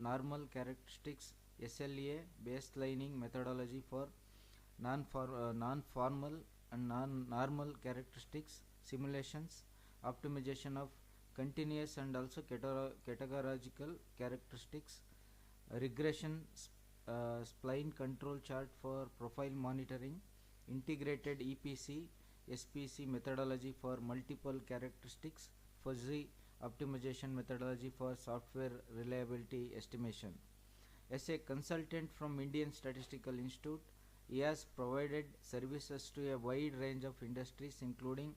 normal characteristics, SLA baselining methodology for non-formal and non-normal characteristics simulations, optimization of continuous and also categorical characteristics, regression spline control chart for profile monitoring, integrated EPC SPC methodology for multiple characteristics, fuzzy optimization methodology for software reliability estimation. As a consultant from Indian Statistical Institute, he has provided services to a wide range of industries including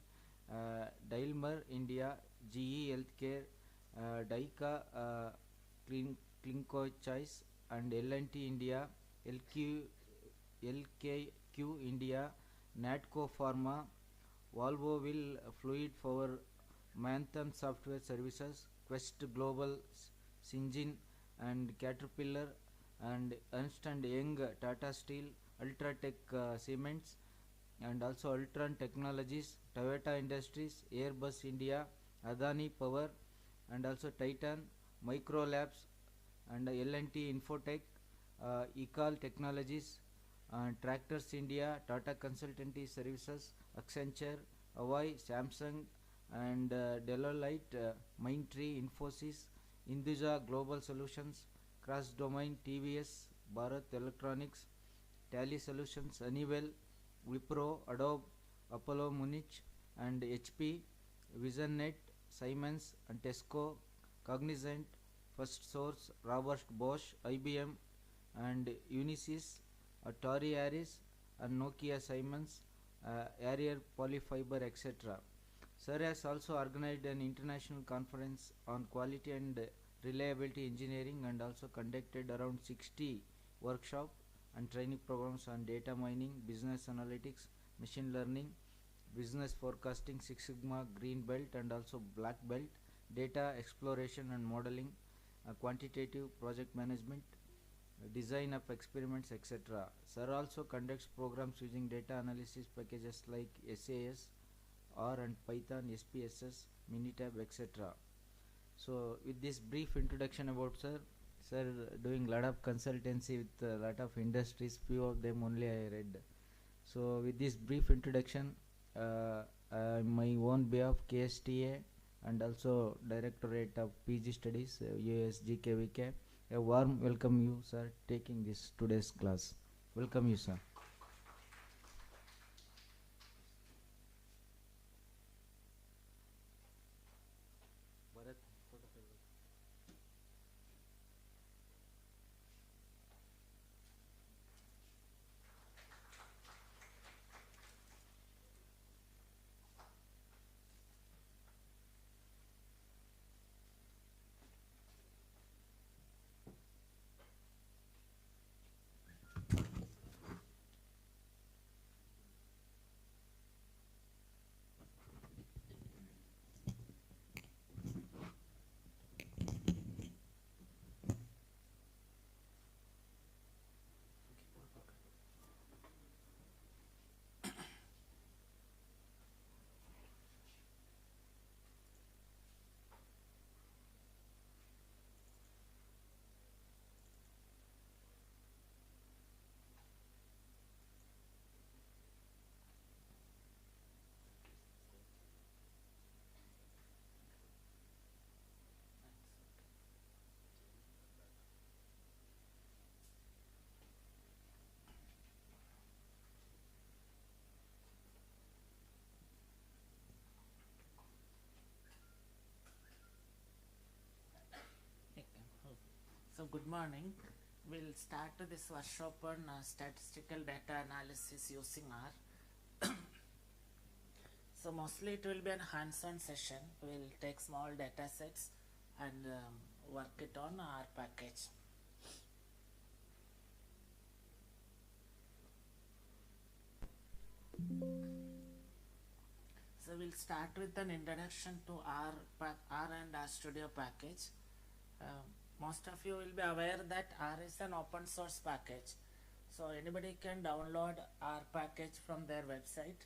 Daimler India, GE Healthcare, Daika Clinco Choice, and L&T India, LKQ India, Natco Pharma, Volvo Fluid Power, Manthan Software Services, Quest Global, Syngin and Caterpillar, and Ernst and Young, Tata Steel, Ultratech Cements, and also Ultron Technologies, Toyota Industries, Airbus India, Adani Power, and also Titan, Microlabs, and L&T Infotech, Ecal Technologies, Tractors India, Tata Consultancy Services, Accenture, Hawaii, Samsung, and Deloitte, Mindtree, Infosys, Induja Global Solutions, Cross Domain, TVS, Bharat Electronics, Tally Solutions, Honeywell, Wipro, Adobe, Apollo Munich, and HP, VisionNet, Siemens, and Tesco, Cognizant, First Source, Robert Bosch, IBM, and Unisys, Tory Harris, and Nokia Siemens, Ariel Polyfiber, etc. Sir has also organized an international conference on quality and reliability engineering and also conducted around 60 workshops and training programs on data mining, business analytics, machine learning, business forecasting, Six Sigma, Green Belt, and also Black Belt, data exploration and modeling, quantitative project management, design of experiments, etc. Sir also conducts programs using data analysis packages like SAS, R and Python, SPSS, Minitab, etc. So with this brief introduction about sir doing lot of consultancy with a lot of industries, few of them only I read. So with this brief introduction, my own behalf KSTA and also Directorate of PG Studies, USGKVK, a warm welcome you sir taking this today's class. Welcome you sir. So good morning. We'll start this workshop on statistical data analysis using R. So mostly it will be a hands-on session. We'll take small data sets and work it on R package. So we'll start with an introduction to R and RStudio package. Most of you will be aware that R is an open source package, so anybody can download R package from their website,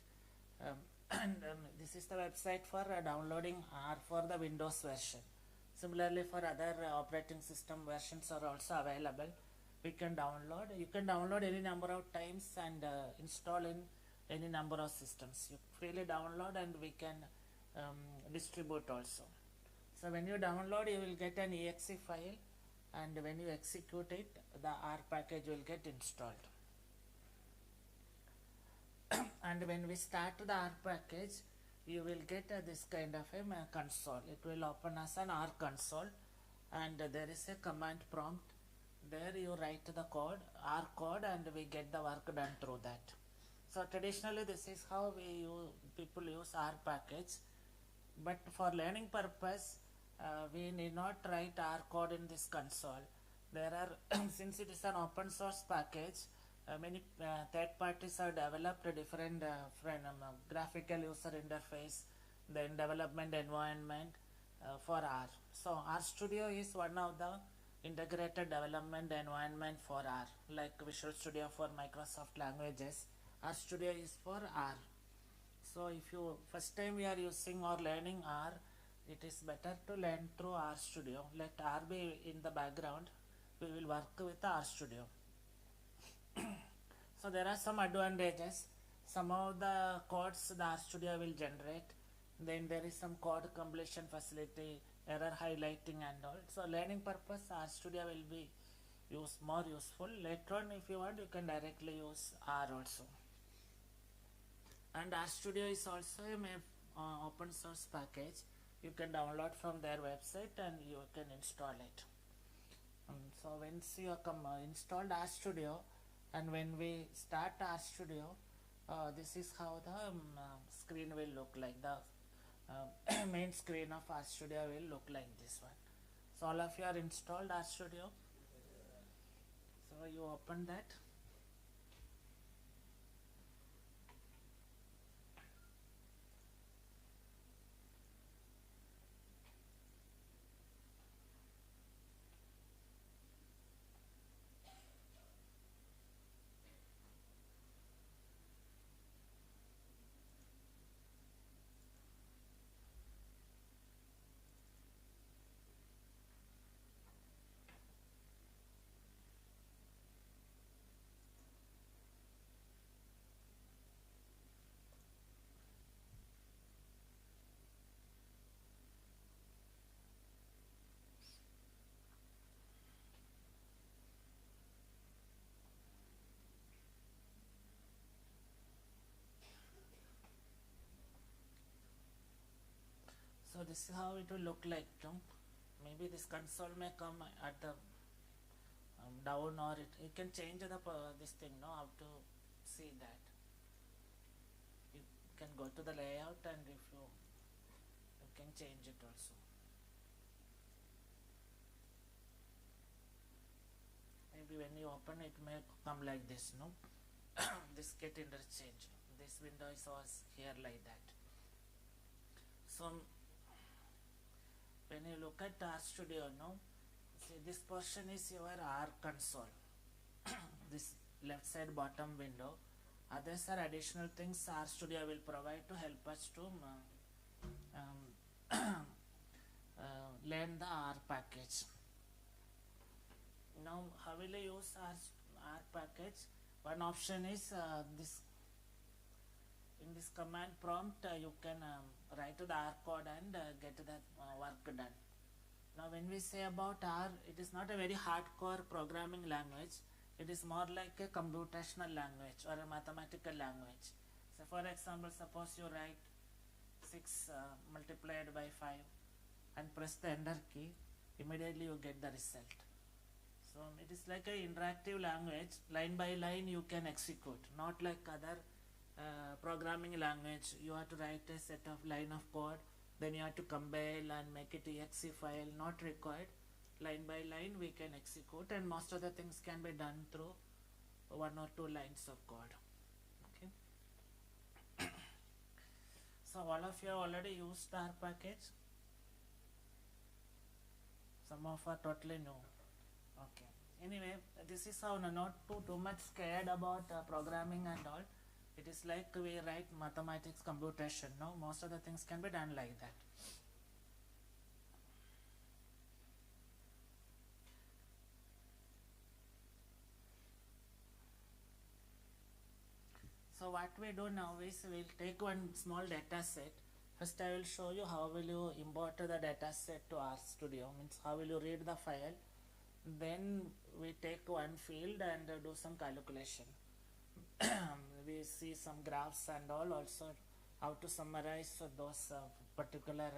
and this is the website for downloading R for the Windows version. Similarly, for other operating system versions are also available. We can download. You can download any number of times and install in any number of systems. You freely download and we can distribute also. So when you download, you will get an exe file, and when you execute it, the R package will get installed. And when we start the R package, you will get this kind of a console. It will open as an R console, and there is a command prompt. There you write the code, R code, and we get the work done through that. So traditionally this is how people use R package, but for learning purpose we need not write R code in this console. There are since it is an open source package, many third parties have developed a different graphical user interface, then development environment for R. So R Studio is one of the integrated development environment for R, like Visual Studio for Microsoft languages. R Studio is for R. So if you first time we are using or learning R, it is better to learn through R Studio. Let R be in the background. We will work with R Studio. So there are some advantages. Some of the codes the R Studio will generate. Then there is some code completion facility, error highlighting and all. So learning purpose, R Studio will be more useful. Later on, if you want, you can directly use R also. And R Studio is also a open source package. You can download from their website and you can install it. So once you have installed R Studio, and when we start R Studio, this is how the screen will look like. The main screen of R Studio will look like this one. So all of you are installed R Studio. So you open that. So this is how it will look like. Maybe this console may come at the down, or it can change the this thing. How to see that? You can go to the layout, and if you can change it also. Maybe when you open it may come like this. This get interchanged. This window is always here like that. So when you look at R Studio, see this portion is your R console. This left side bottom window. Others are additional things R Studio will provide to help us to learn the R package. Now how will I use R package? One option is this. In this command prompt, you can write the R code and get that work done. Now when we say about R, it is not a very hardcore programming language. It is more like a computational language or a mathematical language. So for example, suppose you write 6 multiplied by 5 and press the enter key, immediately you get the result. So it is like an interactive language. Line by line you can execute, not like other programming language. You have to write a set of line of code, then you have to compile and make it exe file. Not required. Line by line we can execute, and most of the things can be done through 1 or 2 lines of code. Okay. So all of you have already used the R package. Some of are totally new. Okay. Anyway, this is how not too much scared about programming and all. It is like we write mathematics computation. Most of the things can be done like that. So what we do now is we'll take one small data set. First I will show you how will you import the data set to RStudio, means how will you read the file. Then we take one field and do some calculation. We see some graphs and all, also how to summarize those particular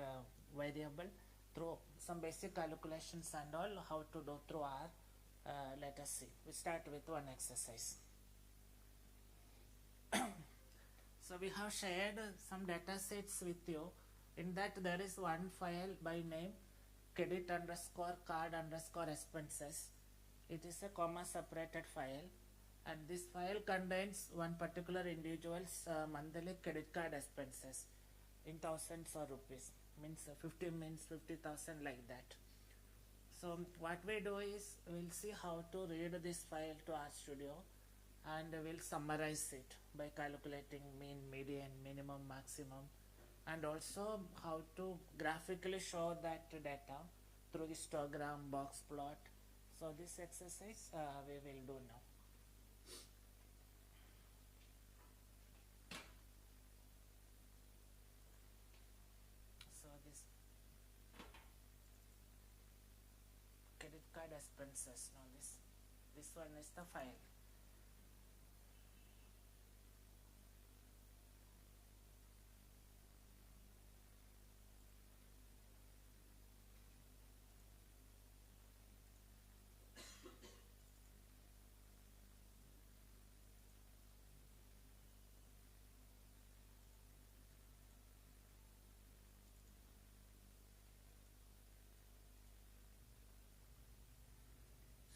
variable through some basic calculations and all, how to do through R. Let us see. We start with one exercise. So we have shared some data sets with you. In that there is one file by name credit underscore card underscore expenses. It is a comma separated file, and this file contains one particular individual's monthly credit card expenses in thousands or rupees, means 50 means 50,000, like that. So what we do is we'll see how to read this file to RStudio, and we'll summarize it by calculating mean, median, minimum, maximum, and also how to graphically show that data through histogram, box plot. So this exercise we will do now. So this credit card expenses, now this one is the file.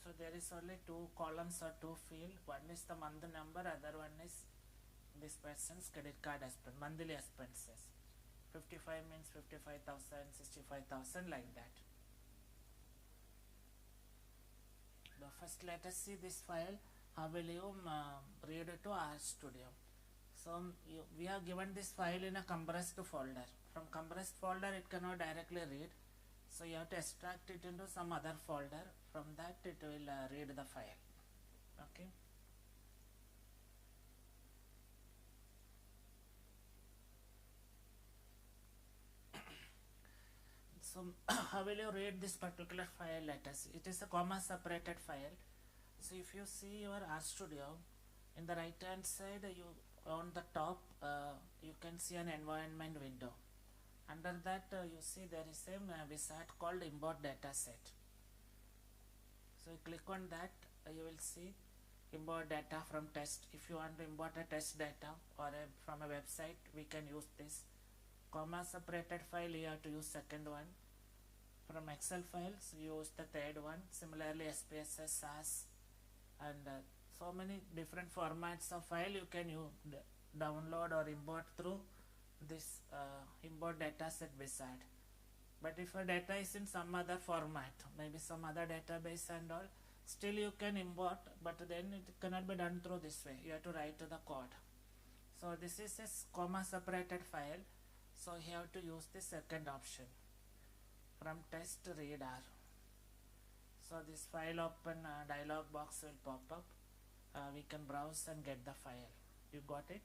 So there is only two columns or two fields. One is the month number, other one is this person's credit card monthly expenses. 55 means 55,000, 65,000, like that. Now first let us see this file. How will you read it to RStudio? So we have given this file in a compressed folder. From compressed folder it cannot directly read. So you have to extract it into some other folder. From that it will read the file. Okay. So how will you read this particular file? Let us. It is a comma separated file. So if you see your RStudio, in the right hand side, you on the top you can see an environment window. Under that you see there is a wizard called import data set. So you click on that, you will see import data from test. If you want to import a test data or from a website, we can use this. Comma separated file, you have to use second one. From Excel files, you use the third one. Similarly, SPSS, SAS, and so many different formats of file you can download or import through this import data set wizard. But if your data is in some other format, maybe some other database and all, still you can import, but then it cannot be done through this way. You have to write the code. So this is a comma separated file, so you have to use the second option. From test read R. So this file open dialog box will pop up. We can browse and get the file. You got it?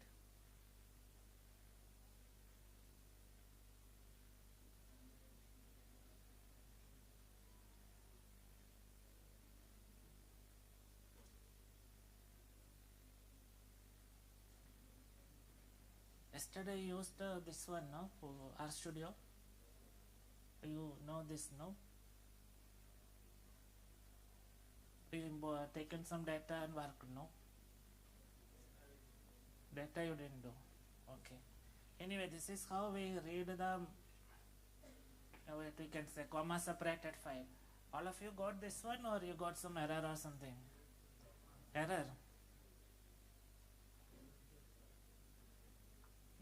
Yesterday I used this one, no, for RStudio. You know this, no? You taken some data and work, no? Data you didn't do. Okay. Anyway, this is how we read the we can say comma separated file. All of you got this one, or you got some error or something? Error?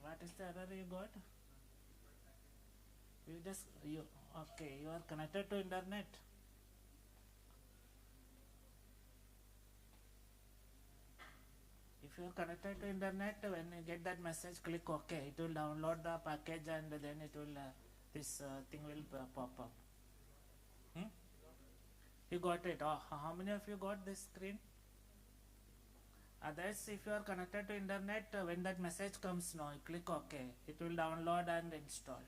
What is the error you got? Okay, you are connected to internet. If you are connected to internet, when you get that message, click OK. It will download the package, and then it will this thing will pop up. You got it. How many of you got this screen? Others, if you are connected to internet, when that message comes, no, you click OK. It will download and install.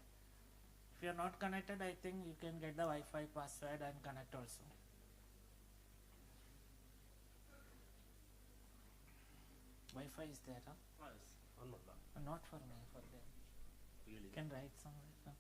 If you are not connected, I think you can get the Wi-Fi password and connect also. Wi-Fi is there, huh? Not for me, for them. Really? You can write somewhere. Huh?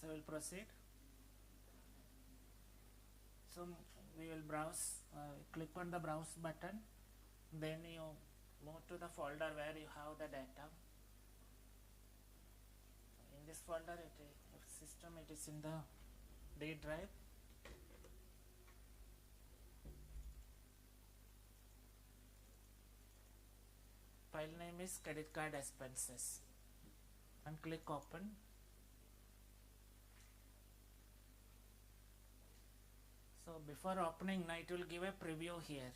So we'll proceed. So we will browse, click on the browse button, then you move to the folder where you have the data. In this folder, system, it is in the D drive. File name is credit card expenses and click open. So before opening, now it will give a preview here.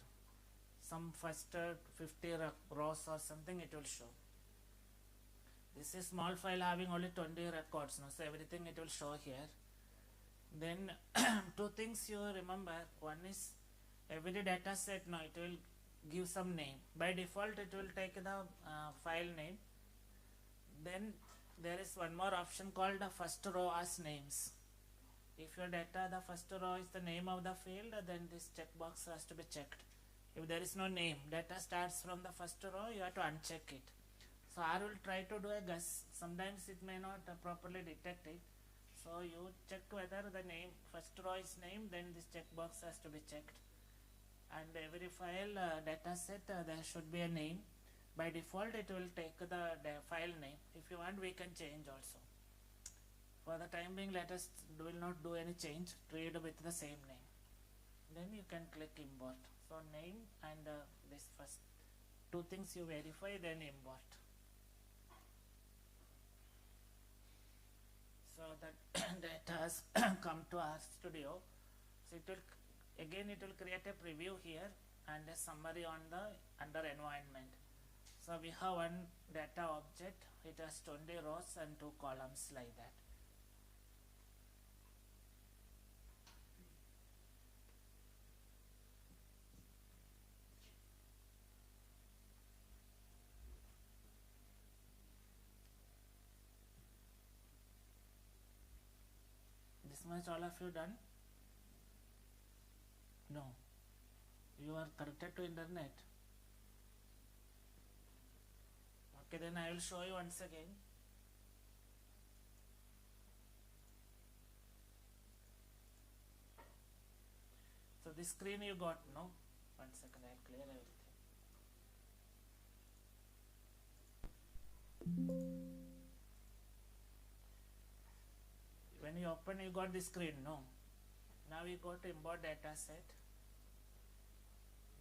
Some first 50 rows or something it will show. This is small file having only 20 records now, so everything it will show here. Then two things you remember. One is every data set now it will give some name. By default it will take the file name. Then there is one more option called the first row as names. If your data, the first row is the name of the field, then this checkbox has to be checked. If there is no name, data starts from the first row, you have to uncheck it. So R will try to do a guess. Sometimes it may not properly detect it. So you check whether the name, first row is name, then this checkbox has to be checked. And every file data set, there should be a name. By default, it will take the file name. If you want, we can change also. For the time being, let us will not do any change. Read with the same name. Then you can click import. So name and this first two things you verify, then import. So that data has come to our studio. So it will create a preview here and a summary on the under environment. So we have one data object. It has 20 rows and 2 columns like that. This much all of you done? No. You are connected to internet. Okay, then I will show you once again. So this screen you got, no? 1 second, I will clear everything. When you open, you got the screen, no? Now you go to import data set.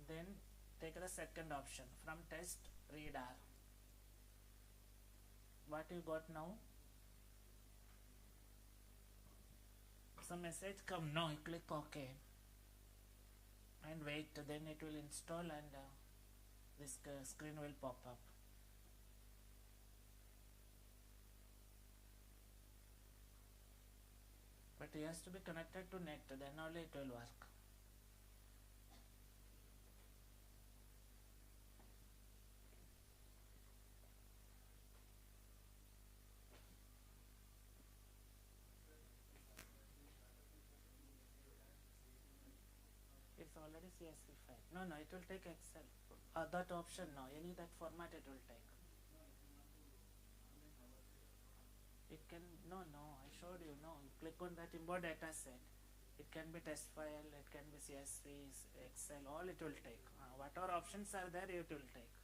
Then take the second option, from test read R. What you got now? Some message come, no, you click OK and wait, then it will install and this screen will pop up. But it has to be connected to net, then only it will work. It's already CSV file. No, it will take Excel. That option, no, any that format it will take. It can, no, I showed you, no, you click on that import data set. It can be test file, it can be CSV, Excel, all it will take. Whatever options are there, it will take.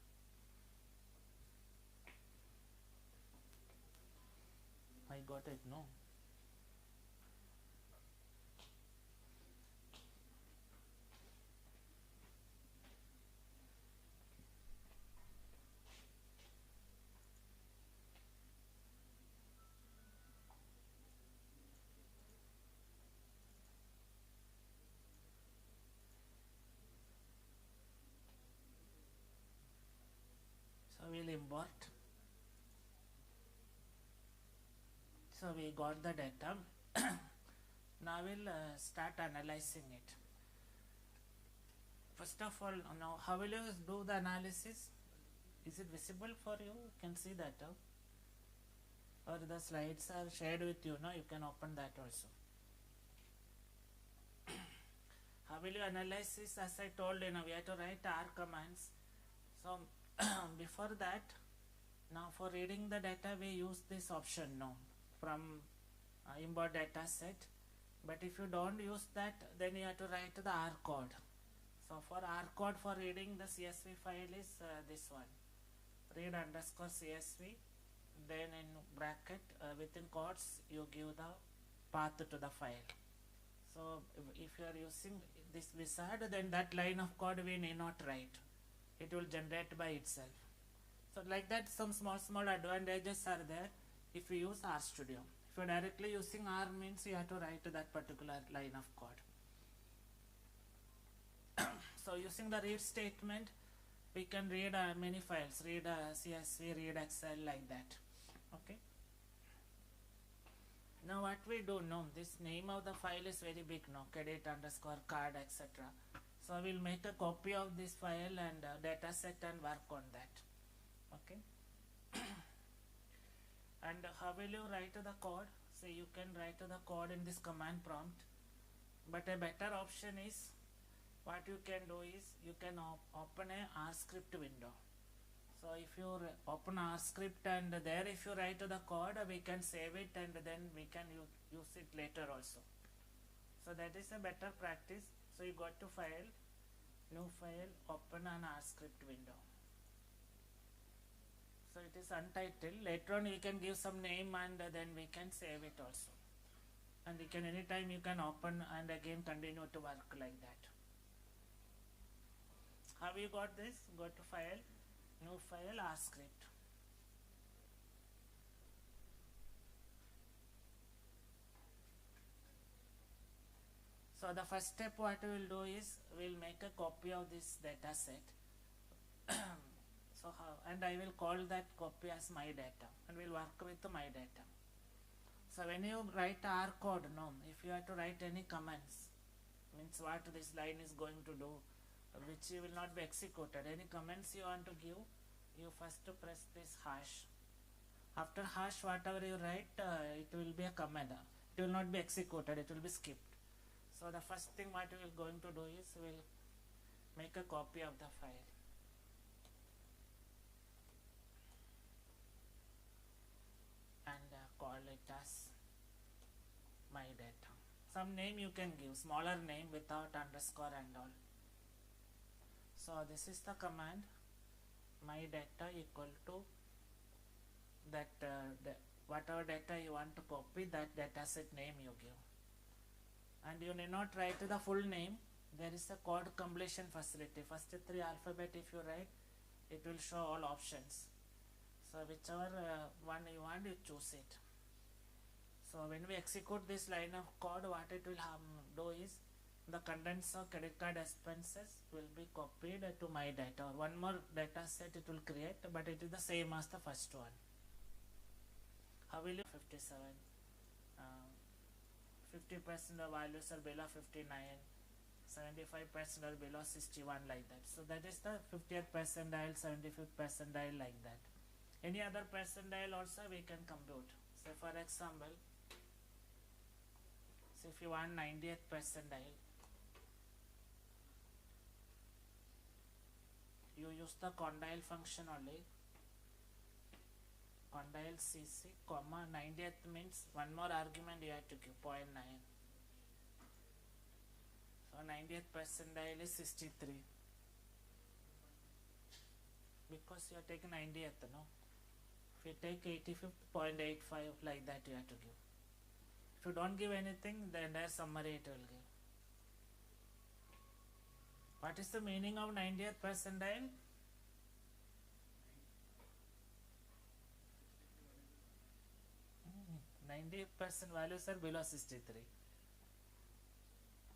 I got it, no? So we'll import. So we got the data. Now we'll start analyzing it. First of all, now how will you do the analysis? Is it visible for you? You can see that, or the slides are shared with you. Now you can open that also. How will you analyze this? As I told you, now we have to write R commands. So before that, now for reading the data we use this option now from import data set. But if you don't use that, then you have to write the R code. So for R code for reading the CSV file is this one, read underscore CSV, then in bracket within quotes you give the path to the file. So if you are using this wizard, then that line of code we need not write, it will generate by itself. So like that, some small advantages are there if you use RStudio. If you are directly using R, means you have to write that particular line of code. So using the read statement, we can read many files, read CSV, read Excel, like that. Okay. Now what we do now, this name of the file is very big now, credit underscore card, etc. So we'll make a copy of this file and data set and work on that. Okay. And how will you write the code? So you can write the code in this command prompt, but a better option is, what you can do is, you can open a R script window. So if you open R script and there if you write the code, we can save it and then we can use it later also. So that is a better practice. So you go to file, new file, open an R script window. So it is untitled. Later on you can give some name and then we can save it also. And you can anytime you can open and again continue to work like that. How you got this? Go to file, new file, R script. So the first step what we will do is, we will make a copy of this data set. So how, and I will call that copy as my data and we'll work with my data. So when you write R code, no, if you have to write any comments, means what this line is going to do, which will not be executed, any comments you want to give, you first press this hash. After hash, whatever you write, it will be a command. It will not be executed, it will be skipped. So the first thing what we will going to do is, we will make a copy of the file. And call it as my data. Some name you can give, smaller name without underscore and all. So this is the command, my data equal to that whatever data you want to copy, that data set name you give. And you need not write the full name. There is a code completion facility. First 3 alphabet if you write, it will show all options. So whichever one you want, you choose it. So when we execute this line of code, what it will do is, the contents of credit card expenses will be copied to my data, or one more data set it will create, but it is the same as the first one. How will you 57, 50% of values are below 59, 75% are below 61, like that. So that is the 50th percentile, 75th percentile, like that. Any other percentile also we can compute. Say for example, so if you want 90th percentile, you use the condile function only. Condile cc, comma 90th means one more argument you have to give, 0.9. So 90th percentile is 63. Because you are taking 90th, no? If you take 85.85 like that you have to give. If you don't give anything, the entire summary it will give. What is the meaning of 90th percentile? Hmm, 90% values are below 63.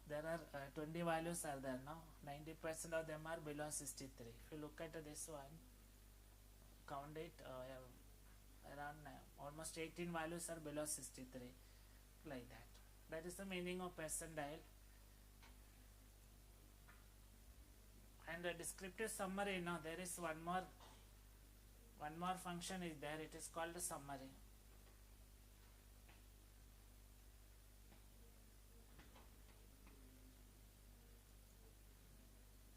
There are 20 values are there now. 90% of them are below 63. If you look at this one, count it, around almost 18 values are below 63, like that. That is the meaning of percentile. And a descriptive summary, now there is one more function is there. It is called a summary.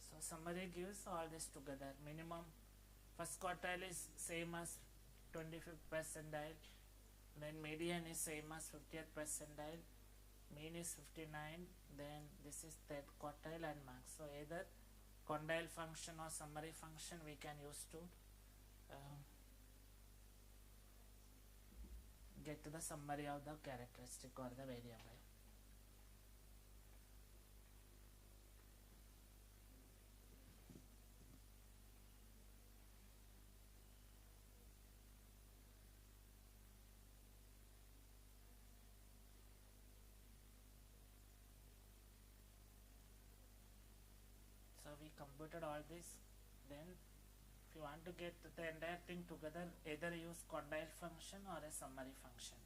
So summary gives all this together. Minimum first quartile is same as 25th percentile, then median is same as 50th percentile, mean is 59, then this is third quartile and max. So either condyle function or summary function we can use to get to the summary of the characteristic or the variable. So we computed all this. Then if you want to get the entire thing together, either use condyle function or a summary function.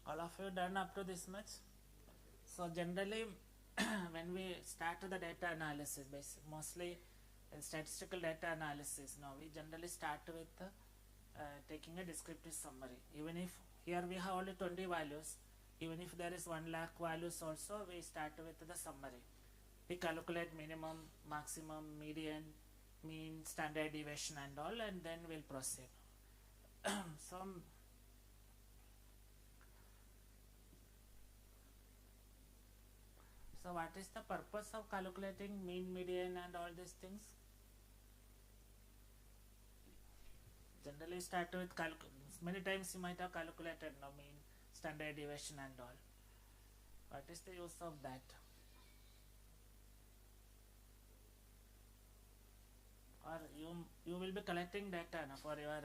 All of you done up to this much? So generally when we start the data analysis, mostly in statistical data analysis, now we generally start with taking a descriptive summary. Even if here we have only 20 values, even if there is 1 lakh values also, we start with the summary. We calculate minimum, maximum, median, mean, standard deviation and all, and then we'll proceed. So what is the purpose of calculating mean, median and all these things? Generally start with many times you might have calculated now mean, standard deviation and all. What is the use of that? Or you will be collecting data for your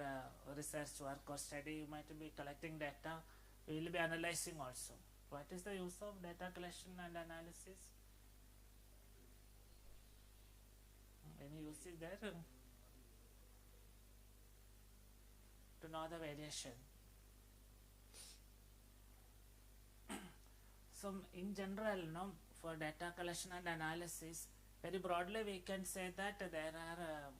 research work or study. You might be collecting data, you will be analyzing also. What is the use of data collection and analysis? Any use is there? To know the variation. So in general, for data collection and analysis, very broadly we can say that there are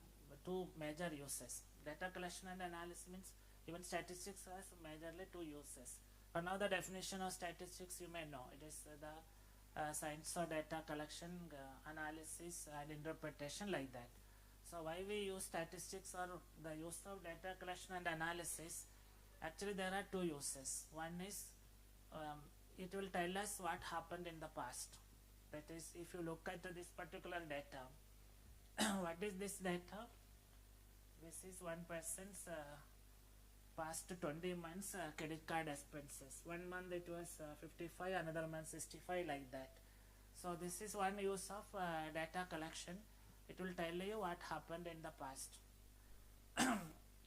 two major uses. Data collection and analysis means even statistics has majorly two uses. For now the definition of statistics you may know. It is the science of data collection, analysis and interpretation, like that. So why we use statistics or the use of data collection and analysis? Actually there are two uses. One is it will tell us what happened in the past. That is, if you look at this particular data, what is this data? This is one person's past 20 months credit card expenses. 1 month it was 55, another month 65, like that. So this is one use of data collection. It will tell you what happened in the past.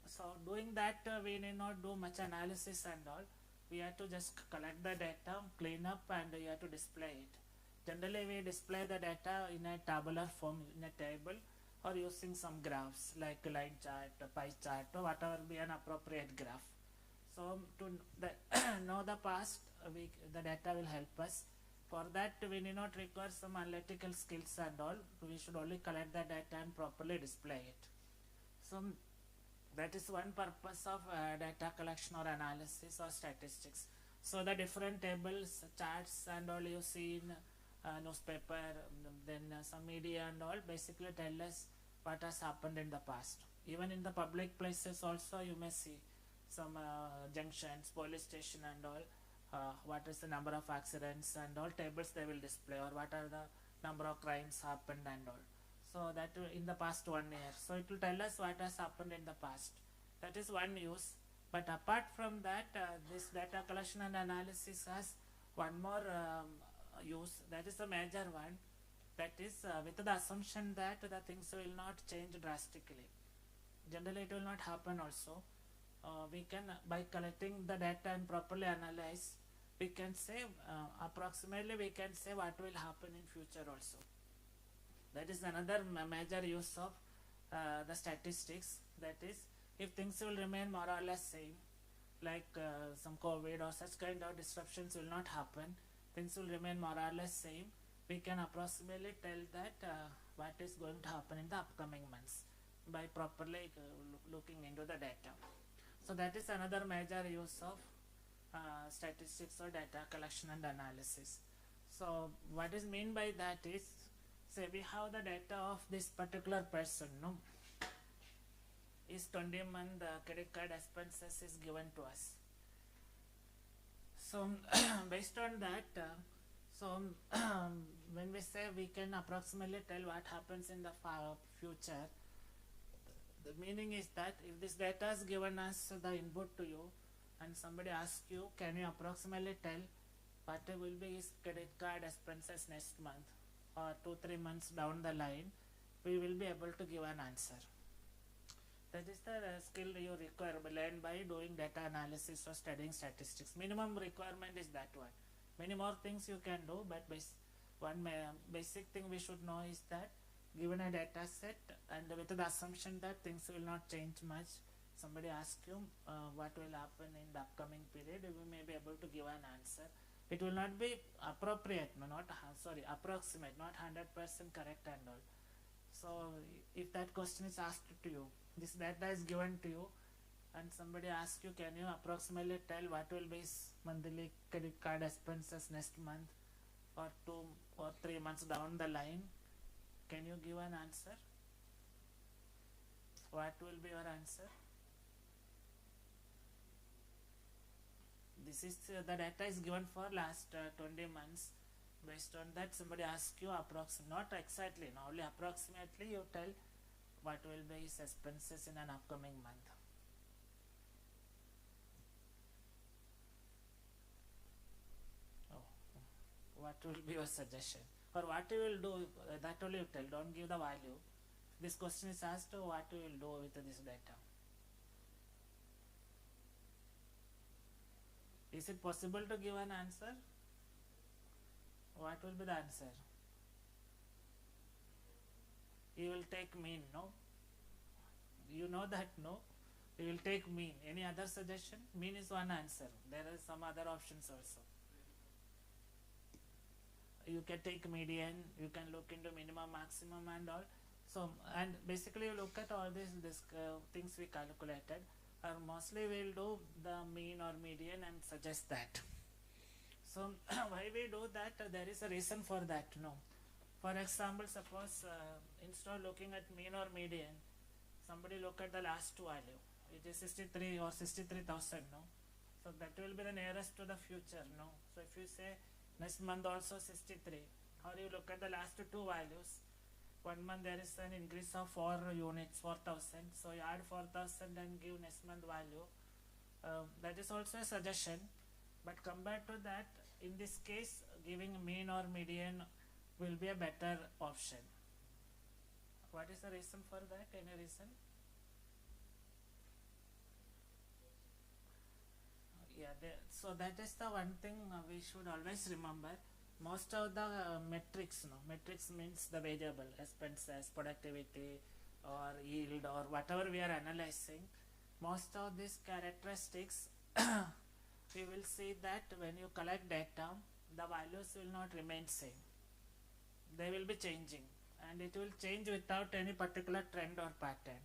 So doing that we need not do much analysis and all. We have to just collect the data, clean up, and you have to display it. Generally we display the data in a tabular form, in a table, or using some graphs like line chart, pie chart, or whatever be an appropriate graph. So to know the past, the data will help us. For that we need not require some analytical skills and all. We should only collect the data and properly display it. So that is one purpose of data collection or analysis or statistics. So the different tables, charts and all you see in newspaper, then some media and all basically tell us what has happened in the past. Even in the public places also you may see some junctions, police station and all, what is the number of accidents and all tables they will display, or what are the number of crimes happened and all. So that in the past 1 year, so it will tell us what has happened in the past. That is one use. But apart from that, this data collection and analysis has one more use, that is a major one, that is with the assumption that the things will not change drastically. Generally it will not happen also. We can, by collecting the data and properly analyze, we can say approximately we can say what will happen in future also. That is another major use of the statistics. That is, if things will remain more or less same, like some COVID or such kind of disruptions will not happen, things will remain more or less same, we can approximately tell that what is going to happen in the upcoming months by properly looking into the data. So that is another major use of statistics or data collection and analysis. So what is mean by that is, say we have the data of this particular person, no, is 20-month credit card expenses is given to us. So based on that, when we say we can approximately tell what happens in the future, the meaning is that if this data is given as the input to you and somebody asks you, can you approximately tell what will be his credit card expenses next month or 2-3 months down the line, we will be able to give an answer. That is the skill you require learn by doing data analysis or studying statistics. Minimum requirement is that one. Many more things you can do, but one basic thing we should know is that given a data set and with the assumption that things will not change much, somebody asks you what will happen in the upcoming period, we may be able to give an answer. It will not be appropriate, approximate, not 100% correct and all. So if that question is asked to you, this data is given to you, and somebody asks you, can you approximately tell what will be his monthly credit card expenses next month or 2 or 3 months down the line, can you give an answer? What will be your answer? This is the data is given for last 20 months. Based on that, somebody asks you not exactly, only approximately you tell what will be his expenses in an upcoming month. What will be your suggestion, or what you will do? That only you tell, don't give the value. This question is asked, what you will do with this data. Is it possible to give an answer? What will be the answer? You will take mean, no? You know that, no? You will take mean. Any other suggestion? Mean is one answer. There are some other options also. You can take median, you can look into minimum, maximum and all. So, and basically you look at all these things we calculated, or mostly we will do the mean or median and suggest that. So why we do that? There is a reason for that, no? For example, suppose instead of looking at mean or median, somebody look at the last value. It is 63 or 63,000, no? So that will be the nearest to the future, no? So if you say next month also 63, or you look at the last two values, 1 month there is an increase of 4 units, 4,000. So you add 4,000 and give next month value. That is also a suggestion. But compared to that, in this case, giving mean or median will be a better option. What is the reason for that? Any reason? So that is the one thing we should always remember. Most of the metrics, metrics means the variable, expenses, productivity or yield or whatever we are analyzing, most of these characteristics we will see that when you collect data, the values will not remain same. They will be changing, and it will change without any particular trend or pattern.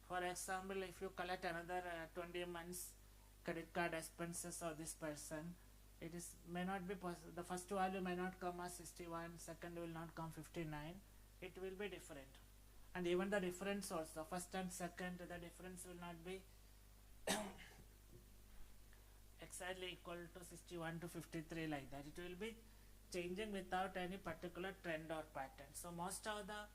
For example, if you collect another 20 months credit card expenses of this person, it is may not be the first value may not come as 61, second will not come 59, it will be different. And even the difference also, first and second, the difference will not be exactly equal to 61 to 53 like that. It will be changing without any particular trend or pattern. So most of the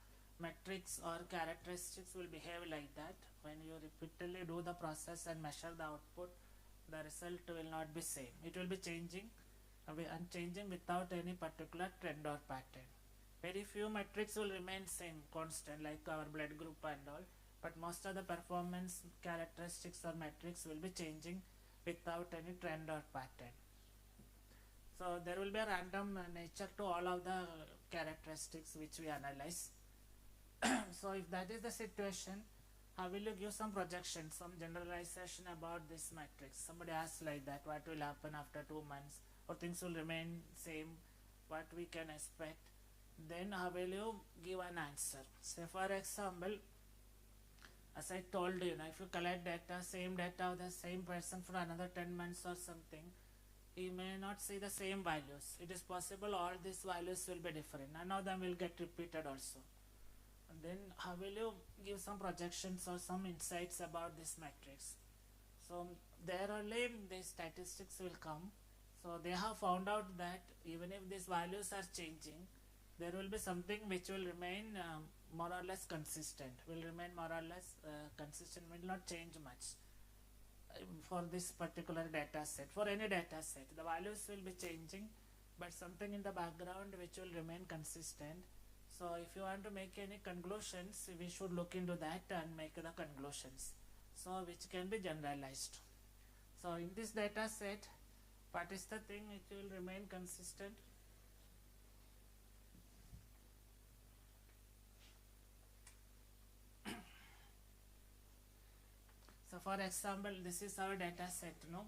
metrics or characteristics will behave like that. When you repeatedly do the process and measure the output, the result will not be same. It will be changing and changing without any particular trend or pattern. Very few metrics will remain same, constant, like our blood group and all, but most of the performance characteristics or metrics will be changing without any trend or pattern. So there will be a random nature to all of the characteristics which we analyze. So if that is the situation, how will you give some projection, some generalization about this matrix? Somebody asks like that, what will happen after 2 months, or things will remain same, what we can expect? Then how will you give an answer? Say for example, as I told you, if you collect data, same data of the same person for another 10 months or something, you may not see the same values. It is possible all these values will be different. None of them will get repeated also. And then how will you give some projections or some insights about this matrix? So there only the statistics will come. So they have found out that even if these values are changing, there will be something which will remain more or less consistent, will not change much for this particular data set. For any data set, the values will be changing, but something in the background which will remain consistent. So if you want to make any conclusions, we should look into that and make the conclusions, so which can be generalized. So in this data set, what is the thing which will remain consistent? So for example, this is our data set, no?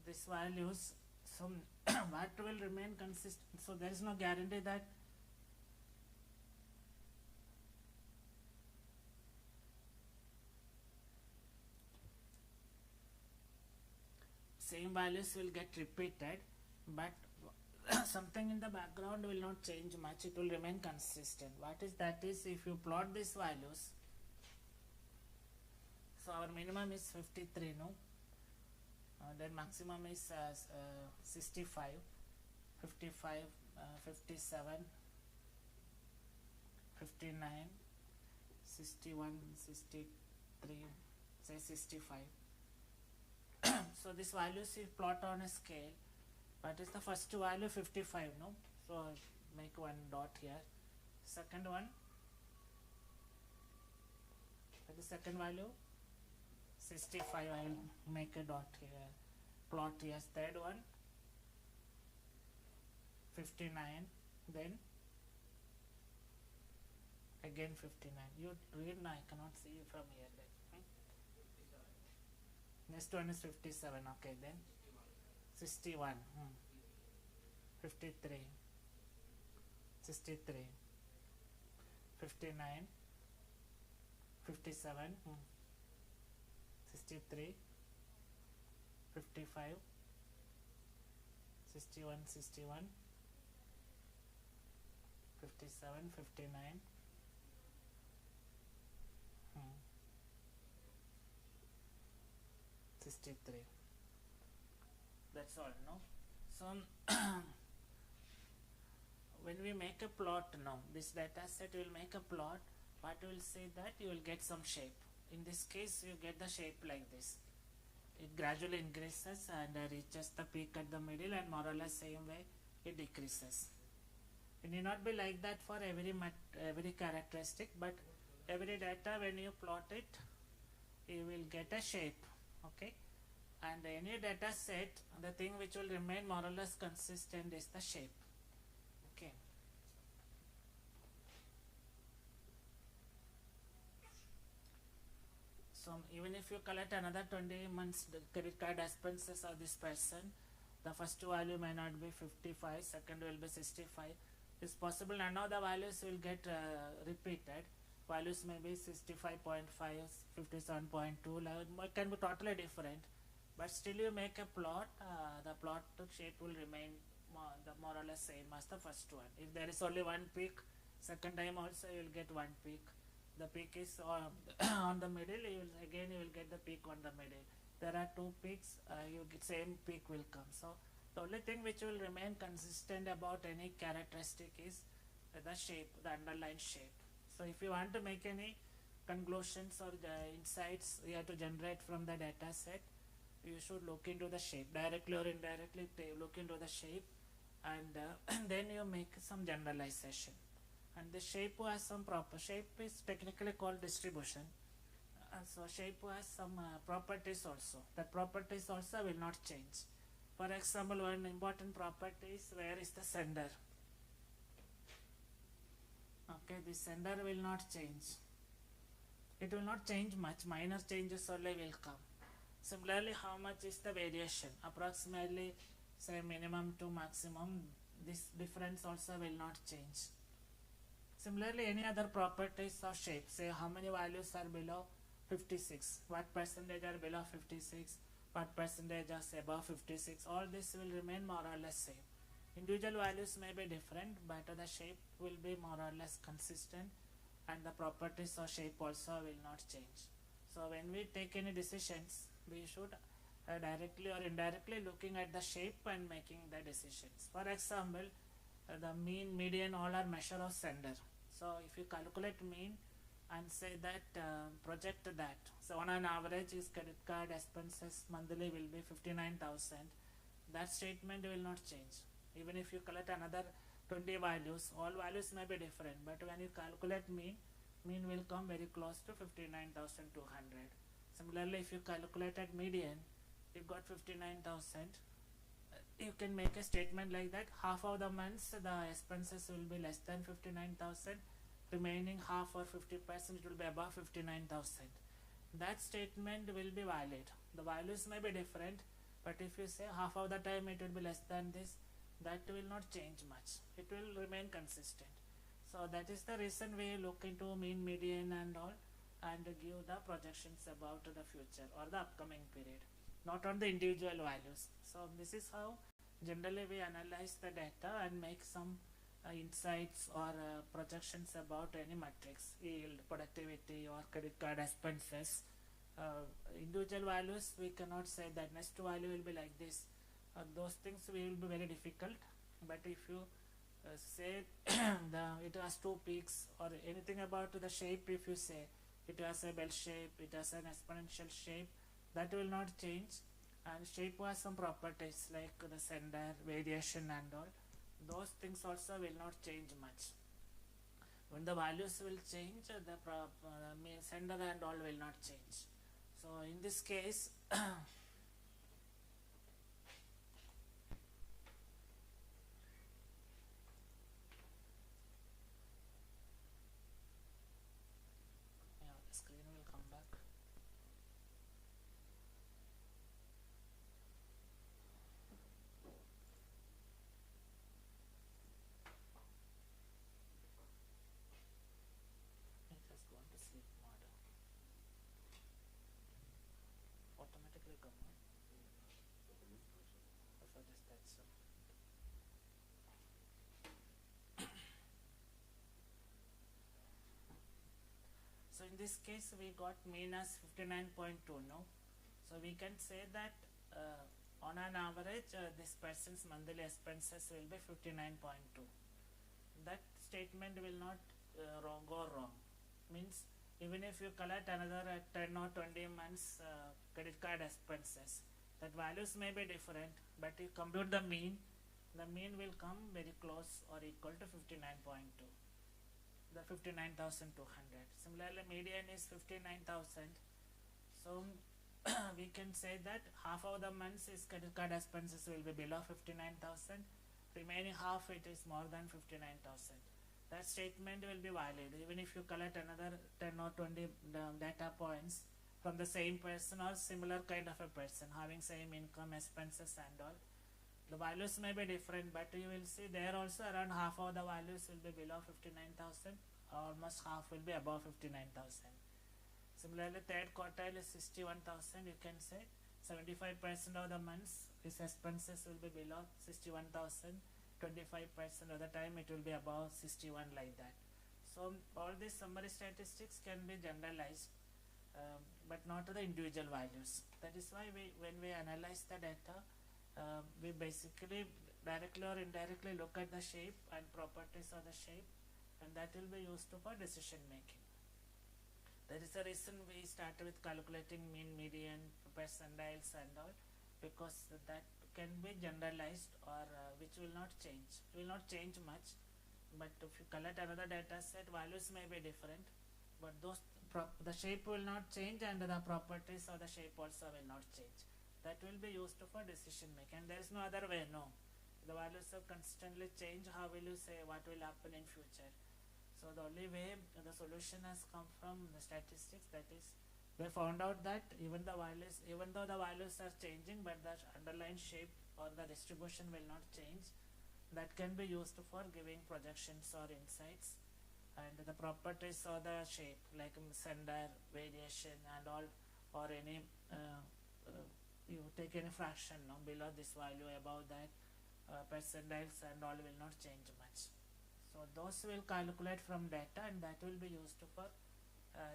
These values, so what will remain consistent? So there is no guarantee that same values will get repeated, but something in the background will not change much. It will remain consistent. What is that? Is if you plot these values, so our minimum is 53, no? Then maximum is 65, 55, 57, 59, 61, 63, say 65. So this values you plot on a scale. What is the first value? 55, no? So make one dot here. Second one, what is the second value? 65, I will make a dot here, plot here. Third one, 59, then again 59. You read now, I cannot see you from here. Next one is 57, okay, then 61, 53, 63, 59, 57, 63, 55, 61, 61, 57, 59, 63. That's all, no? So when we make a plot now, this data set will make a plot. What will say that you will get some shape. In this case, you get the shape like this. It gradually increases and reaches the peak at the middle, and more or less same way it decreases. It need not be like that for every characteristic, but every data when you plot it, you will get a shape. Okay, and any data set, the thing which will remain more or less consistent is the shape. Okay. So even if you collect another 20 months credit card expenses of this person, the first value may not be 55, second will be 65. It's possible none of the values will get repeated. Values may be 65.5, 57.2, can be totally different. But still you make a plot, the plot shape will remain more or less same as the first one. If there is only one peak, second time also you will get one peak. The peak is on the middle, you will get the peak on the middle. There are two peaks, you get same peak will come. So the only thing which will remain consistent about any characteristic is the shape, the underlying shape. So if you want to make any conclusions or insights you have to generate from the data set, you should look into the shape, directly or indirectly look into the shape, and then you make some generalization. And the shape has some proper shape is technically called distribution. So shape has some properties also. That properties also will not change. For example, one important property is where is the sender. Okay, the sender will not change. It will not change much. Minor changes only will come. Similarly, how much is the variation? Approximately, say minimum to maximum. This difference also will not change. Similarly, any other properties of shape, say how many values are below 56, what percentage are below 56, what percentage are above 56, all this will remain more or less same. Individual values may be different, but the shape will be more or less consistent, and the properties of shape also will not change. So when we take any decisions, we should directly or indirectly looking at the shape and making the decisions. For example, the mean, median, all are measure of sender. So if you calculate mean and say that project that, so on an average his credit card expenses monthly will be 59,000, that statement will not change. Even if you collect another 20 values, all values may be different, but when you calculate mean will come very close to 59,200. Similarly, if you calculated median, you got 59,000, you can make a statement like that: half of the months the expenses will be less than 59,000, remaining half or 50% will be above 59,000. That statement will be valid. The values may be different, but if you say half of the time it will be less than this, that will not change much. It will remain consistent. So that is the reason we look into mean, median and all, and give the projections about the future or the upcoming period, not on the individual values. So this is how generally we analyze the data and make some insights or projections about any matrix, yield, productivity or credit card expenses. Individual values we cannot say that next value will be like this. Those things will be very difficult, but if you say it has two peaks or anything about the shape, if you say it has a bell shape, it has an exponential shape, that will not change. And shape has some properties like the sender, variation and all. Those things also will not change much. When the values will change, the sender and all will not change. So in this case, the screen will come back. It has gone to sleep mode. Automatically come on. For this, that's so. So in this case we got mean as 59.2 no. So we can say that on an average this person's monthly expenses will be 59.2. That statement will not go wrong. Means even if you collect another 10 or 20 months credit card expenses, that values may be different, but you compute the mean the mean will come very close or equal to 59.2, the 59,200. Similarly, median is 59,000. So we can say that half of the months is credit card expenses will be below 59,000, remaining half it is more than 59,000. That statement will be valid even if you collect another 10 or 20 data points from the same person or similar kind of a person having same income, expenses and all. The values may be different, but you will see there also around half of the values will be below 59,000, almost half will be above 59,000. Similarly, third quartile is 61,000. You can say 75% of the months its expenses will be below 61,000. 25% of the time it will be above 61, like that. So all these summary statistics can be generalized, but not to the individual values. That is why when we analyze the data, we basically directly or indirectly look at the shape and properties of the shape, and that will be used for decision making. That is the reason we started with calculating mean, median, percentiles and all, because that can be generalized or which will not change. It will not change much, but if you collect another data set, values may be different, but the shape will not change and the properties of the shape also will not change. That will be used for decision making, and there is no other way. No, the values have constantly changed. How will you say what will happen in future? So the only way the solution has come from the statistics, that is, we found out that even though the values are changing, but the underlying shape or the distribution will not change. That can be used for giving projections or insights, and the properties of the shape like sender, variation and all, or any you take any fraction below this value, above that, percentiles and all will not change much. So those will calculate from data, and that will be used for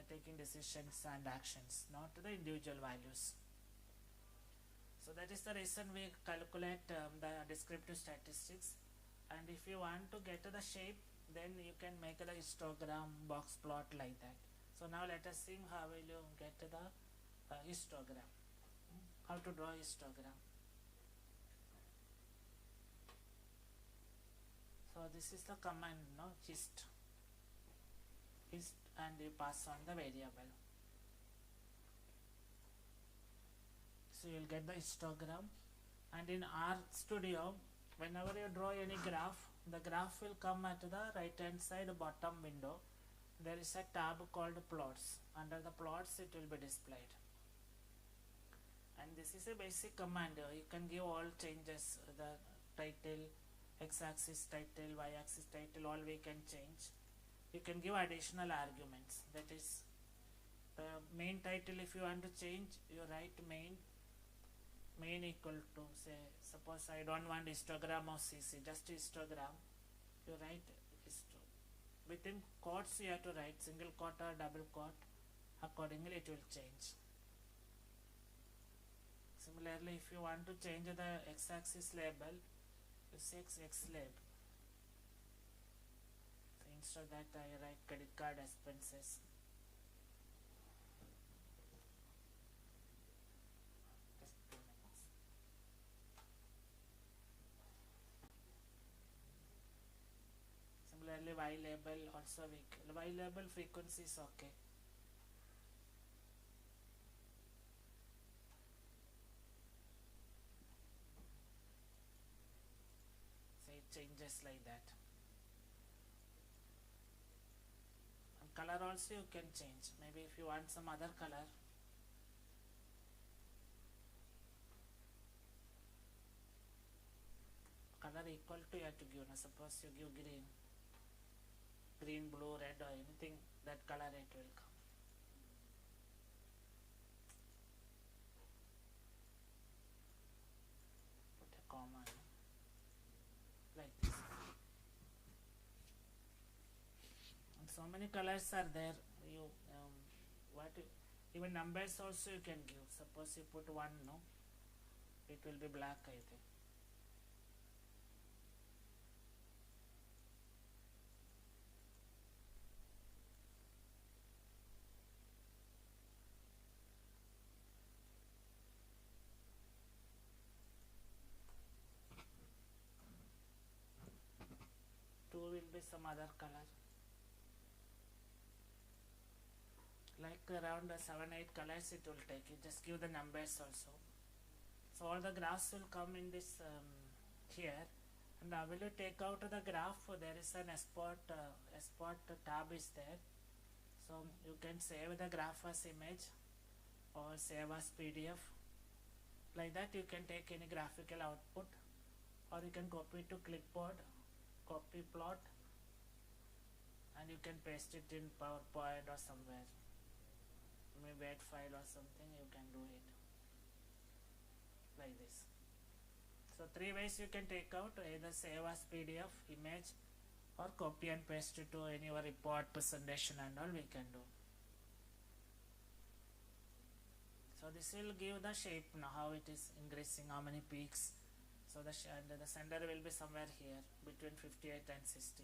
taking decisions and actions, not the individual values. So that is the reason we calculate the descriptive statistics. And if you want to get the shape, then you can make the histogram, box plot, like that. So now let us see how will you get the histogram. How to draw histogram. So this is the command, hist, and you pass on the variable. So you will get the histogram, and in RStudio, whenever you draw any graph, the graph will come at the right hand side bottom window. There is a tab called plots. Under the plots it will be displayed, and this is a basic command. You can give all changes, the title, x-axis title, y-axis title, all we can change. You can give additional arguments, that is the main title. If you want to change, you write main equal to, say, suppose I don't want histogram of CC, just histogram. You write within quotes, you have to write single quote or double quote. Accordingly it will change. Similarly, if you want to change the x-axis label, you say x lab. So instead of that, I write credit card expenses. Just 2 minutes. Similarly, y label also y label frequency is okay. Changes like that. And color also you can change. Maybe if you want some other color, equal to, you have to give. Suppose you give green, blue, red, or anything, that color it will come. Put a comma, like this. And so many colors are there. You even numbers also you can give. Suppose you put 1, it will be black, I think. will be some other color. Like around 7-8 colors it will take. You just give the numbers also. So all the graphs will come in this here. And now will you take out the graph? There is an export tab is there. So you can save the graph as image or save as PDF. Like that you can take any graphical output, or you can copy to clipboard, copy plot, and you can paste it in PowerPoint or somewhere. Maybe Word file or something, you can do it like this. So 3 ways you can take out, either save as PDF, image, or copy and paste it to any report, presentation and all we can do. So this will give the shape now, how it is increasing, how many peaks. So the center will be somewhere here between 58 and 60.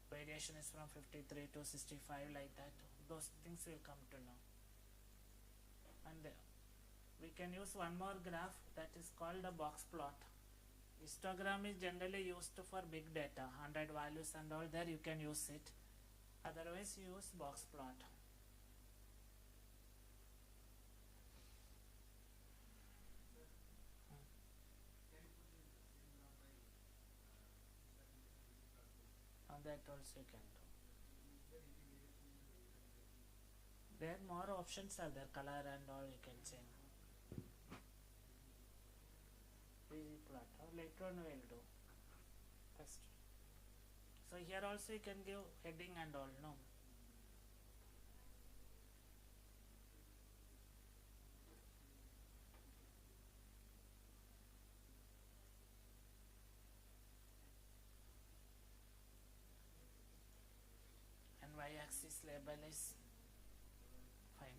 Variation is from 53 to 65, like that. Those things will come to know. And we can use one more graph that is called a box plot. Histogram is generally used for big data, 100 values and all, there you can use it. Otherwise you use box plot. And that also you can do. There more options are there, color and all you can change. Easy plot, later on we will do. First. So here also you can give heading and all, no? And y-axis label is fine.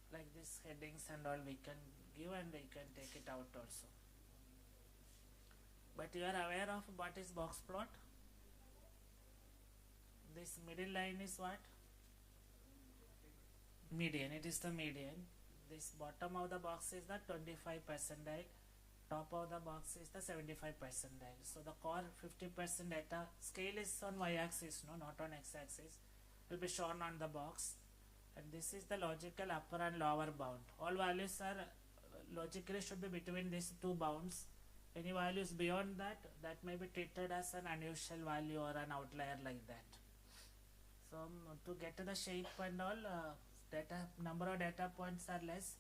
Like this headings and all we can give, and we can take it out also. But you are aware of what is box plot? This middle line is what? Median. It is the median. This bottom of the box is the 25 percentile. Top of the box is the 75 percentile. So the core 50% data scale is on y-axis, no, not on x-axis. Will be shown on the box. And this is the logical upper and lower bound. All values are logically should be between these two bounds. Any values beyond that, that may be treated as an unusual value or an outlier, like that. So to get to the shape and all, number of data points are less,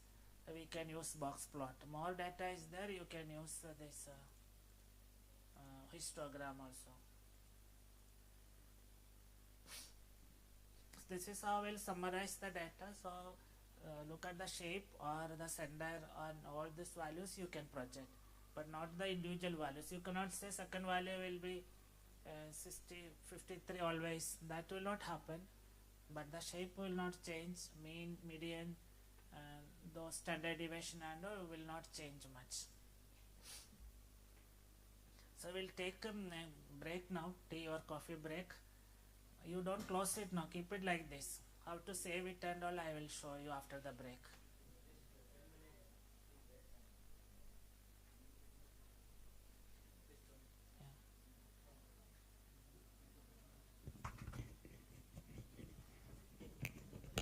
we can use box plot. More data is there, you can use this histogram also. This is how we'll summarize the data. So look at the shape or the sender on all these values you can project, but not the individual values. You cannot say second value will be 53 always. That will not happen, but the shape will not change. Mean, median, those standard deviation and all will not change much. So we'll take a break now, tea or coffee break. You don't close it now, keep it like this. How to save it and all I will show you after the break.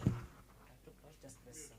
Have to close, just press.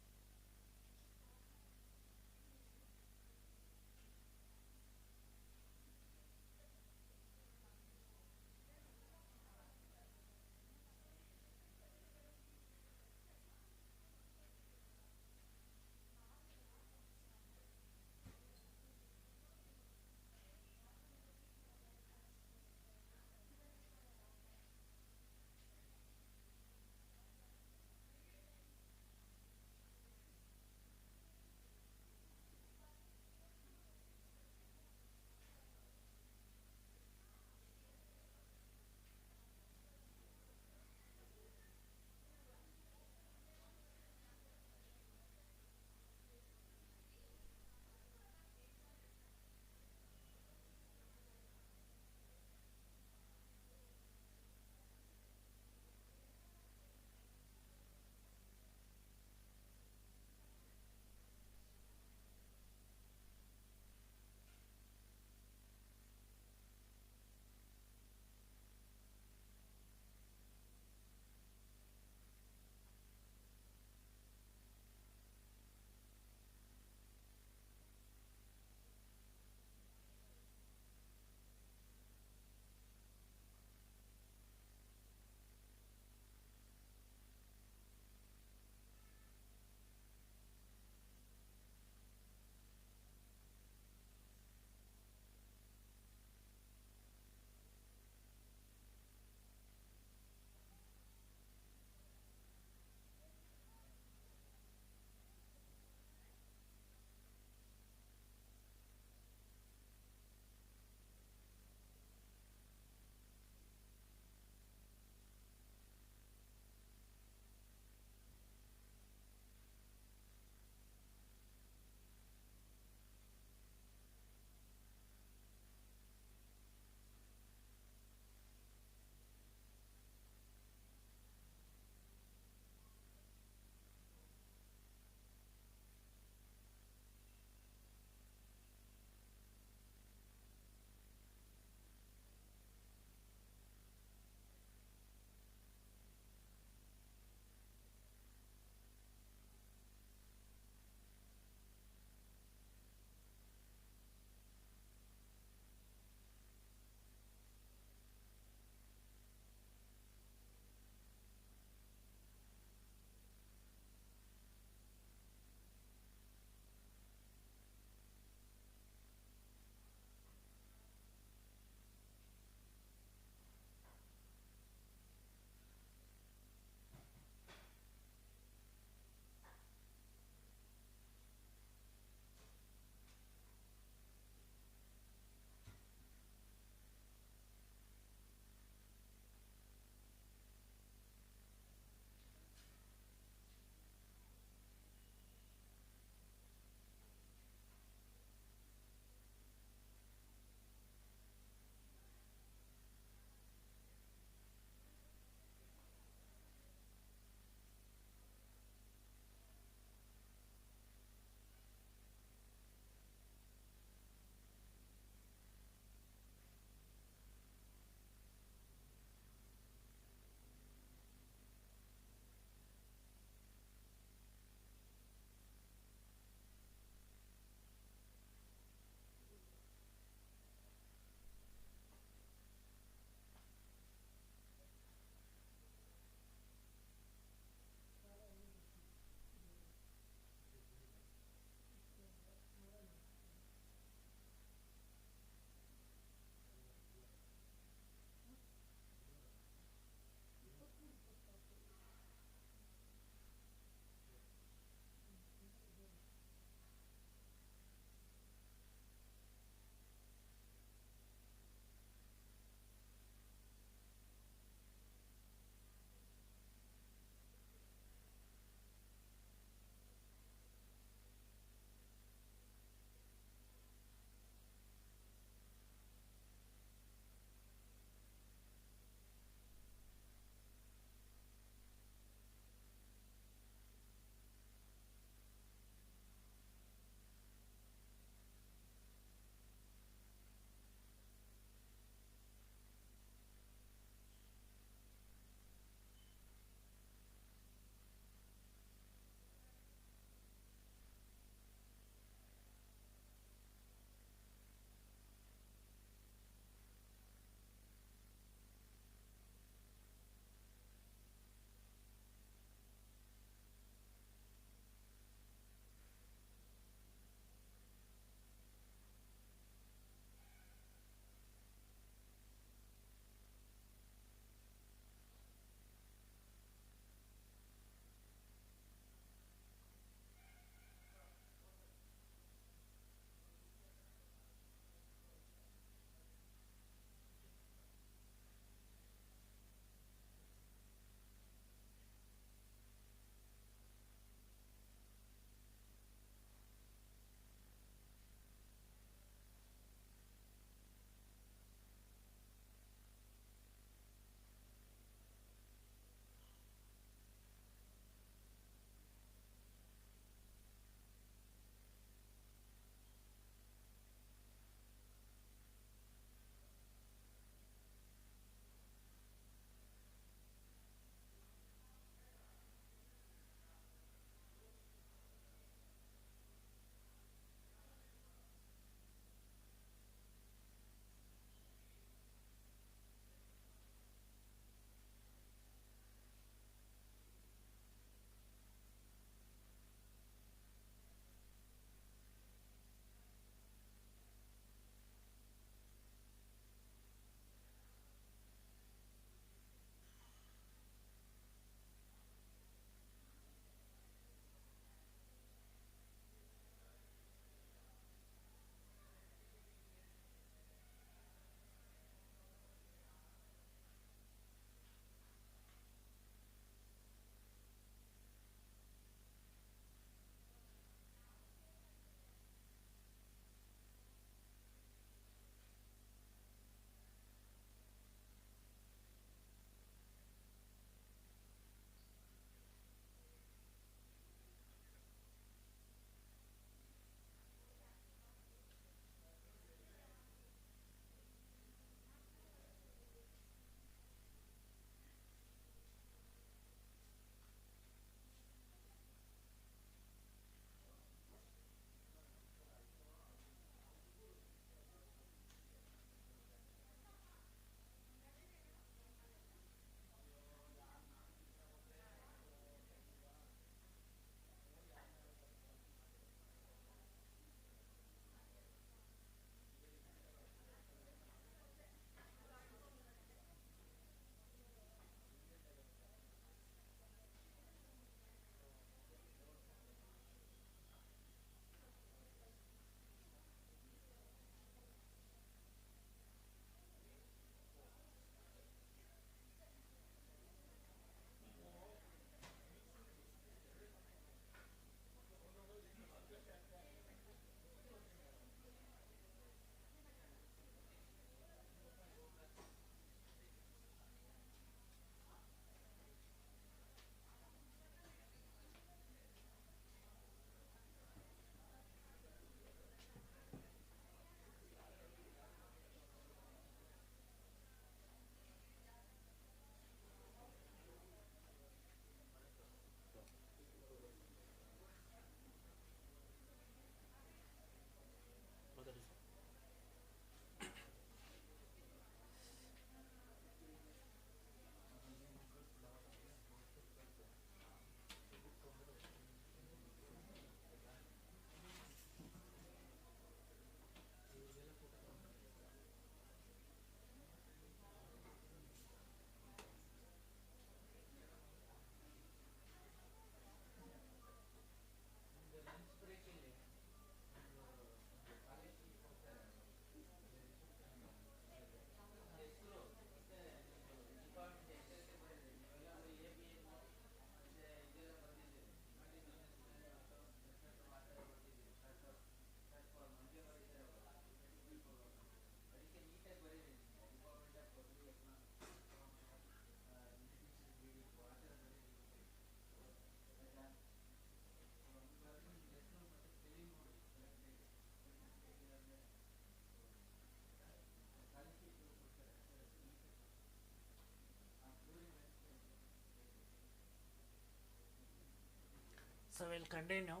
So we'll continue.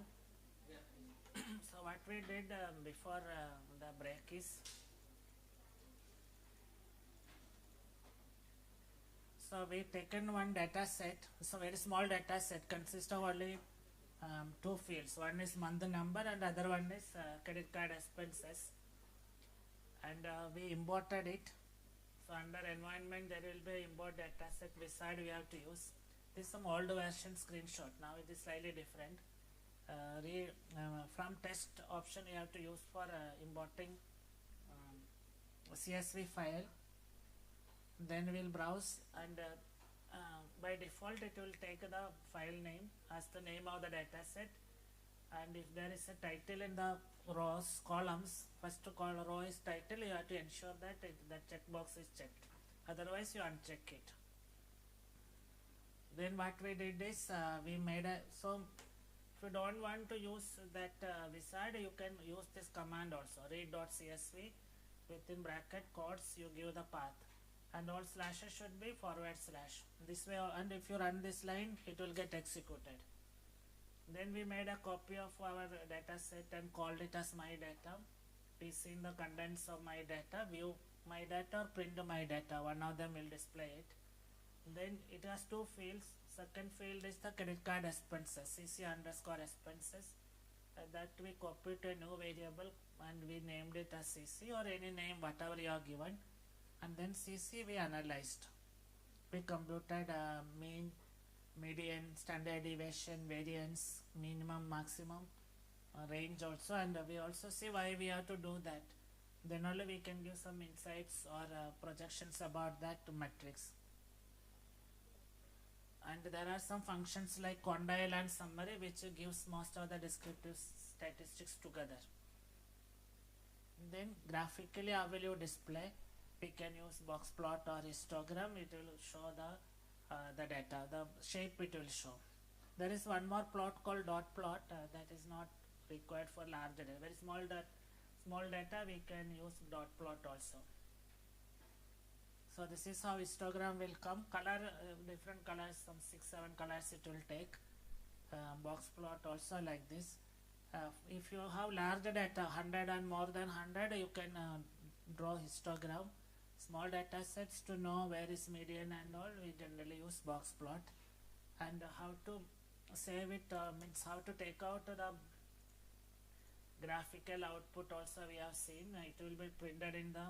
So what we did before the break is, so we taken one data set. It's a very small data set, consists of only two fields. One is month number and other one is credit card expenses. And we imported it. So under environment there will be import data set. Beside we have to use this is some old version screenshot. Now it is slightly different. From test option you have to use for importing CSV file. Then we'll browse and by default it will take the file name as the name of the data set, and if there is a title in the rows columns, first row is title, you have to ensure that the checkbox is checked, otherwise you uncheck it. Then what we did is we made a, so if you don't want to use that wizard, you can use this command also, read.csv, within bracket quotes you give the path, and all slashes should be forward slash, this way, and if you run this line it will get executed. Then we made a copy of our data set and called it as my data. We seen the contents of my data, view my data or print my data, one of them will display it. Then it has two fields. Second field is the credit card expenses, cc underscore expenses, that we copied to a new variable and we named it as cc or any name whatever you are given. And then cc we analyzed, we computed mean, median, standard deviation, variance, minimum, maximum, range also, and we also see why we have to do that. Then only we can give some insights or projections about that metrics. And there are some functions like condile and summary which gives most of the descriptive statistics together. Then graphically how will you display? We can use box plot or histogram, it will show the data, the shape it will show. There is one more plot called dot plot that is not required for large data. Very small data we can use dot plot also. So this is how histogram will come. Color, different colors, some 6-7 colors it will take. Box plot also like this. If you have large data, 100 and more than 100, you can draw histogram. Small data sets, to know where is median and all, we generally use box plot. And how to save it means how to take out the graphical output also we have seen. It will be printed in the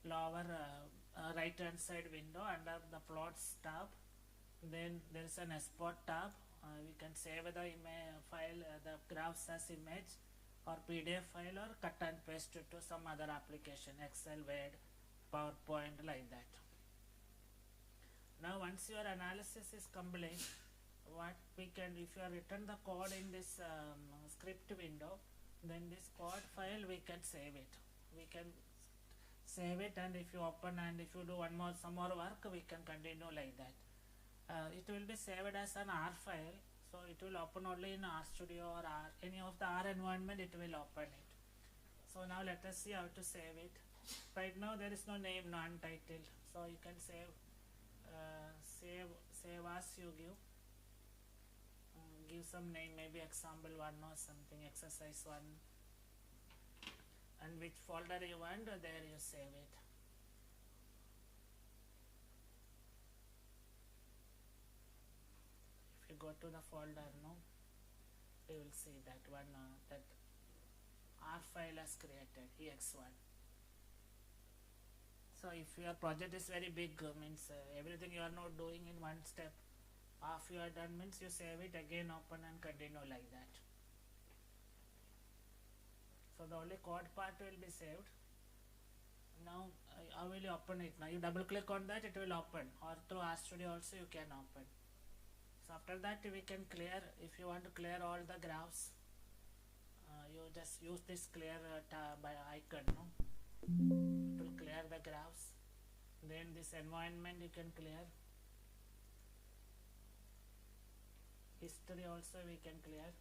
lower right hand side window under the plots tab. Then there is an export tab. We can save the image file, the graphs as image or PDF file, or cut and paste it to some other application, Excel, Word, PowerPoint, like that. Now once your analysis is complete, what we can, if you have written the code in this script window, then this code file we can save it. We can save it, and if you open and if you do some more work, we can continue like that. It will be saved as an R file, so it will open only in RStudio or any of the R environment, it will open it. So now let us see how to save it. Right now there is no name, no untitled, so you can save as you give some name, maybe example 1 or something, exercise 1, and which folder you want, there you save it. If you go to the folder now, you will see that one that R file has created, ex1. So if your project is very big, means everything you are not doing in one step, after you are done means you save it, again open and continue like that. So the only code part will be saved. Now how will you open it? Now you double click on that, it will open, or through RStudio also you can open. So after that we can clear, if you want to clear all the graphs, you just use this clear tab by icon, no? It will clear the graphs. Then this environment you can clear. History also we can clear.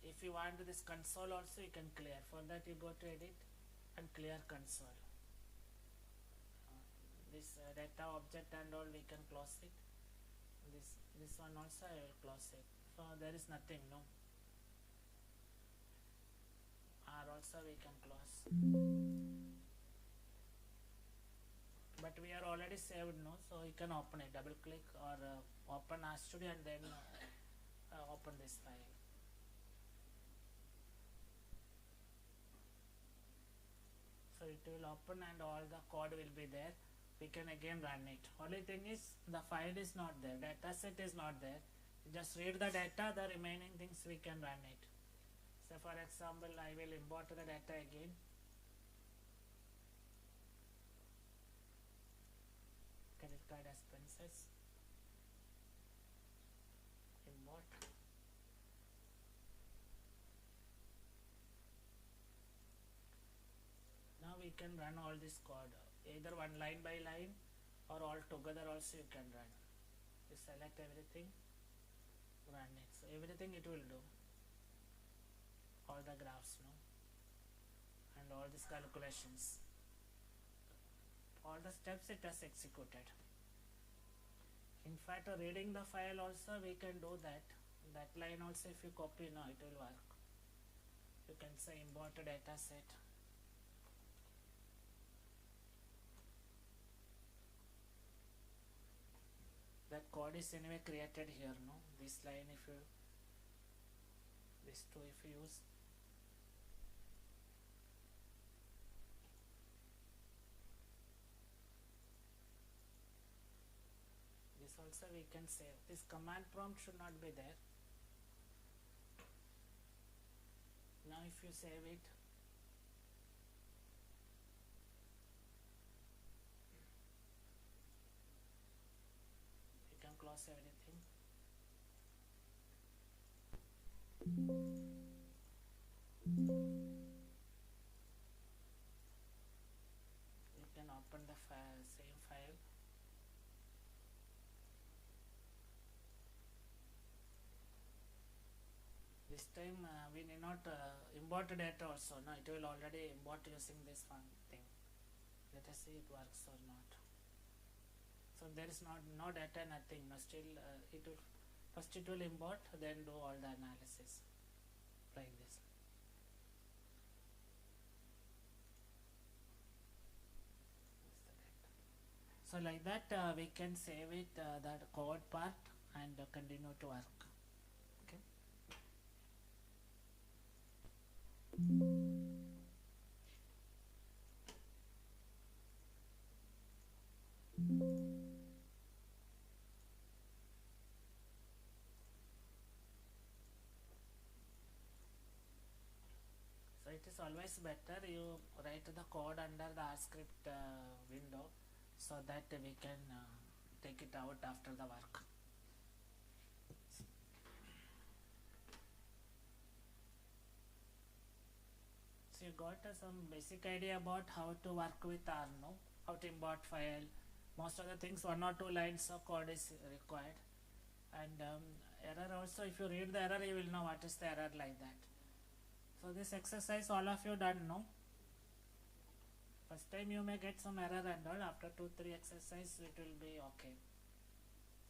If you want this console also you can clear. For that you go to edit and clear console. This data object and all we can close it. This one also I will close it. So there is nothing, no. R also we can close. But we are already saved, no, so you can open it, double click or open RStudio and then open this file. So it will open and all the code will be there. We can again run it. Only thing is the file is not there, data set is not there. Just read the data, the remaining things we can run it. So for example, I will import the data again. Credit card expenses, import. Now we can run all this code, either one line by line or all together also you can run. You select everything, run it. So everything it will do, all the graphs, no, and all these calculations, all the steps it has executed. In fact, reading the file also we can do that. That line also if you copy, no, it will work. You can say import a data set. That code is anyway created here, no. This line if you, this two if you use. This also we can save. This command prompt should not be there. Now if you save it, you can close everything. You can open the file, same file. This time we need not import data also, no, it will already import using this one thing. Let us see it works or not. So there is no data, nothing, no, still it will, first it will import, then do all the analysis like this. So like that we can save it, that code part, and continue to work. Okay. So it is always better you write the code under the R script window, so that we can take it out after the work. So you got some basic idea about how to work with R, no? How to import file. Most of the things, 1 or 2 lines of code is required. And error also, if you read the error you will know what is the error, like that. So this exercise all of you done, no? First time you may get some error and all, after 2-3 exercises it will be okay.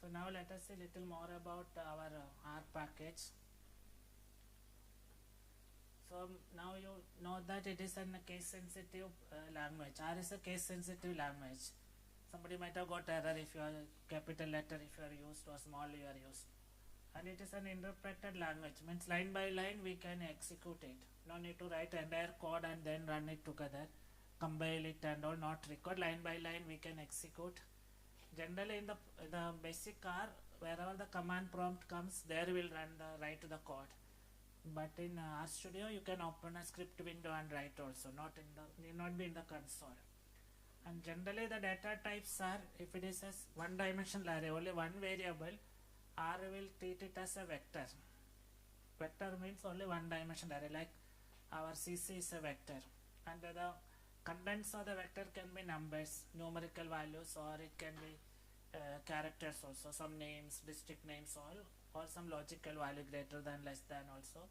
So now let us see little more about our R package. So now you know that it is a case sensitive language. R is a case sensitive language. Somebody might have got error if you are capital letter if you are used or small you are used. And it is an interpreted language, means line by line we can execute it. No need to write entire code and then run it together, compile it and all, not required. Line by line we can execute. Generally in the basic R, wherever the command prompt comes, there will write the code. But in RStudio you can open a script window and write also, need not be in the console. And generally the data types are, if it is a one-dimensional array, only one variable, R will treat it as a vector. Vector means only one-dimensional array, like our CC is a vector. And the contents of the vector can be numbers, numerical values, or it can be characters also, some names, district names, all, or some logical value greater than, less than also.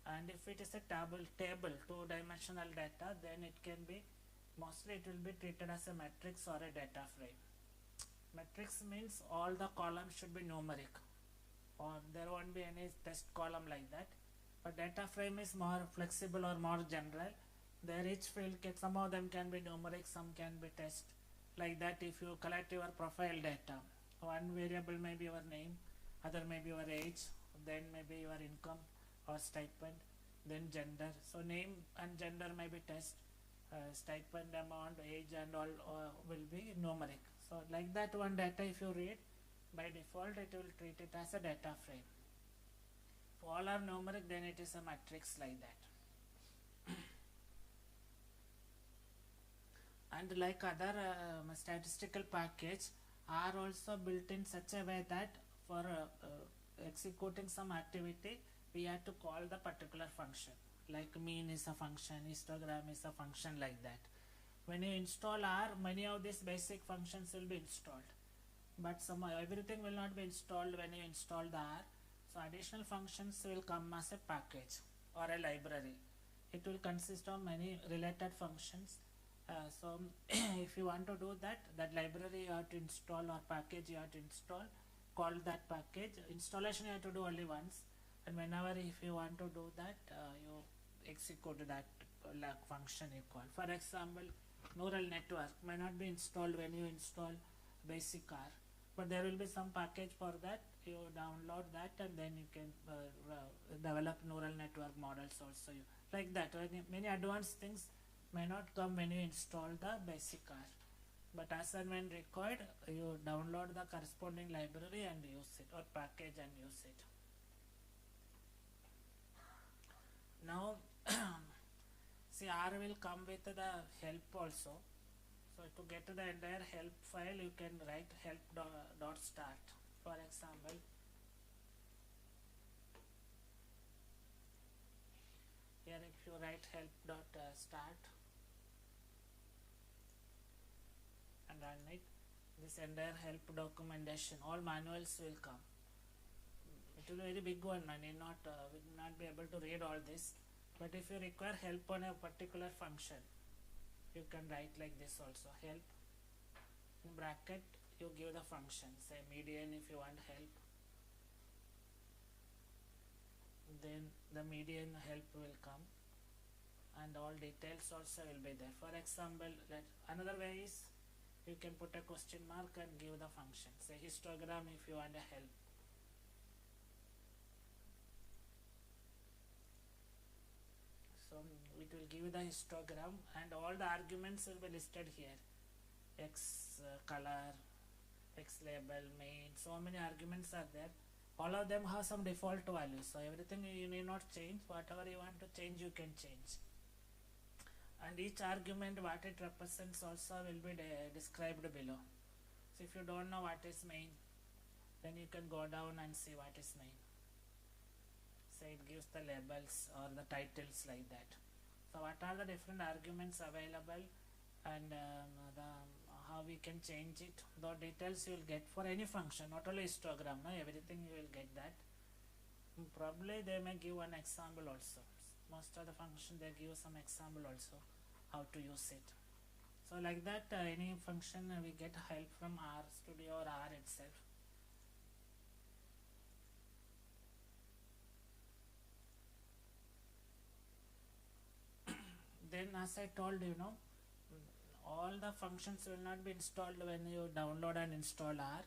And if it is a table, two-dimensional data, then it can be, mostly it will be treated as a matrix or a data frame. Matrix means all the columns should be numeric. or there won't be any test column like that. But data frame is more flexible or more general. There each field can, some of them can be numeric, some can be test. Like that, if you collect your profile data, one variable may be your name, other may be your age, then maybe your income or stipend, then gender. So name and gender may be test, stipend amount, age and all will be numeric. So like that one data if you read, by default it will treat it as a data frame. If all are numeric, then it is a matrix like that. And like other statistical package are also built in such a way that for executing some activity we have to call the particular function, like mean is a function, histogram is a function, like that. When you install R, many of these basic functions will be installed, but everything will not be installed when you install the R. So additional functions will come as a package or a library. It will consist of many related functions. So if you want to do that library you have to install, or package you have to install, call that package. Installation you have to do only once, and whenever if you want to do that you execute that function you call. For example, neural network may not be installed when you install basic R, but there will be some package for that. You download that and then you can develop neural network models also. Like that, many advanced things may not come when you install the basic R, but as and when required you download the corresponding library and use it, or package and use it. Now see, R will come with the help also. So to get to the entire help file you can write help.start. For example, here if you write help.start and run it, this entire help documentation, all manuals will come. It will be a very big one, I will not be able to read all this, but if you require help on a particular function you can write like this also, help, in bracket you give the function, say median if you want help, then the median help will come, and all details also will be there. For example, another way is you can put a question mark and give the function, say histogram if you want a help. So it will give the histogram and all the arguments will be listed here, x color, x label, main, so many arguments are there. All of them have some default values, so everything you need not change. Whatever you want to change you can change, and each argument what it represents also will be described below. So if you don't know what is main, then you can go down and see what is main. So it gives the labels or the titles like that. So what are the different arguments available, and how we can change it, the details you will get for any function, not only histogram, no, everything you will get that. Probably they may give an example also. Most of the function they give some example also how to use it. So like that any function we get help from R Studio or R itself. Then as I told you, all the functions will not be installed when you download and install R.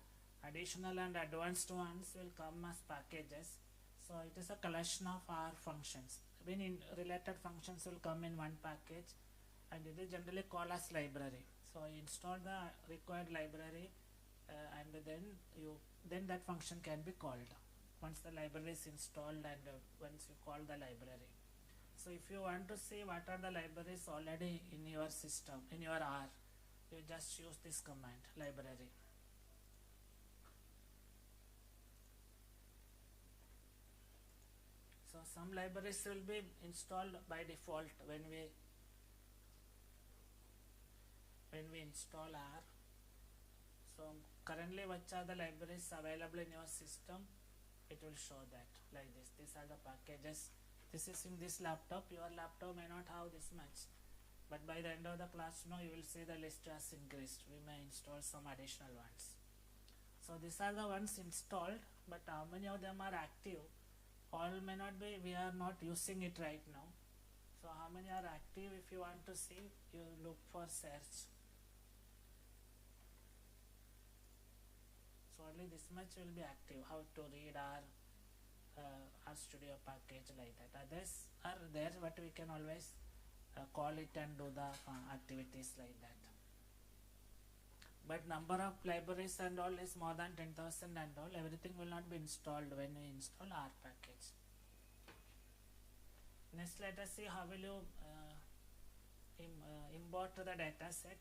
Additional and advanced ones will come as packages. So it is a collection of R functions. When related functions will come in one package, and it is generally called as library. So you install the required library and then that function can be called once the library is installed and once you call the library. So if you want to see what are the libraries already in your system, in your R, you just use this command, library. So some libraries will be installed by default when we install R. So currently which are the libraries available in your system, it will show that like this. These are the packages. This is in this laptop. Your laptop may not have this much, but by the end of the class you will see the list has increased. We may install some additional ones. So these are the ones installed, but how many of them are active? All may not be, we are not using it right now. So how many are active? If you want to see, you look for search. So only this much will be active. How to read our studio package, like that. Others are there, but we can always call it and do the activities like that. But number of libraries and all is more than 10,000 and all. Everything will not be installed when we install our package. Next, let us see how will you import the data set.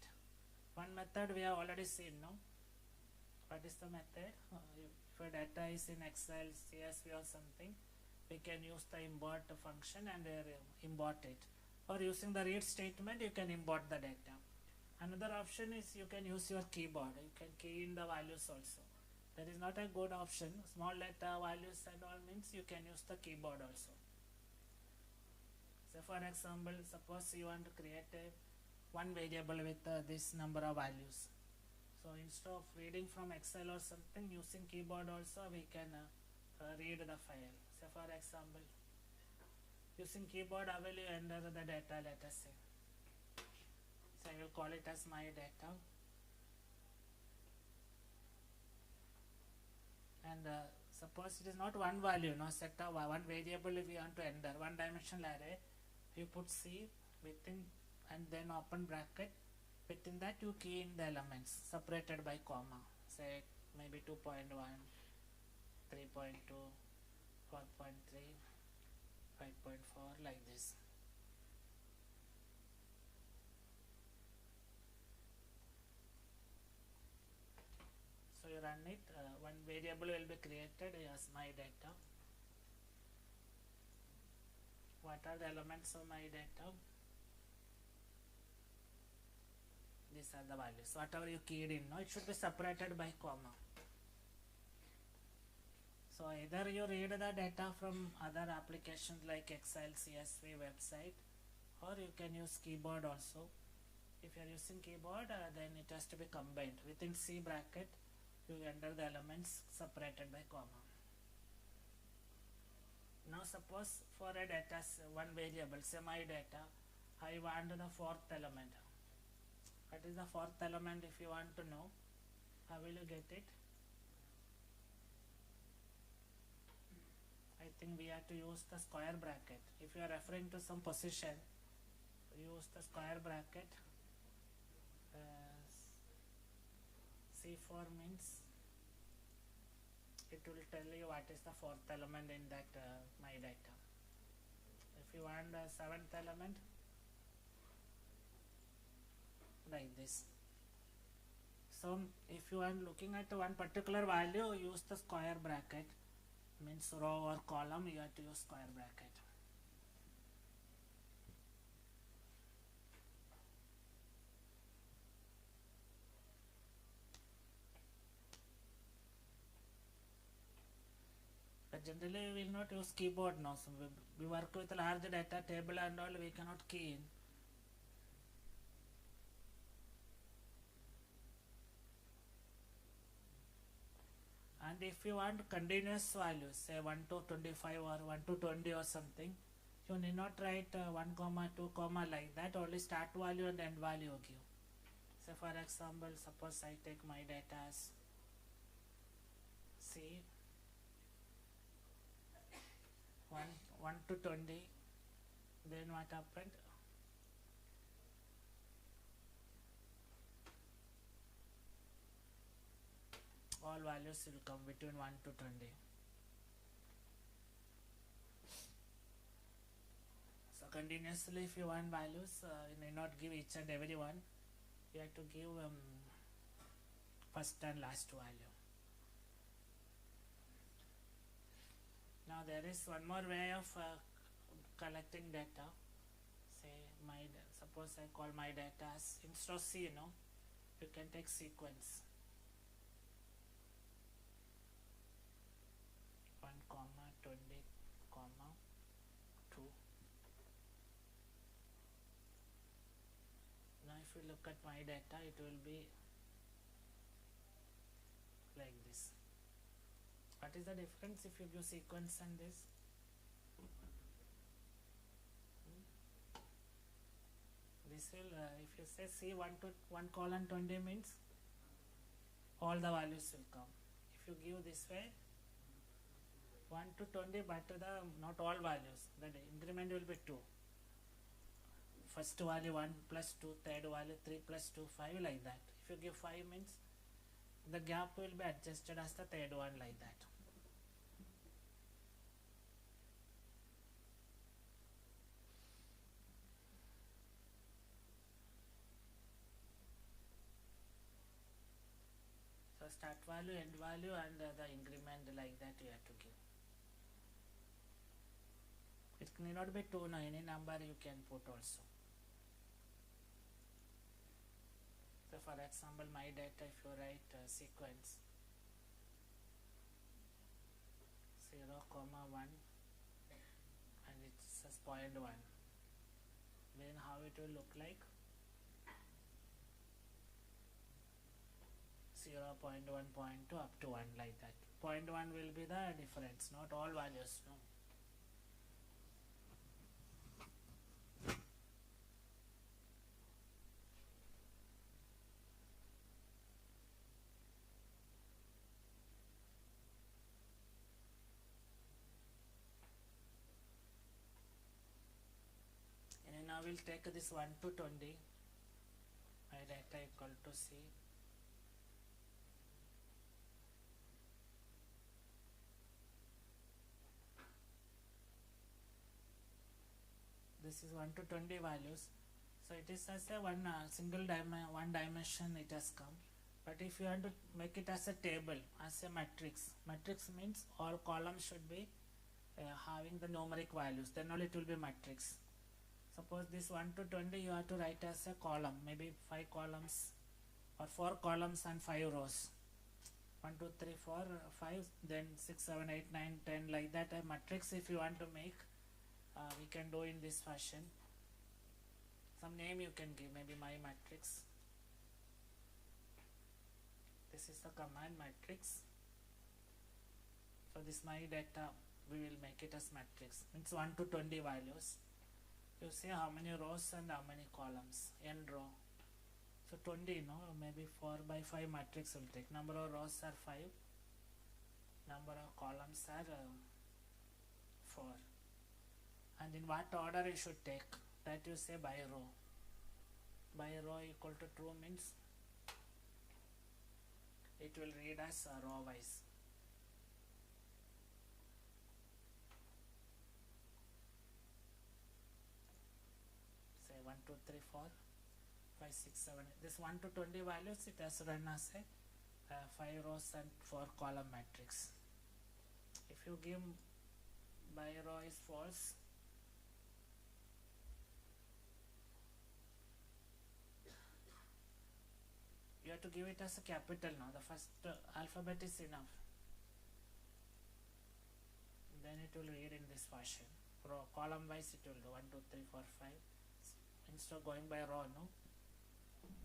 One method we have already seen, no? What is the method? If a data is in Excel, CSV or something, we can use the import function and import it. Or using the read statement, you can import the data. Another option is you can use your keyboard. You can key in the values also. That is not a good option. Small letter values and all means you can use the keyboard also. So for example, suppose you want to create one variable with this number of values. So instead of reading from Excel or something, using keyboard also we can read the file. So for example, using keyboard, how will you enter the data, let us say. So I will call it as my data. And suppose it is not one value, no, set of one variable if you want to enter, one dimensional array, you put C within and then open bracket. Within that you key in the elements separated by comma, say maybe 2.1, 3.2, 4.3, 5.4, like this. So you run it, one variable will be created as my data. What are the elements of my data? These are the values. Whatever you keyed in, no, it should be separated by comma. So either you read the data from other applications like Excel, CSV, website, or you can use keyboard also. If you are using keyboard, then it has to be combined. Within C bracket, you enter the elements separated by comma. Now suppose for a data, one variable, say my data, I want the fourth element. What is the fourth element if you want to know? How will you get it? I think we have to use the square bracket. If you are referring to some position, use the square bracket. C4 means it will tell you what is the fourth element in that my data. If you want the seventh element, like this. So if you are looking at one particular value, use the square bracket. Means row or column, you have to use square bracket. But generally we will not use keyboard now. So we work with large data table and all, we cannot key in. And if you want continuous values, say 1 to 25 or 1 to 20 or something, you need not write 1 comma 2 comma like that, only start value and end value give. So for example, suppose I take my data as C 1 to 20, then what happened? All values will come between 1 to 20. So continuously if you want values, you need not give each and every one. You have to give first and last value. Now there is one more way of collecting data. Say suppose I call my data as instead of C, you can take sequence. 1 comma 20 comma 2. Now if you look at my data, it will be like this. What is the difference if you give sequence and this? This will, if you say C1 to 1 colon 20 means all the values will come. If you give this way 1 to 20 but the not all values, the increment will be 2. First value 1 plus 2, third value 3 plus 2, 5 like that. If you give 5 means the gap will be adjusted as the third one like that. So start value, end value and the increment like that you have to give. It need not be 2, no, any number you can put also. So for example my data, if you write sequence 0, 1 and it says 0.1, then how it will look like? 0, 0.1, 0.2 up to 1 like that. 0.1 will be the difference, not all values, no. And now we'll take this 1 to 20, my data equal to C. This is 1 to 20 values, so it is as a one dimension it has come. But if you want to make it as a table, as a matrix means all columns should be having the numeric values, then only it will be matrix. Suppose this 1 to 20 you have to write as a column, maybe 5 columns or 4 columns and 5 rows. 1, 2, 3, 4, 5, then 6, 7, 8, 9, 10 like that. A matrix if you want to make, we can do in this fashion. Some name you can give, maybe my matrix. This is the command matrix. So this my data, we will make it as matrix, means 1 to 20 values. You see how many rows and how many columns, n row. So 20, no, maybe 4 by 5 matrix will take. Number of rows are 5, number of columns are 4. And in what order you should take, that you say by row. By row equal to true means it will read as row wise. Say 1, 2, 3, 4, 5, 6, 7, 8. This 1 to 20 values it has run as a 5 rows and 4 column matrix. If you give by row is false, you have to give it as a capital now. The first alphabet is enough. Then it will read in this fashion. Row, column wise it will do 1, 2, 3, 4, 5. Instead of going by row, no,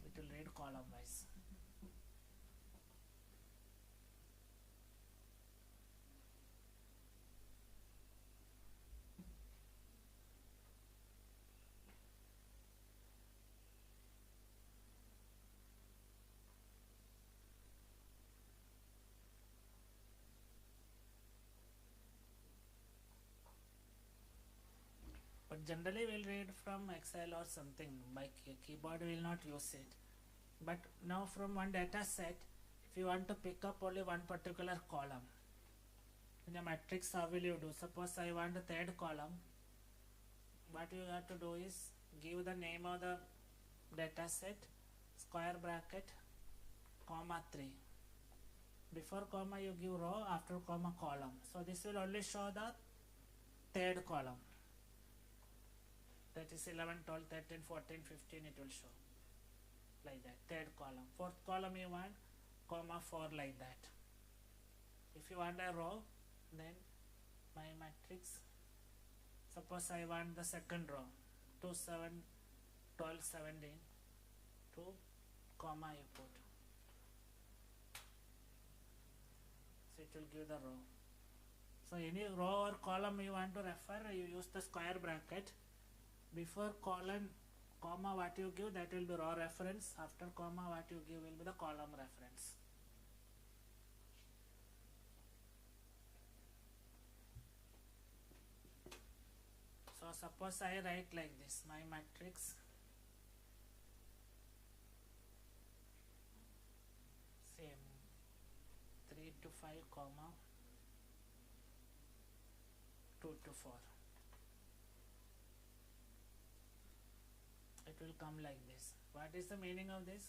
it will read column wise. But generally we'll read from Excel or something. By keyboard we will not use it. But now from one data set, if you want to pick up only one particular column, in a matrix how will you do? Suppose I want the third column. What you have to do is give the name of the data set, square bracket, comma 3. Before comma you give row, after comma column. So this will only show the third column. That is 11, 12, 13, 14, 15 it will show. Like that, third column. Fourth column you want, comma 4 like that. If you want a row, then my matrix, suppose I want the second row, 2, 7, 12, 17, 2, comma you put. So it will give the row. So any row or column you want to refer, you use the square bracket. Before colon, comma, what you give, that will be row reference. After comma, what you give will be the column reference. So suppose I write like this, my matrix same 3 to 5 comma 2 to 4. It will come like this. What is the meaning of this?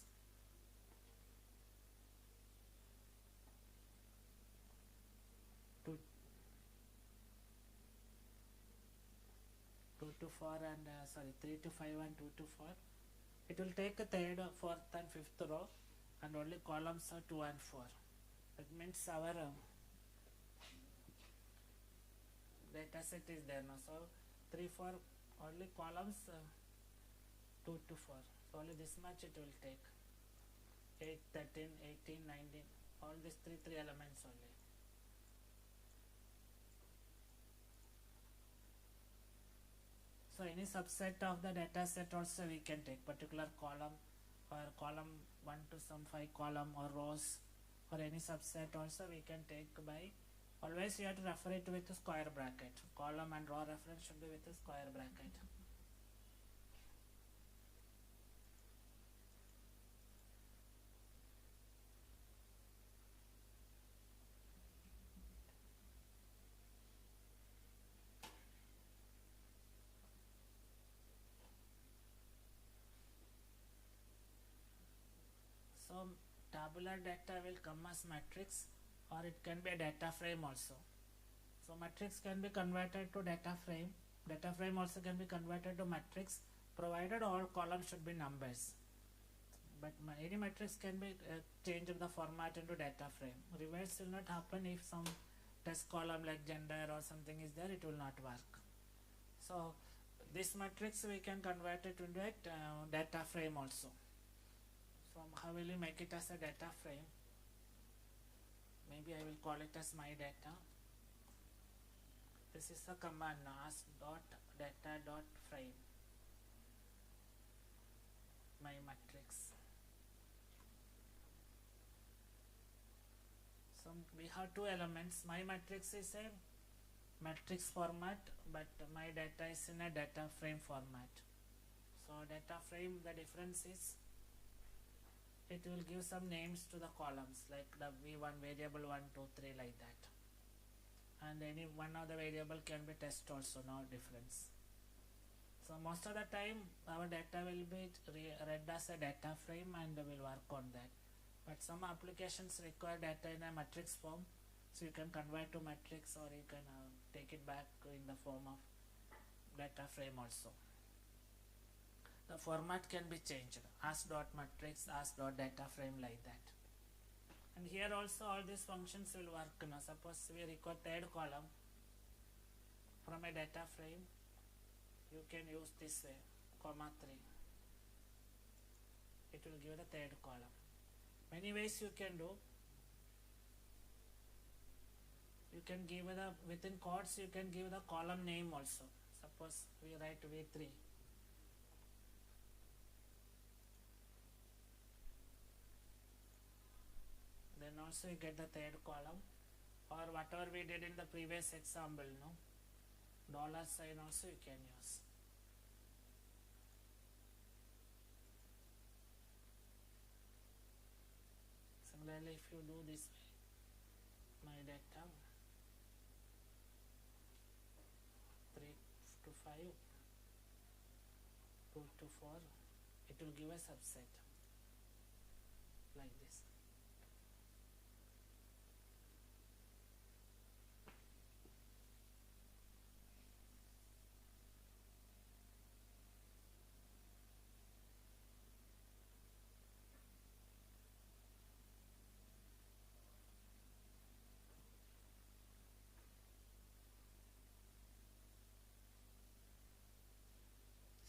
Two to 4 and 3 to 5 and 2 to 4. It will take a third, fourth and fifth row, and only columns are 2 and 4. That means our data set is there now. So 3, 4 only columns 2 to 4. So only this much it will take. 8, 13, 18, 19. All these three elements only. So any subset of the data set also we can take, particular column or column 1 to some 5 column or rows, or any subset also we can take by, always you have to refer it with a square bracket. Column and row reference should be with a square bracket. So tabular data will come as matrix, or it can be a data frame also. So matrix can be converted to data frame. Data frame also can be converted to matrix, provided all columns should be numbers. But any matrix can be changed the format into data frame. Reverse will not happen if some test column like gender or something is there, it will not work. So this matrix we can convert it into a data frame also. So how will you make it as a data frame? Maybe I will call it as my data. This is a command now, ask dot data dot frame, my matrix. So we have two elements. My matrix is a matrix format, but my data is in a data frame format. So data frame, the difference is it will give some names to the columns, like the v1 variable 1, 2, 3, like that. And any one of the variable can be test also, no difference. So most of the time our data will be read as a data frame and will work on that. But some applications require data in a matrix form, so you can convert to matrix, or you can take it back in the form of data frame also. The format can be changed, as.matrix, as.data frame, like that. And here also all these functions will work. Now suppose we require third column from a data frame, you can use this way, comma 3. It will give the third column. Many ways you can do. You can give the, within quotes you can give the column name also. Suppose we write V3. Then also you get the third column, or whatever we did in the previous example, no, $sign also you can use. Similarly, if you do this way, my data 3 to 5, 2 to 4, it will give a subset like this.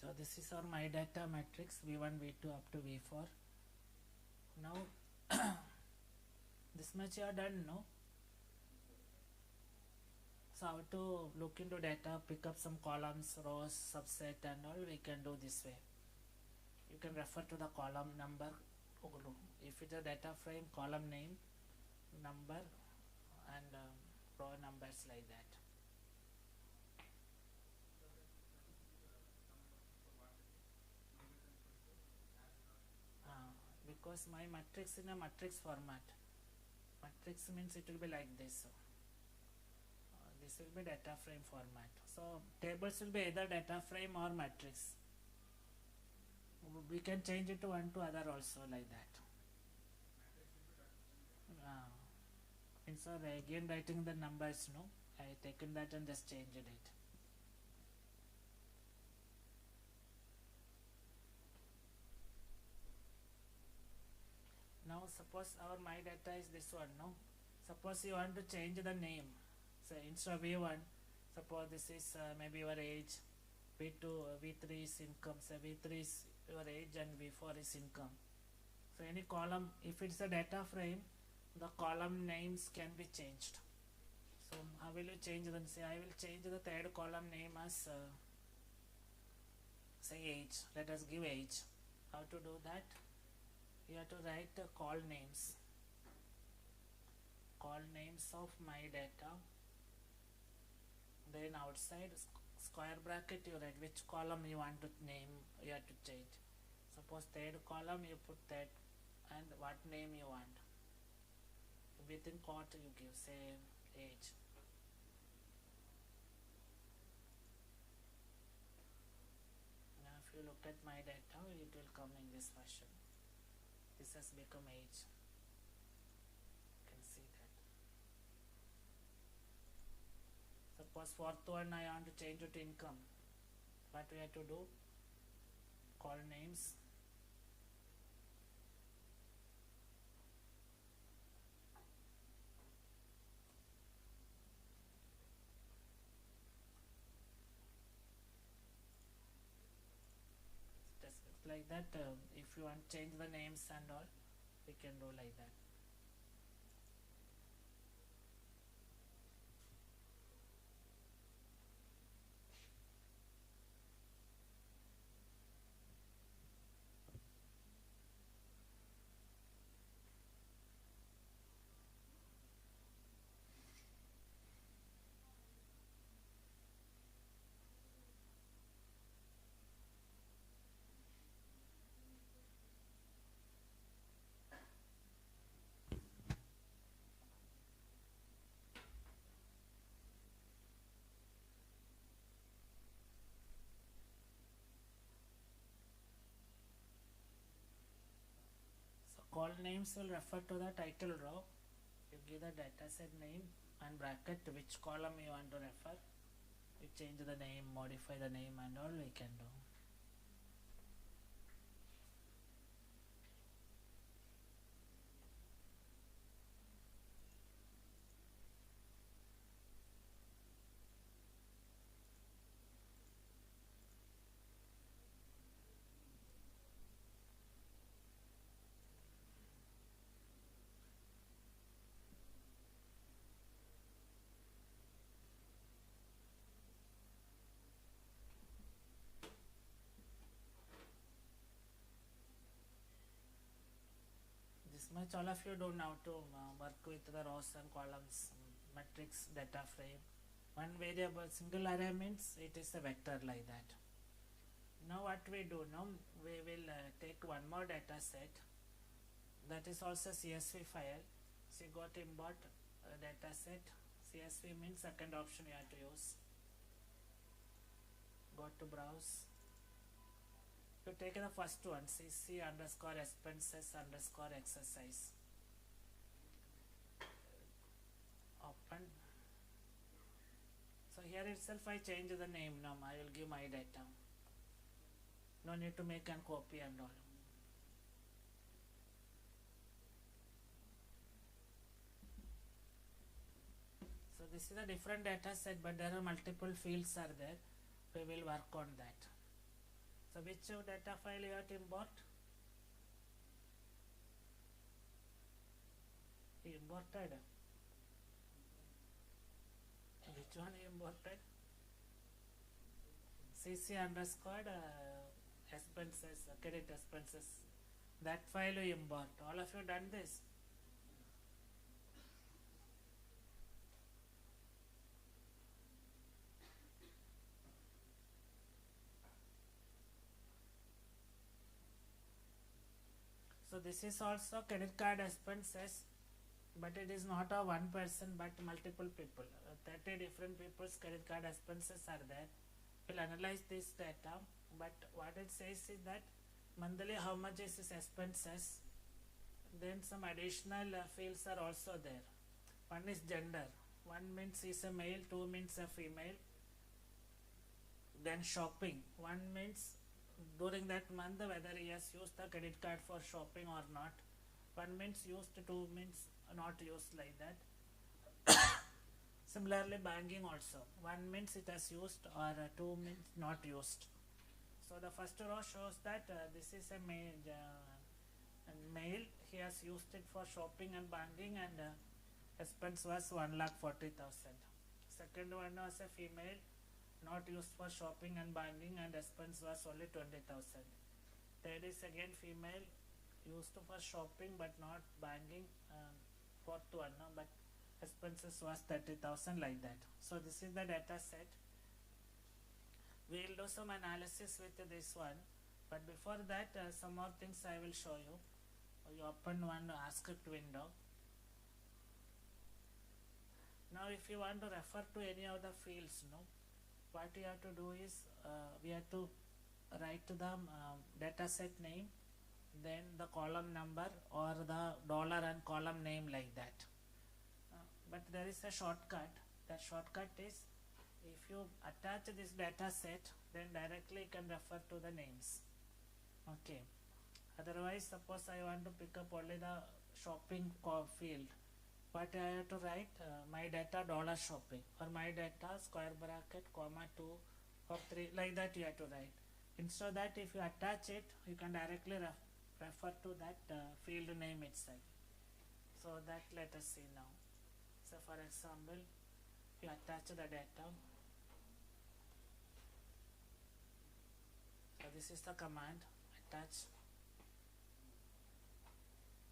So this is our my data matrix V1, V2 up to V4. Now this much you are done, no? So how to look into data, pick up some columns, rows, subset and all, we can do this way. You can refer to the column number. If it's a data frame, column name, number and row numbers like that. Because my matrix in a matrix format. Matrix means it will be like this. This will be data frame format. So tables will be either data frame or matrix. We can change it to one to other also like that. Instead of again writing the numbers, no, I taken that and just changed it. Now suppose our my data is this one, no. Suppose you want to change the name. So instead of V1, suppose this is maybe your age, V2, V3 is income, so V3 is your age and V4 is income. So any column, if it's a data frame, the column names can be changed. So how will you change them? Say I will change the third column name as say age. Let us give age. How to do that? You have to write call names of my data, then outside square bracket you write which column you want to name, you have to change. Suppose third column you put that and what name you want, within quote you give say age. Now if you look at my data, it will come in this fashion. This has become age. You can see that. Suppose fourth one I want to change it to income. What we have to do? Call names. Just like that. If you want to change the names and all, we can do like that. Call names will refer to the title row. You give the dataset name and bracket which column you want to refer. You change the name, modify the name and all we can do. This much all of you do now to work with the rows and columns, matrix, data frame. One variable, single array means it is a vector like that. Now what we do now, we will take one more data set that is also CSV file. So you got import data set. CSV means second option you have to use. Go to browse. You take the first one, cc underscore expenses underscore exercise. Open. So here itself I change the name now. I will give my data. No need to make and copy and all. So this is a different data set, but there are multiple fields are there. We will work on that. So which data file you have to import? Imported Which one you imported? CC underscore expenses, credit expenses. That file you import. All of you done this? So this is also credit card expenses, but it is not a one person but multiple people. 30 different people's credit card expenses are there. We'll analyze this data, but what it says is that monthly how much is his expenses. Then some additional fields are also there. One is gender. One means is a male, two means a female. Then shopping. One means during that month whether he has used the credit card for shopping or not. One means used, two means not used, like that. Similarly banking also. One means it has used or two means not used. So the first row shows that this is a male. He has used it for shopping and banking, and expense was 1,40,000. Second one was a female, not used for shopping and banking, and expense was only 20,000. Third is again female, used for shopping but not banking. Fourth one, no, but expenses was 30,000, like that. So this is the data set. We will do some analysis with this one, but before that some more things I will show you. You open one script window. Now if you want to refer to any of the fields, no, what you have to do is we have to write the data set name, then the column number or the dollar and column name, like that. But there is a shortcut. That shortcut is, if you attach this data set, then directly you can refer to the names. Okay. Otherwise, suppose I want to pick up only the shopping field. What I have to write? My data dollar shopping, or my data square bracket comma 2 or 3, like that you have to write. Instead of that, if you attach it, you can directly refer to that field name itself. So that let us see now. So for example, you attach the data. So this is the command, attach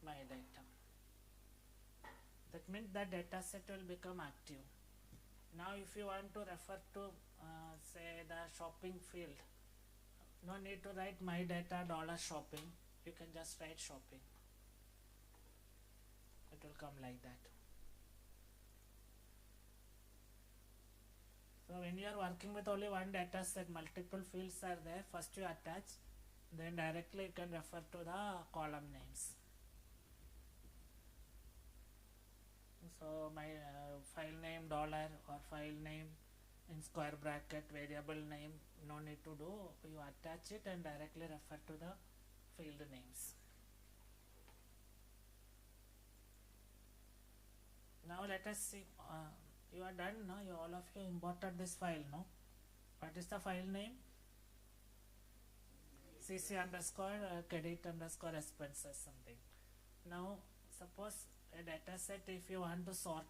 my data. That means the data set will become active. Now if you want to refer to say the shopping field, no need to write my data dollar shopping. You can just write shopping. It will come like that. So when you are working with only one data set, multiple fields are there. First you attach, then directly you can refer to the column names. So my file name dollar or file name in square bracket variable name, no need to do. You attach it and directly refer to the field names. Now let us see. You are done, no? All of you imported this file, no? What is the file name? CC underscore credit underscore expenses something. Now suppose a data set, if you want to sort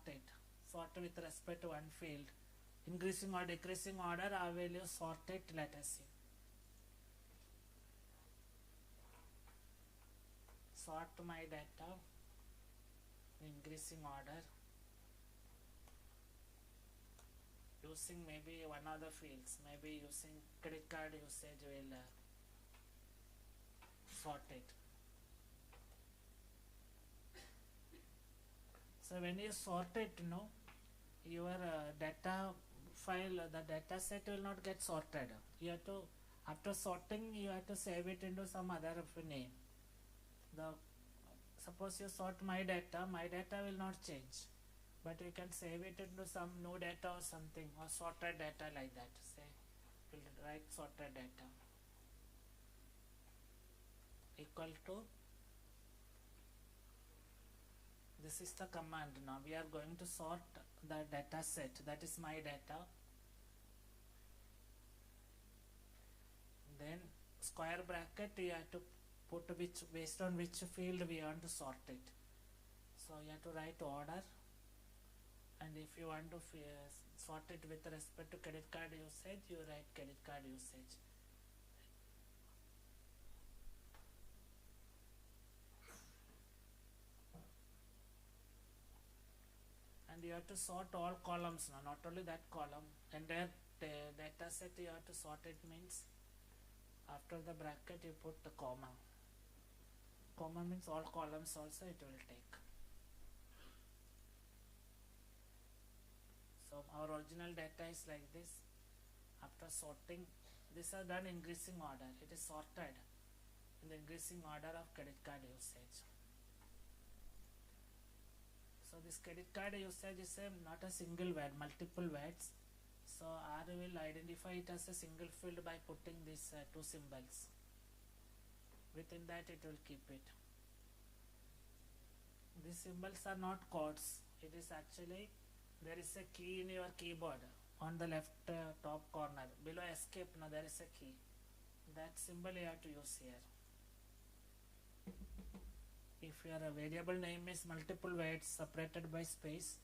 with respect to one field, increasing or decreasing order, how will you sort it? Let us see. Sort my data, increasing order, using maybe one of the fields, maybe using credit card usage will sort it. So when you sort it, your data file, the data set will not get sorted. You have to, after sorting, you have to save it into some other name. Suppose you sort my data will not change, but you can save it into some new data or something, or sorted data, like that. Say, we'll write sorted data equal to, this is the command. Now we are going to sort the data set, that is my data. Then square bracket, you have to put which, based on which field we want to sort it. So you have to write order, And if you want to sort it with respect to credit card usage, you write credit card usage. And you have to sort all columns now, not only that column. And that data set you have to sort it means after the bracket you put the comma. Comma means all columns also it will take. So our original data is like this. After sorting, these are done in increasing order. It is sorted in the increasing order of credit card usage. So this credit card usage is not a single word, multiple words. So R will identify it as a single field by putting these two symbols. Within that it will keep it. These symbols are not codes. It is actually, there is a key in your keyboard on the left top corner. Below escape, now there is a key. That symbol you have to use here. If your variable name is multiple words separated by space,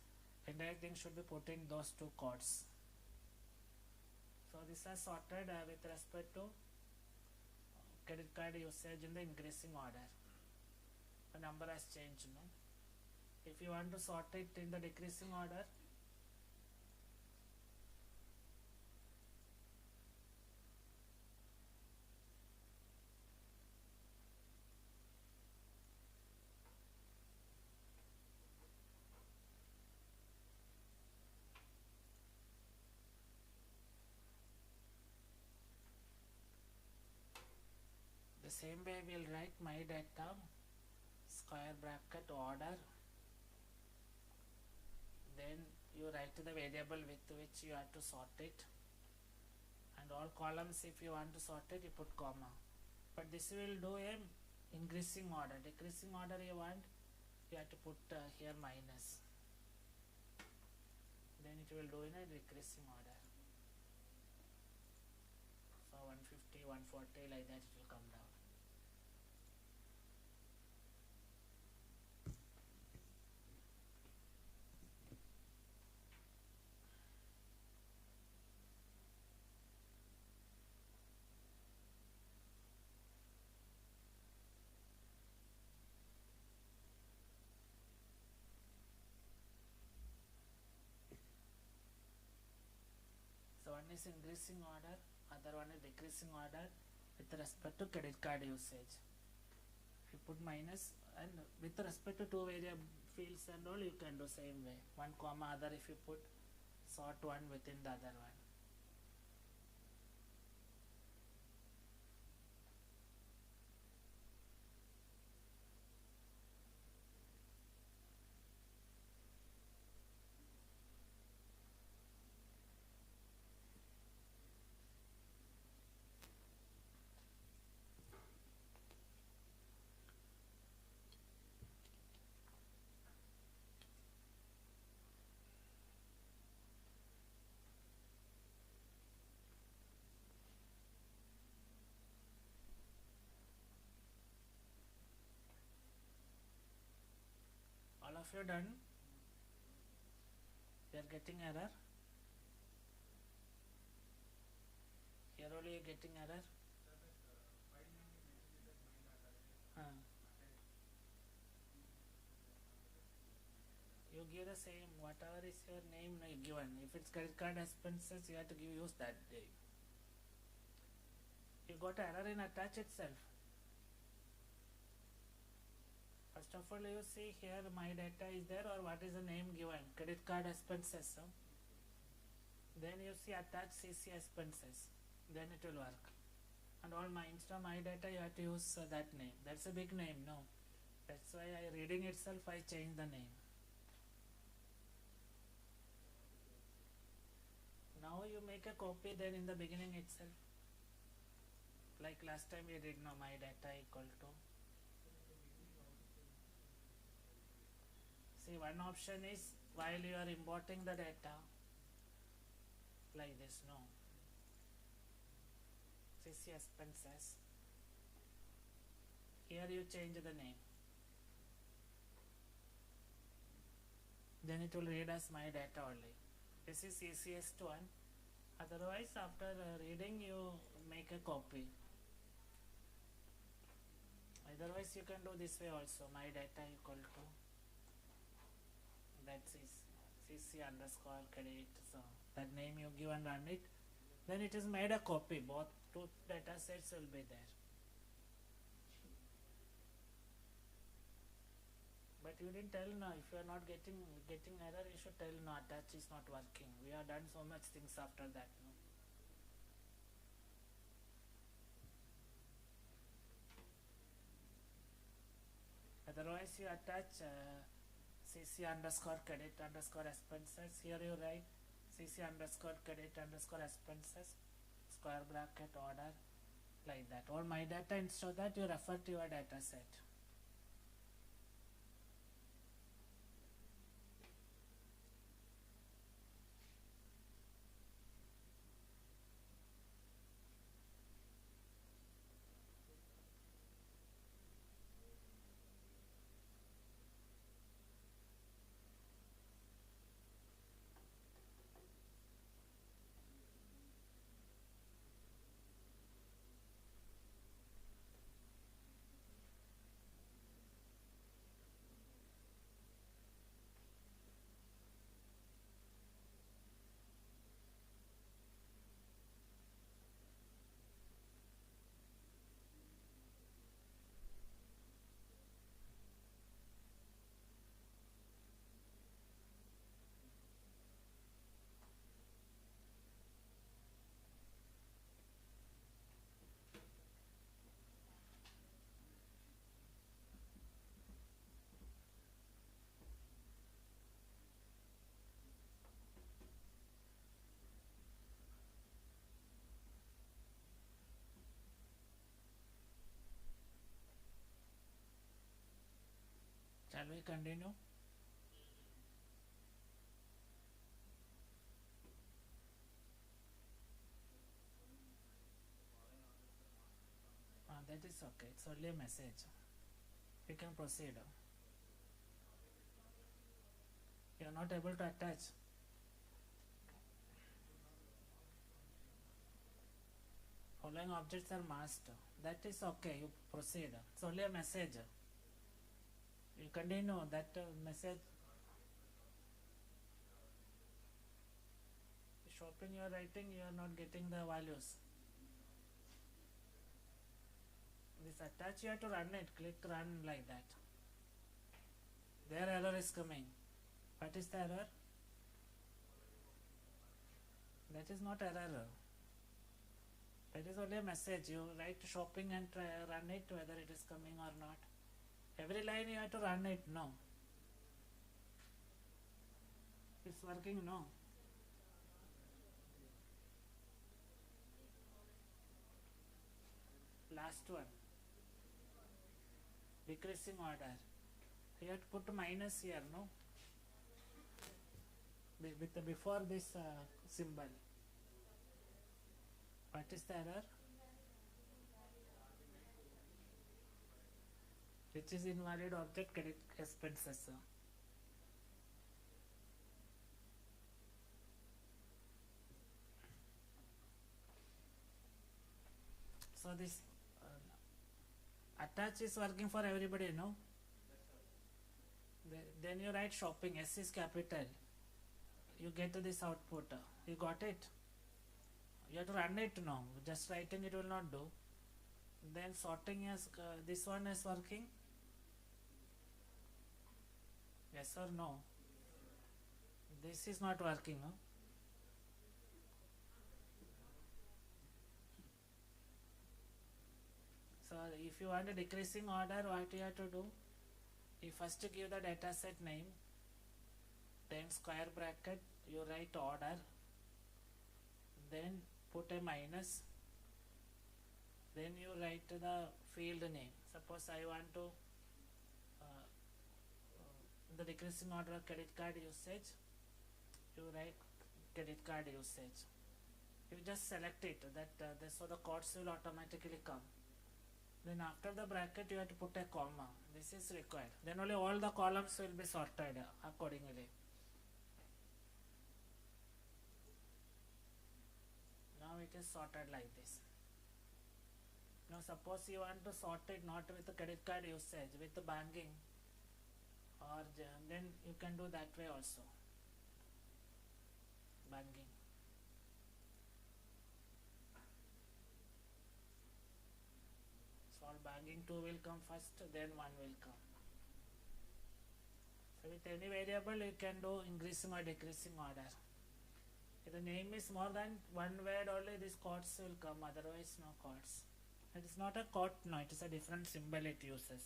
entire thing should be put in those two codes. So this is sorted with respect to credit card usage in the increasing order. The number has changed, no? If you want to sort it in the decreasing order, the same way we will write my data square bracket order. Then you write the variable with which you have to sort it, and all columns if you want to sort it you put comma. But this will do a increasing order. Decreasing order you want, you have to put here minus. Then it will do in a decreasing order. So 150, 140 like that it will come down. So one is increasing order, other one is decreasing order with respect to credit card usage. If you put minus, and with respect to two variable fields and all, you can do same way. One comma other if you put sort one within the other one. All of you done? We are getting error. Here only you are getting error. You give the same, whatever is your name given. If it's credit card expenses, you have to use that day. You got error in attach itself. First of all, you see here my data is there, or what is the name given? Credit card expenses. So then you see attach CC expenses. Then it will work. And all my instead of my data, you have to use that name. That's a big name, no? That's why reading itself I change the name. Now you make a copy then in the beginning itself. Like last time we did, no, my data equal to. See, one option is while you are importing the data, like this, no. CC expenses. Here you change the name. then it will read as my data only. This is easiest one. Otherwise, after reading, you make a copy. Otherwise, you can do this way also. My data equal to that is cc underscore credit. So that name you give and run it. Then it is made a copy. Both two data sets will be there. But you didn't tell no. If you are not getting error, you should tell no. Attach is not working. We have done so much things after that. No? Otherwise, you attach cc underscore credit underscore expenses. Here you write cc underscore credit underscore expenses square bracket order like that. Or my data, instead of that you refer to your data set. Shall we continue? That is okay. It's only a message. You can proceed. You are not able to attach. Following objects are masked. That is okay. You proceed. It's only a message. You continue that message. Shopping you are writing, you are not getting the values. This attach, you have to run it. Click run like that. Their error is coming. What is the error? That is not error. That is only a message. You write shopping and try, run it whether it is coming or not. Every line you have to run it. No. It's working. No. Last one. Decreasing order. You have to put minus here. No. With the before this symbol. What is the error? Which is invalid object credit expenses. So this attach is working for everybody, no? Then you write shopping, S is capital. You get this output. You got it? You have to run it now. Just writing it will not do. Then sorting is, this one is working? Yes or no? This is not working. Huh? So if you want a decreasing order, what you have to do? You first give the data set name, then square bracket, you write order, then put a minus, then you write the field name. Suppose I want to the decreasing order credit card usage, you write credit card usage. You just select it, so the codes will automatically come. Then after the bracket you have to put a comma. This is required. Then only all the columns will be sorted accordingly. it is sorted like this. Now suppose you want to sort it not with the credit card usage, with the banking, or then you can do that way also. Banking. So all banking 2 will come first, then 1 will come. So with any variable you can do increasing or decreasing order. If the name is more than one word only, these codes will come, otherwise no codes. It is not a code, no, it is a different symbol it uses.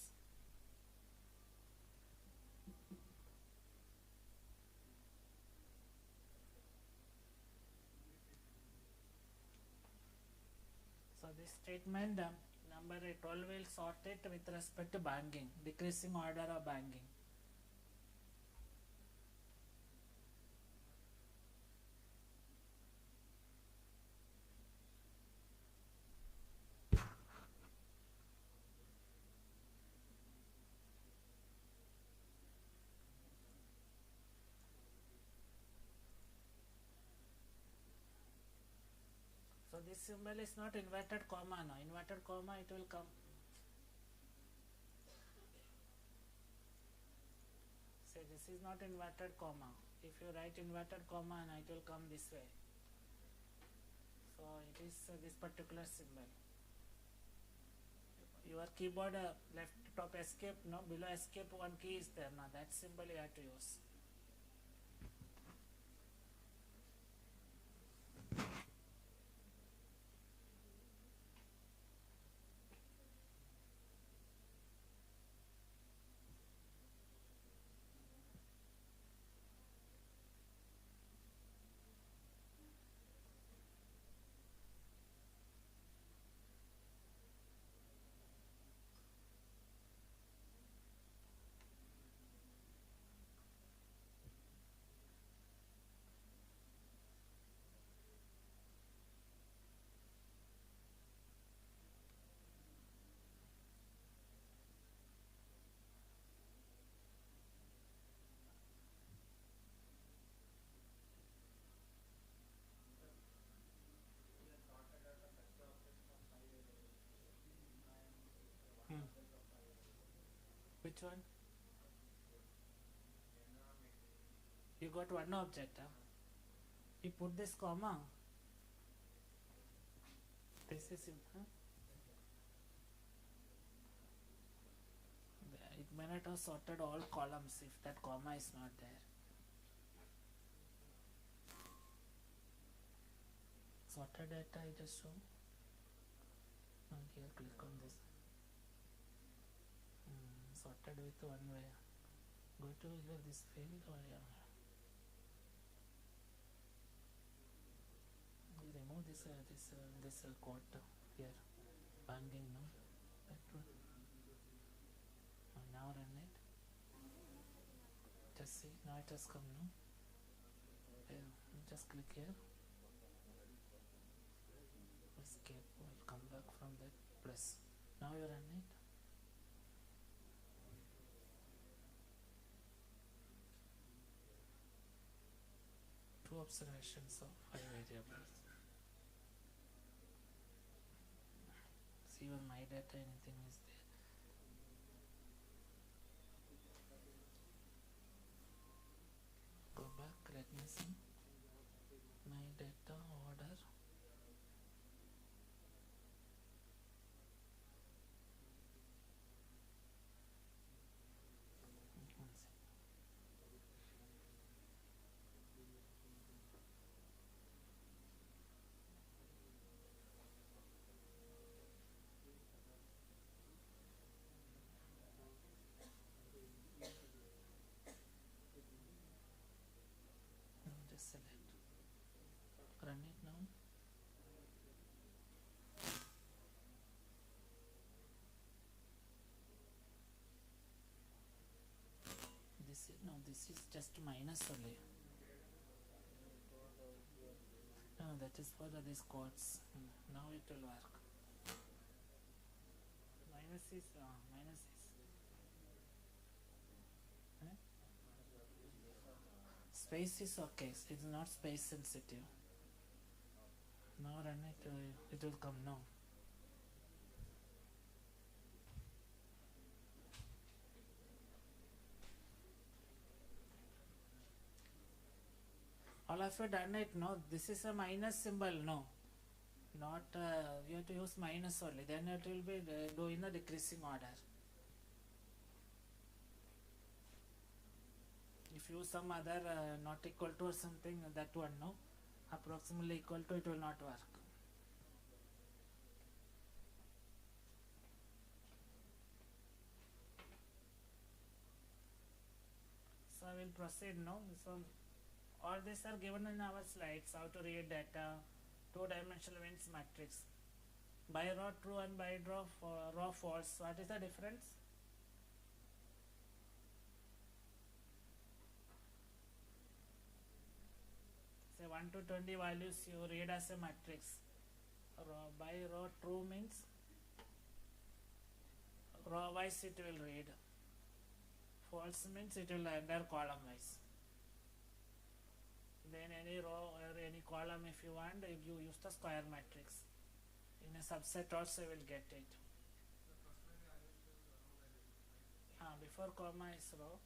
So this statement number 12 will sort it with respect to banking, decreasing order of banking. So this symbol is not inverted comma, no. Inverted comma it will come. Say this is not inverted comma. If you write inverted comma, and it will come this way. So it is this particular symbol. Your keyboard left top escape, no, below escape one key is there. Now that symbol you have to use. Which one? You got one object, huh? You put this comma. This is huh? It may not have sorted all columns if that comma is not there. Sorted data I just show. Now here click on this. Sorted with one way. Go to here this field or yeah. You remove this quote here. Banking no. That one. Now run it. Just see now it has come no. Yeah, just click here. Escape. Will come back from that plus. Now you run it. Two observations of 5 variables. See when my data anything is there. Go back, let me see. My data order. Just select. Run it now. This is just minus only. No, that is for these codes. Now it will work. Minus is space is okay. It's not space sensitive. Now run it, it will come now. All of you done it, no? This is a minus symbol, no? Not, you have to use minus only, then it will be do in the decreasing order. If you use some other not equal to or something, that one, no? Approximately equal to, it will not work. So I will proceed now. So all these are given in our slides. How to read data, two-dimensional means matrix. By row true and by row false. What is the difference? Say 1 to 20 values you read as a matrix. By row true means row wise it will read. False means it will enter column wise. Then any row or any column if you want, if you use the square matrix. In a subset also you will get it. Before comma is row,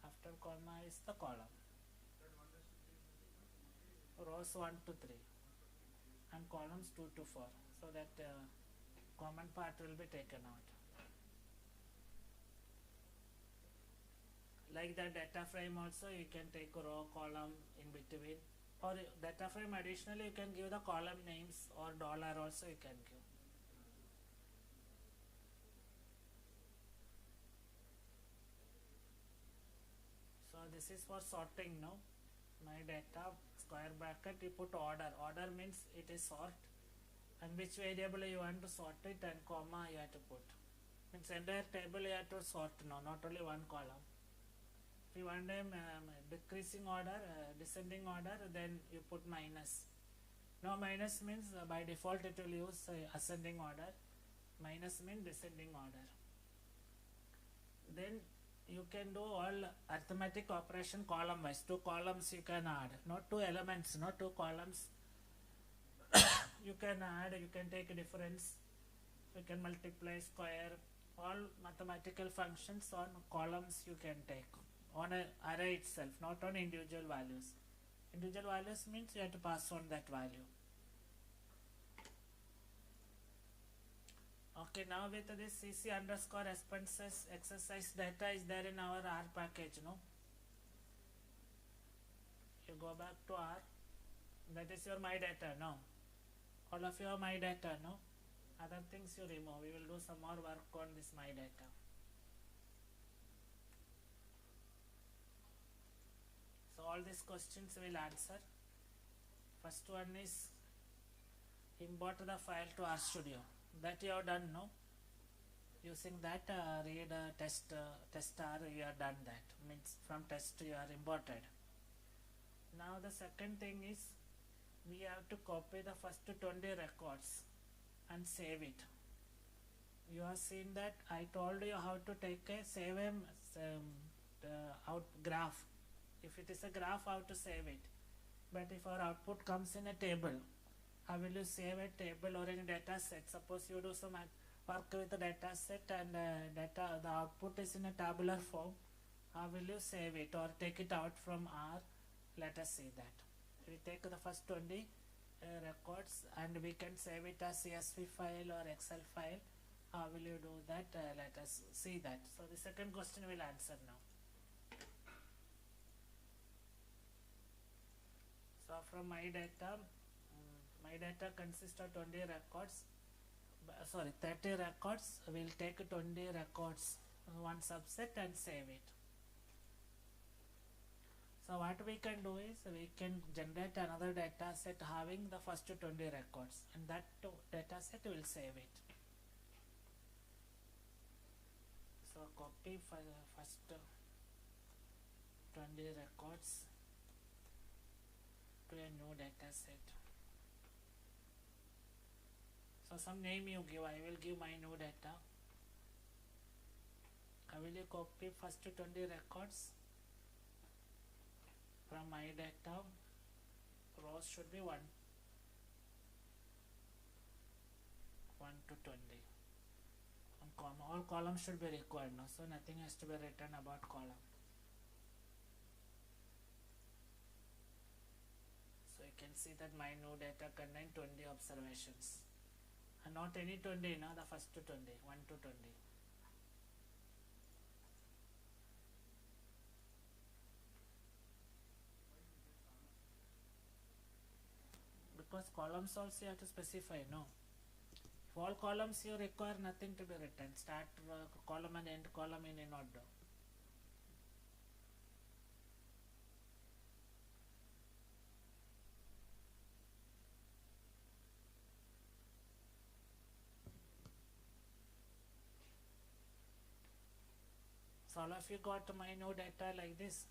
after comma is the column. Rows 1 to 3 and columns 2 to 4, so that common part will be taken out. Like the data frame also, you can take row, column in between, or data frame additionally you can give the column names, or dollar also you can give. So this is for sorting now. My data, square bracket, you put order. Order means it is sort, and which variable you want to sort it, and comma you have to put. Means entire table you have to sort now, not only one column. If you want them decreasing order, descending order, then you put minus. Now minus means by default it will use ascending order. Minus means descending order. Then you can do all arithmetic operation column wise. 2 columns you can add, not 2 elements, not 2 columns. You can add, you can take a difference, you can multiply, square, all mathematical functions on columns you can take on an array itself, not on individual values. Individual values means you have to pass on that value. Okay, now with this cc underscore expenses exercise data is there in our R package, no? You go back to R, that is your my data, no? All of you are my data, no? Other things you remove. We will do some more work on this my data. So all these questions we will answer. First one is import the file to RStudio. That you have done, no? Using that read test R, you have done that. Means from test you are imported. Now the second thing is we have to copy the first 20 records and save it. You have seen that I told you how to take a save out graph. If it is a graph, how to save it. But if our output comes in a table, how will you save a table or in a data set? Suppose you do some work with the data set and the output is in a tabular form. How will you save it or take it out from R? Let us see that. We take the first 20 records and we can save it as CSV file or Excel file. How will you do that? Let us see that. So the second question we will answer now. So from my data consists of 20 records, 30 records. We will take 20 records, one subset, and save it. So what we can do is we can generate another data set having the first 20 records, and that data set will save it. So copy first 20 records to a new data set. So some name you give, I will give my new data. I will copy first 20 records from my data. Rows should be 1. 1 to 20. All columns should be required now, so nothing has to be written about column. So you can see that my new data contain 20 observations, and not any 20, now the first to 20, 1 to 20. Because columns also you have to specify, no? If all columns you require nothing to be written, start column and end column in order. So all of you got my new data like this.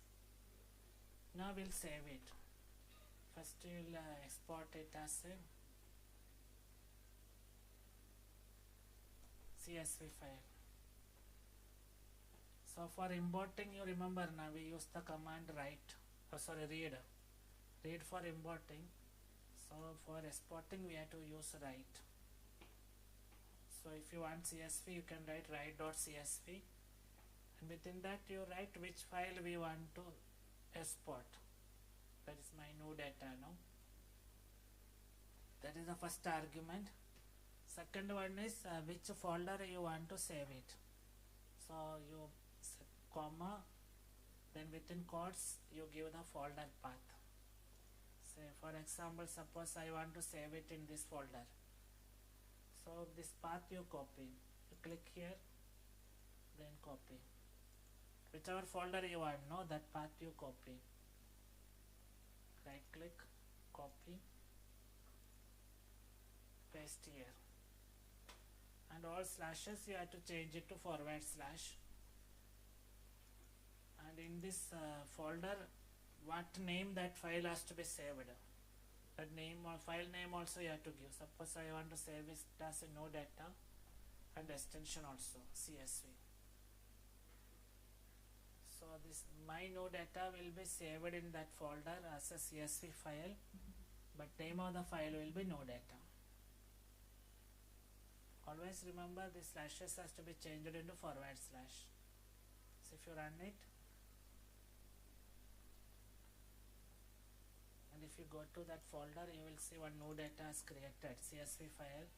Now we'll save it. First we'll export it as a CSV file. So for importing, you remember now we use the command read for importing. So for exporting we have to use write. So if you want CSV, you can write.csv, and within that you write which file we want to export. That is my new data now. That is the first argument. Second one is which folder you want to save it. So you set comma, then within quotes you give the folder path. Say for example, suppose I want to save it in this folder. So this path you copy. You click here, then copy. Whichever folder you want, no, that path you copy. Right click, copy, paste here. And all slashes you have to change it to /. And in this folder, what name that file has to be saved. That name or file name also you have to give. Suppose I want to save it as a no data, and extension also CSV. So this my no data will be saved in that folder as a CSV file, but name of the file will be no data. Always remember the slashes has to be changed into /. So if you run it, and if you go to that folder, you will see one new data is created, CSV file.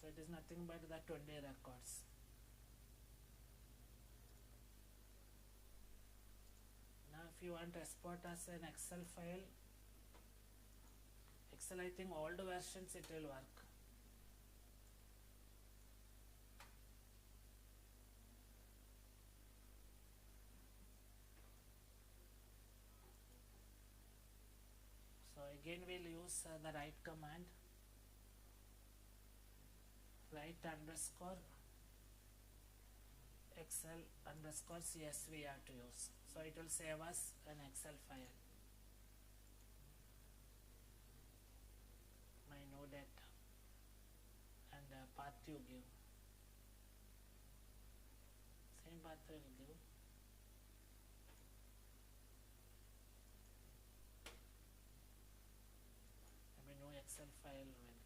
So it is nothing but the 20 records. Now if you want to export as an Excel file, Excel I think old versions it will work. So again we'll use the write command. Write underscore Excel underscore CSV have to use. So it will save us an Excel file. My no data, and path you give. Same path will give. My new Excel file will give.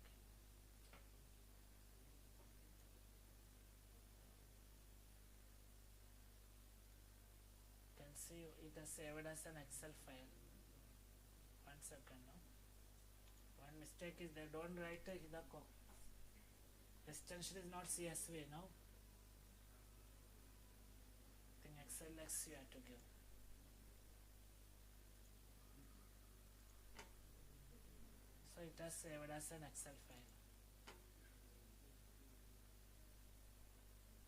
See it has saved as an Excel file. 1 second now. One mistake is they don't write the extension is not CSV now. I think XLX you have to give. So it has saved as an Excel file.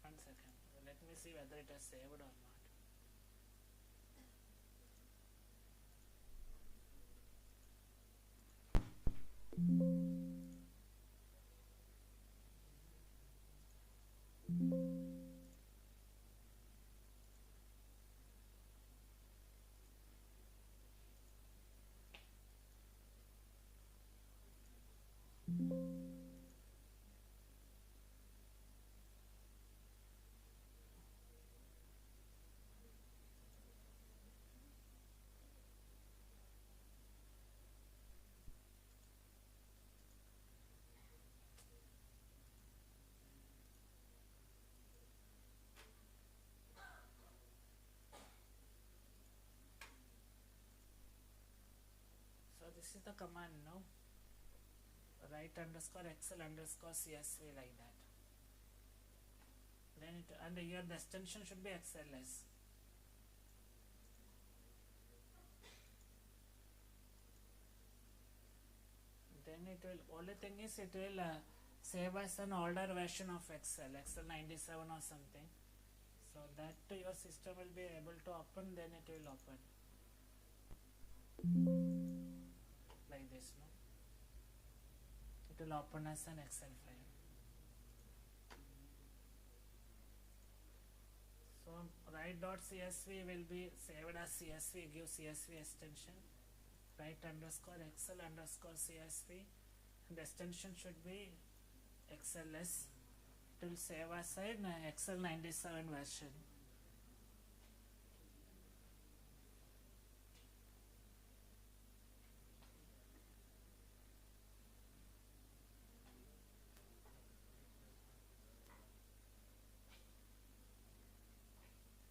1 second. Let me see whether it has saved or not. this is the command, no? Write underscore excel underscore csv like that. Then it, and here the extension should be xls. Then it will, only thing is it will save us an older version of excel 97 or something, so that your system will be able to open, then it will open like this, no? It will open as an excel file. So write.csv will be saved as csv, give csv extension, write underscore excel underscore csv, and the extension should be xls. It will save as an excel 97 version.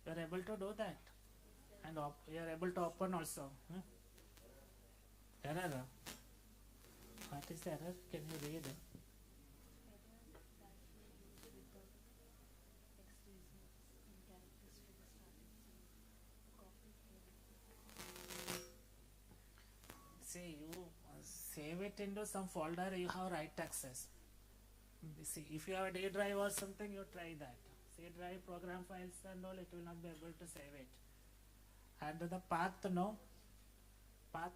You are able to do that, and you are able to open also. Error. What is the error? Can you read? See, you save it into some folder, you have write access. See, if you have a D drive or something, you try that. C drive, program files and all, it will not be able to save it. And the path, no? Path,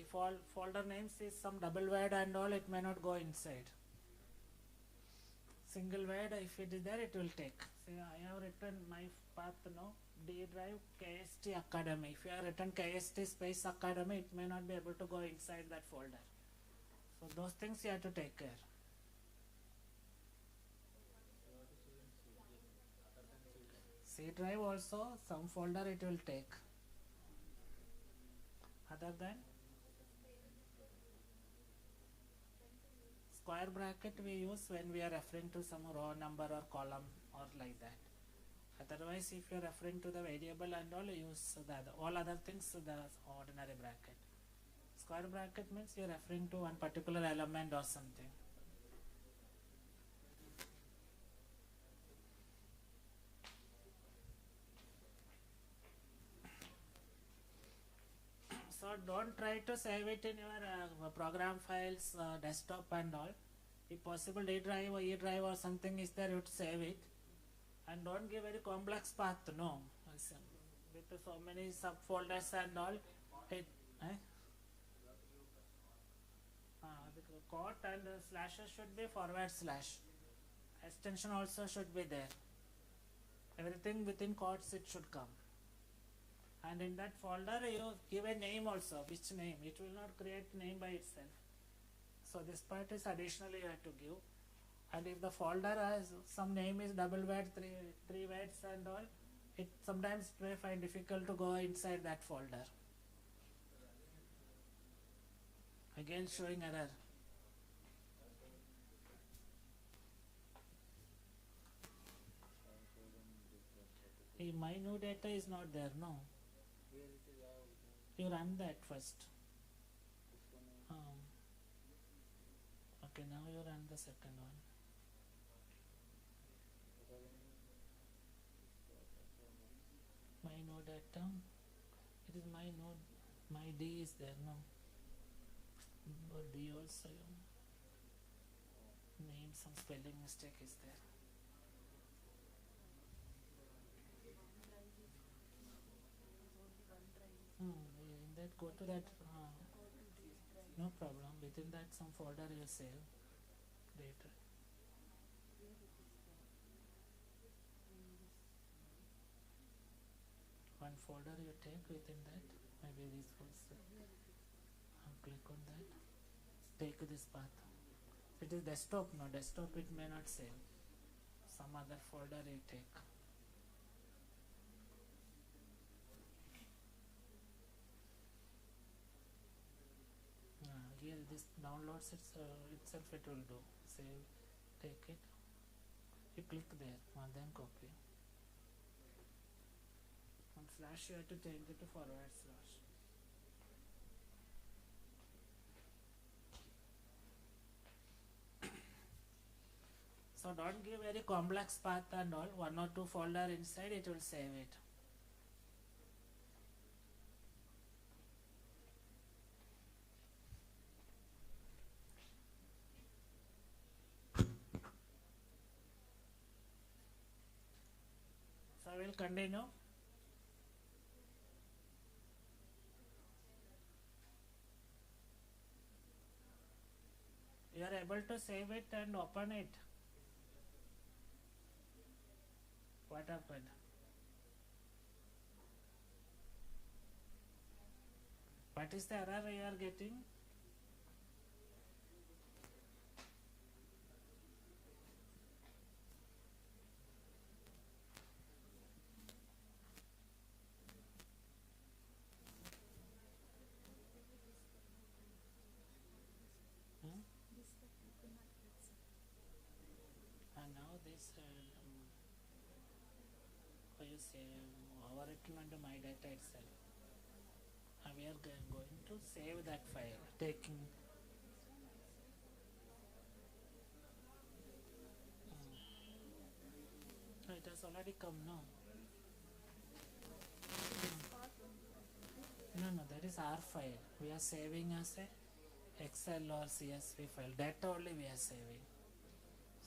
if all folder names is some double word and all, it may not go inside. Single word, if it is there, it will take. See, I have written my path, no? D drive KST Academy. If you have written KST space Academy, it may not be able to go inside that folder. So those things you have to take care. C drive also, some folder it will take. Other than square bracket we use when we are referring to some row number or column or like that. Otherwise, if you are referring to the variable and all, use all other things the ordinary bracket. Square bracket means you are referring to one particular element or something. So don't try to save it in your program files, desktop and all. If possible, D drive or E drive or something is there, you would save it. And don't give very complex path, no. With so many subfolders and all, the quote and slashes should be forward slash. Extension also should be there. Everything within quotes it should come. And in that folder you give a name also. Which name? It will not create name by itself. So this part is additionally you have to give. And if the folder has some name is double word, three words and all, it sometimes may find difficult to go inside that folder. Again showing error. My new data is not there, no. You run that first. Okay, now you run the second one. My node data. It is my node. My D is there, no. But D also. Name, some spelling mistake is there. In that, go to that. No problem. Within that, some folder you save data. One folder you take within that. Maybe this was. Click on that. Take this path. If it is desktop, no desktop, it may not save. Some other folder you take. Here this downloads itself it will do. Save, take it. You click there and then copy. On slash you have to change it to forward slash. So don't give very complex path and all. 1 or 2 folder inside, it will save it. So I will continue. You are able to save it and open it. What happened? What is the error you are getting? Hmm? And now this, what you say, overwritten under my data itself. And we are going to save that file, taking. Oh, it has already come now. No, that is our file. We are saving as a Excel or CSV file. Data only we are saving.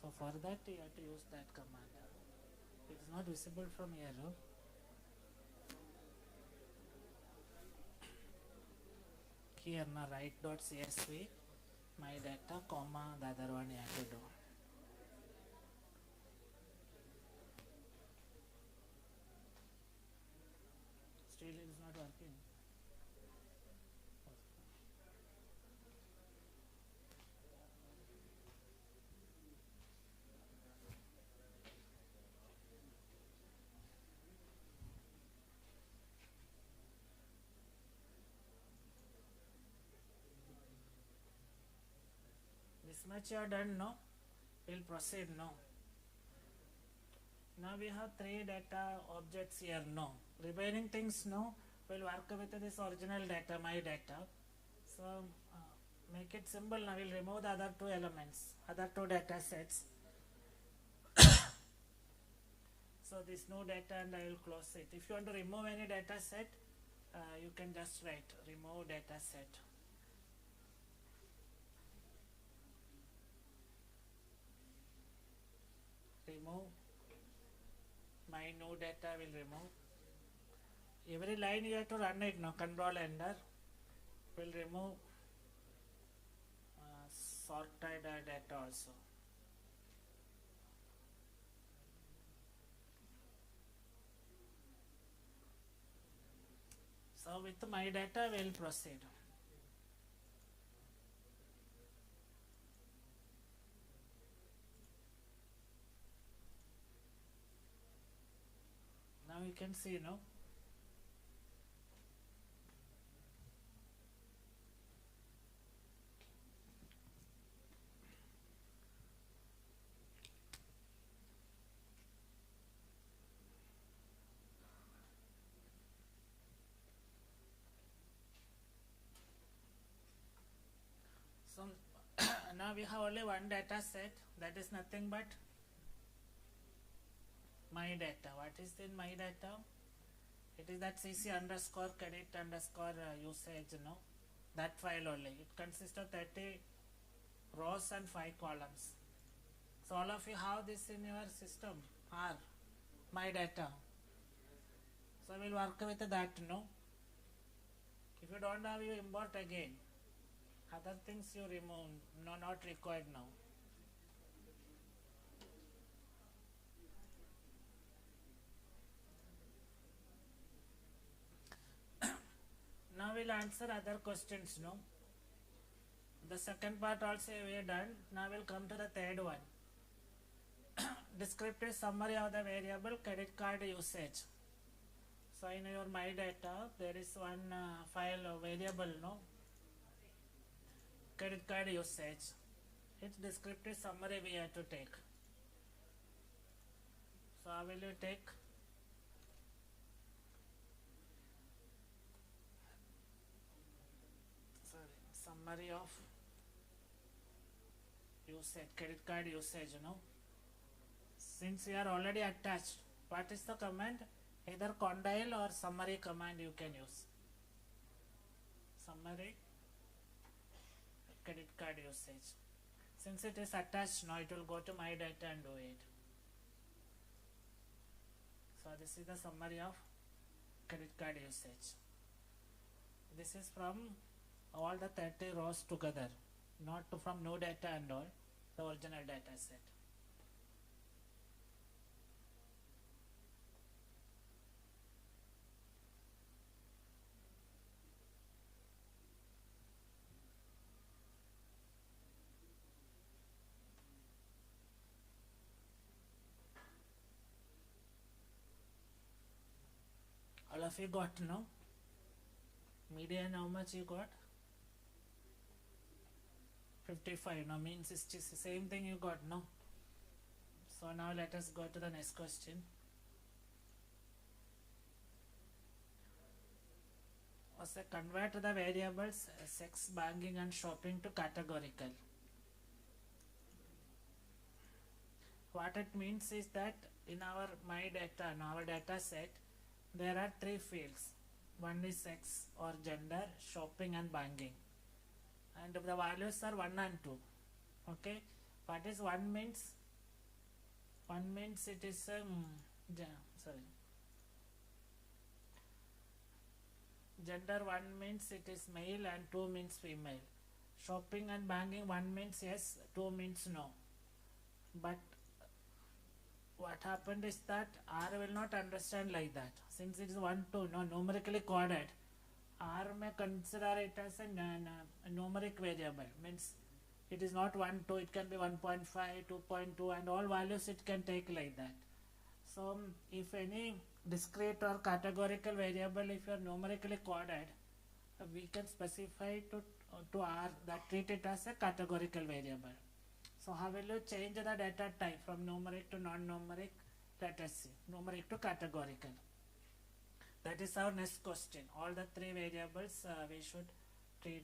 So for that you have to use that command. It is not visible from here. No? Here now write.csv, my data, comma, the other one you have to do. Still it is not working. This much you are done, no? We'll proceed now. Now we have 3 data objects here, no? Remaining things, no? We'll work with this original data, my data. So make it simple. Now we'll remove the other 2 elements, other 2 data sets. So this no data and I will close it. If you want to remove any data set, you can just write remove data set. Remove, my new data will remove. Every line you have to run it now, control enter. Will remove sorted data also. So with my data we will proceed. Now you can see, no? So now we have only one data set, that is nothing but my data. What is in my data? It is that cc underscore credit underscore usage, no? That file only. It consists of 30 rows and 5 columns. So all of you have this in your system, or my data. So we'll work with that, no? If you don't have, you import again. Other things you remove, no, not required now. Now we'll answer other questions, no? The second part also we are done. Now we'll come to the third one. Descriptive summary of the variable credit card usage. So in your my data, there is one file variable, no? Credit card usage. Its descriptive summary we have to take. So how will you take? Summary of usage, credit card usage, no? since we are already attached, what is the command? Either condile or summary command you can use. Summary credit card usage. Since it is attached now, it will go to my data and do it. So this is the summary of credit card usage. This is from all the 30 rows together, not from no data and all, the original data set. All of you got no? Median how much you got? 55. Now means it's just the same thing you got, no? So now let us go to the next question. Also convert the variables sex, banking and shopping to categorical. What it means is that in our my data, in our data set, there are 3 fields. One is sex or gender, shopping and banking. And the values are 1 and 2. Okay. What is 1 means? 1 means it is gender 1 means it is male and 2 means female. Shopping and banking 1 means yes, 2 means no. But what happened is that R will not understand like that. Since it is 1, 2, no, numerically coded, R may consider it as a numeric variable. Means it is not 1, 2, it can be 1.5, 2.2 and all values it can take like that. So if any discrete or categorical variable, if you are numerically coded, we can specify to R that treat it as a categorical variable. So how will you change the data type from numeric to non-numeric? Let us see. Numeric to categorical. That is our next question. All the 3 variables we should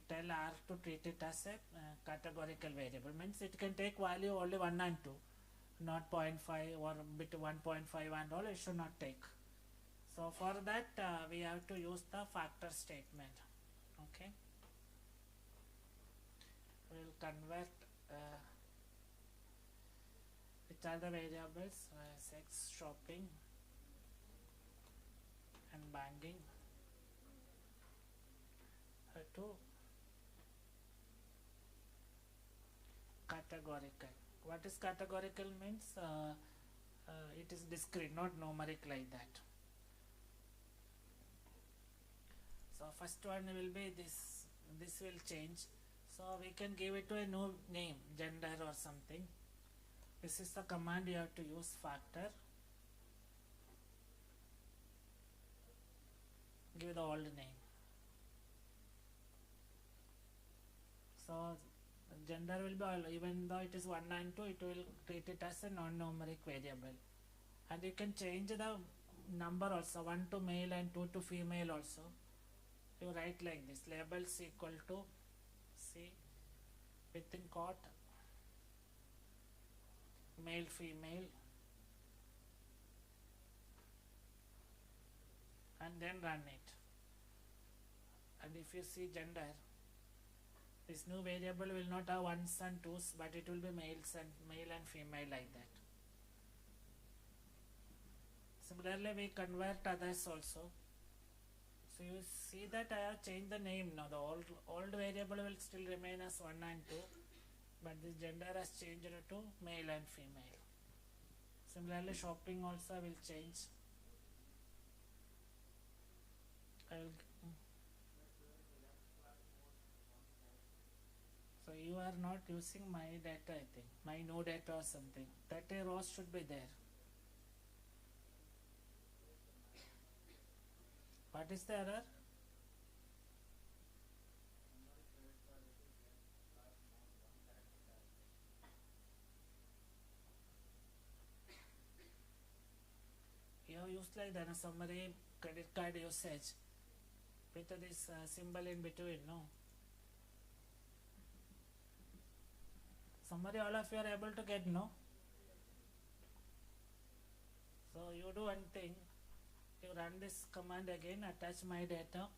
tell R to treat it as a categorical variable. Means it can take value only 1 and 2. Not 0.5 or bit 1.5 and all it should not take. So for that we have to use the factor statement. Okay. We will convert which are the variables sex, shopping and banking to categorical. What is categorical means? It is discrete, not numeric like that. So first one will be this will change. So we can give it to a new name, gender or something. This is the command you have to use, factor. Give the old name. So gender will be all, even though it is 1 and 2, it will treat it as a non-numeric variable. And you can change the number also, 1 to male and 2 to female also. You write like this, labels equal to C within quote male female and then run it. And if you see gender, this new variable will not have 1s and 2s, but it will be male and female like that. Similarly we convert others also. So you see that I have changed the name now. The old variable will still remain as 1 and 2, but this gender has changed to male and female. Similarly shopping also will change. So you are not using my data, I think, my no data or something. 30 rows should be there. What is the error? You have used like that, a summary credit card usage with this symbol in between, no? Summary all of you are able to get, no? do one thing, you run this command again, attach my data.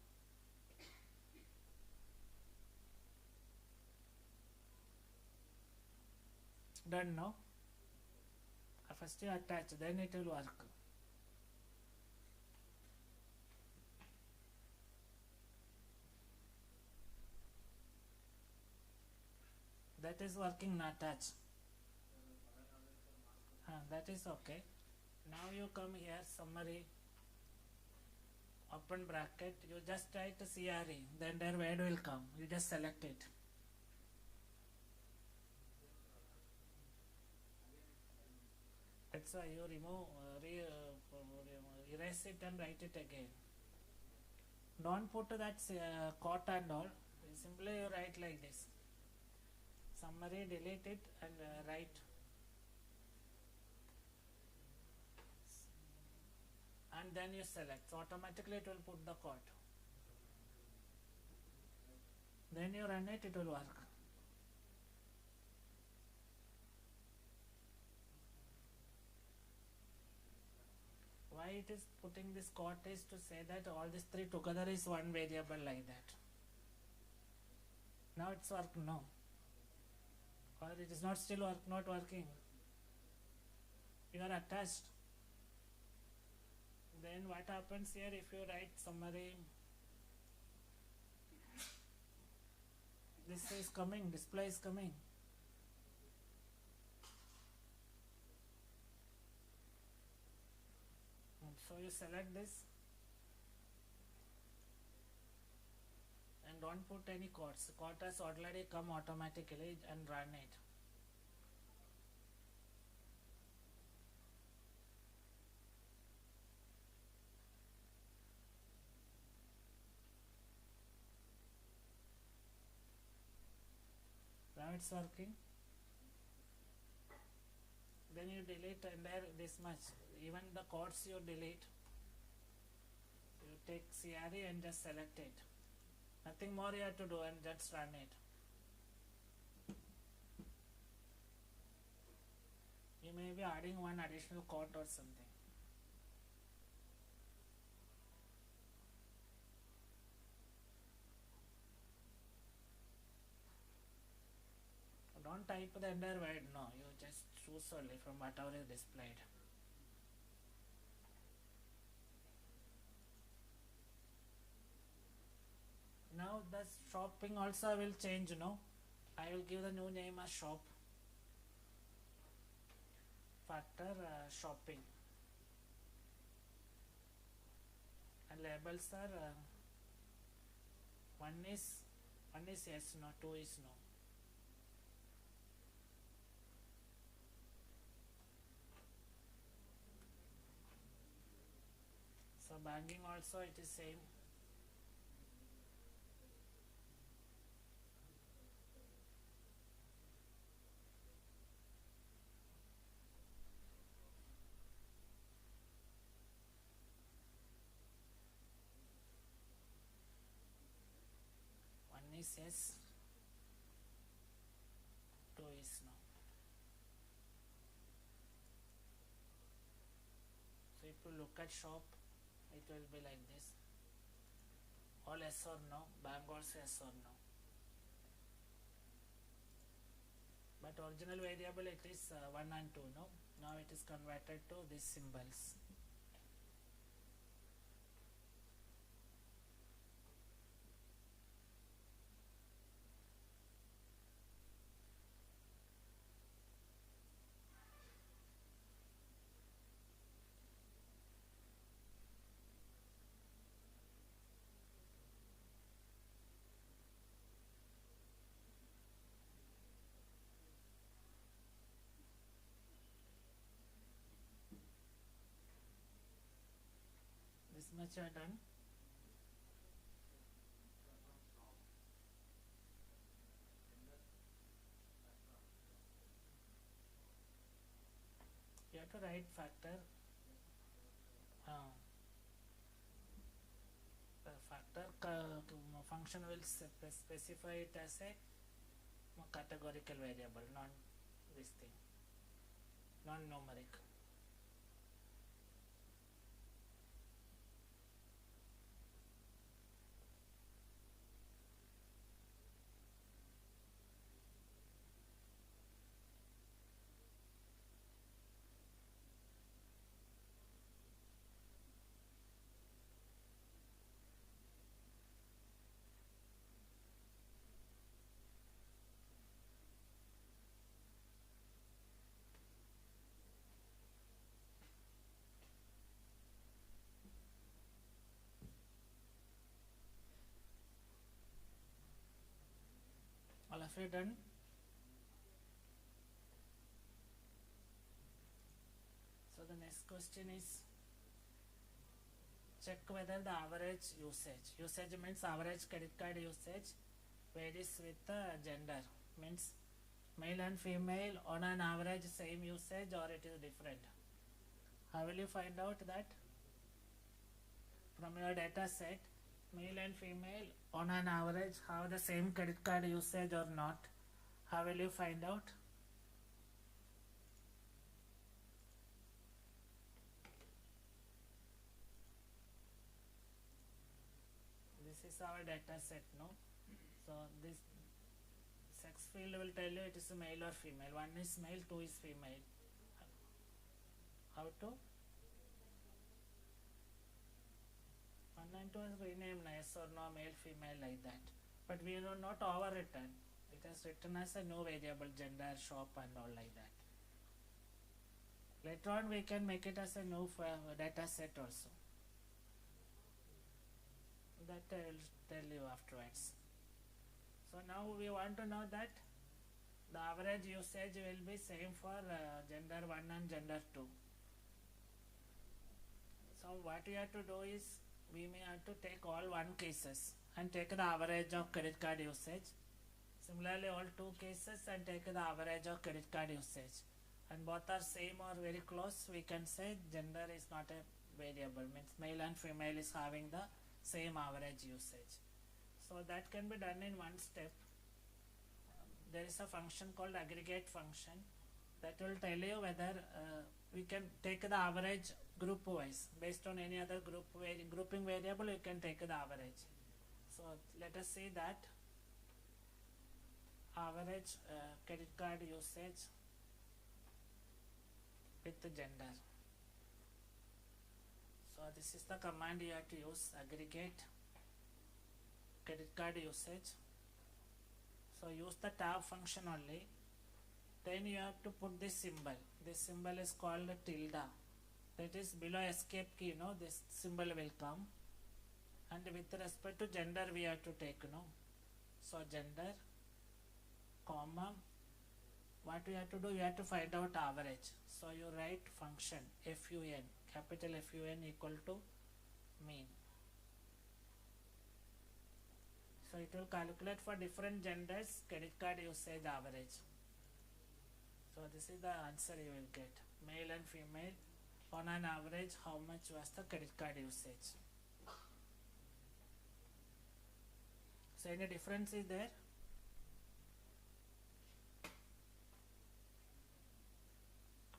Done now. First you attach, then it will work. That is working, not attach. That is okay. Now you come here, summary, open bracket, you just write CRE, then their word will come. You just select it. That's why you remove, erase it and write it again. Don't put that quote and all. Simply you write like this. Summary, delete it and write. And then you select. So automatically it will put the quote. Then you run it, it will work. Why it is putting this quote is to say that all these three together is one variable like that. Now it's work, no. Or it is not still not working. You are attached. Then what happens here if you write summary? This is coming, display is coming. So you select this and don't put any quotes. Quote has already come automatically and run it. Now it's working. Then you delete entire this much. Even the quotes you delete. You take CRE and just select it. Nothing more you have to do and just run it. You may be adding one additional quote or something. Don't type the entire word, no, you just choose only from whatever is displayed. Now the shopping also will change, no? I will give the new name as shop. Factor shopping. And labels are one is yes, no, two is no. So banking also it is same. One is yes, two is no. So if you look at shop, it will be like this. All yes or no, bank also yes or no. But original variable it is 1 and 2, no? Now it is converted to these symbols. This much are done. You have to write factor. The factor function will specify it as a categorical variable, non this thing, non numeric. Have you done? So the next question is, check whether the average usage means average credit card usage varies with the gender, means male and female on an average same usage or it is different. How will you find out that? From your data set, male and female on an average have the same credit card usage or not. How will you find out? This is our data set, no? So this sex field will tell you it is male or female. One is male, two is female. How to? 1 and 2 is renamed yes or no, male, female, like that. But we are not overwritten. It is written as a no variable, gender, shop and all like that. Later on we can make it as a new data set also. That I will tell you afterwards. So now we want to know that the average usage will be same for gender 1 and gender 2. So what we have to do is, we may have to take all 1 cases and take the average of credit card usage. Similarly all 2 cases and take the average of credit card usage. And both are same or very close, we can say gender is not a variable, means male and female is having the same average usage. So that can be done in 1 step. There is a function called aggregate function that will tell you whether we can take the average group wise. Based on any other grouping variable, you can take the average. So let us see that average credit card usage with the gender. So this is the command you have to use, aggregate credit card usage. So use the tab function only. Then you have to put this symbol. This symbol is called tilde. That is below escape key, this symbol will come. And with respect to gender we have to take, So gender, comma, what we have to do, you have to find out average. So you write function fun, capital Fun equal to mean. So it will calculate for different genders credit card usage average. So this is the answer you will get. Male and female on an average how much was the credit card usage. So any difference is there?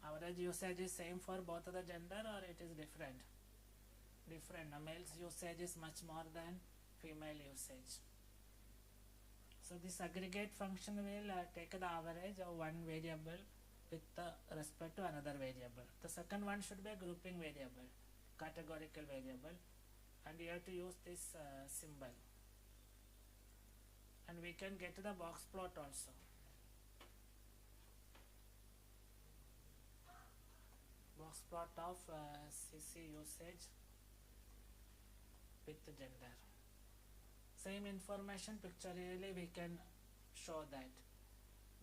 Average usage is same for both of the gender or it is different? Different. Male's usage is much more than female usage. So this aggregate function will take the average of 1 variable with respect to another variable. The second one should be a grouping variable, categorical variable, and you have to use this symbol. And we can get the box plot also. Box plot of CC usage with the gender. Same information pictorially we can show that.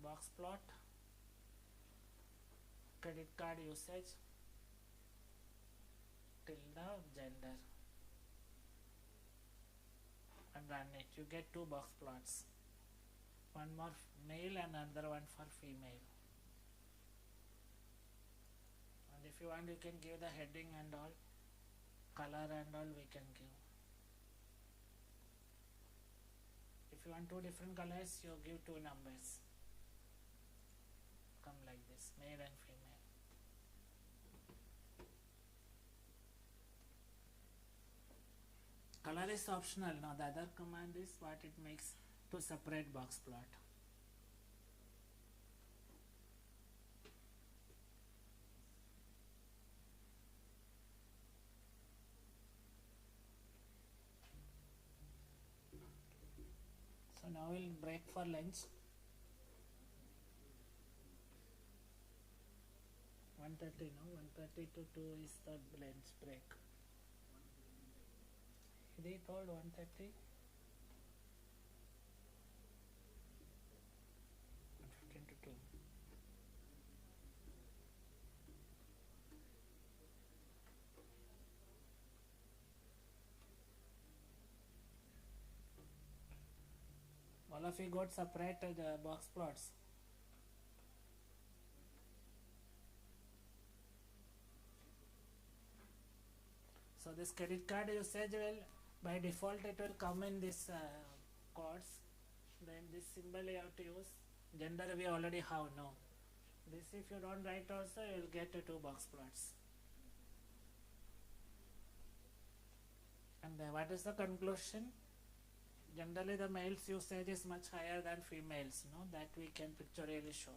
Box plot, credit card usage, tilde, gender, and run it. You get 2 box plots. One more male and another one for female. And if you want, you can give the heading and all, color and all we can give. If you want 2 different colors, you give 2 numbers. Come like this, male and female. Color is optional. Now the other command is what it makes to separate box plot. So now we'll break for lunch. 1:30, no? 1:30 to 2 is the lunch break. They told 1:30. All of you got separate box plots. So this credit card usage will, by default it will come in this codes. Then this symbol you have to use. Gender we already have now. This if you don't write also you will get 2 box plots. And then what is the conclusion? Generally the males usage is much higher than females, no? That we can pictorially show.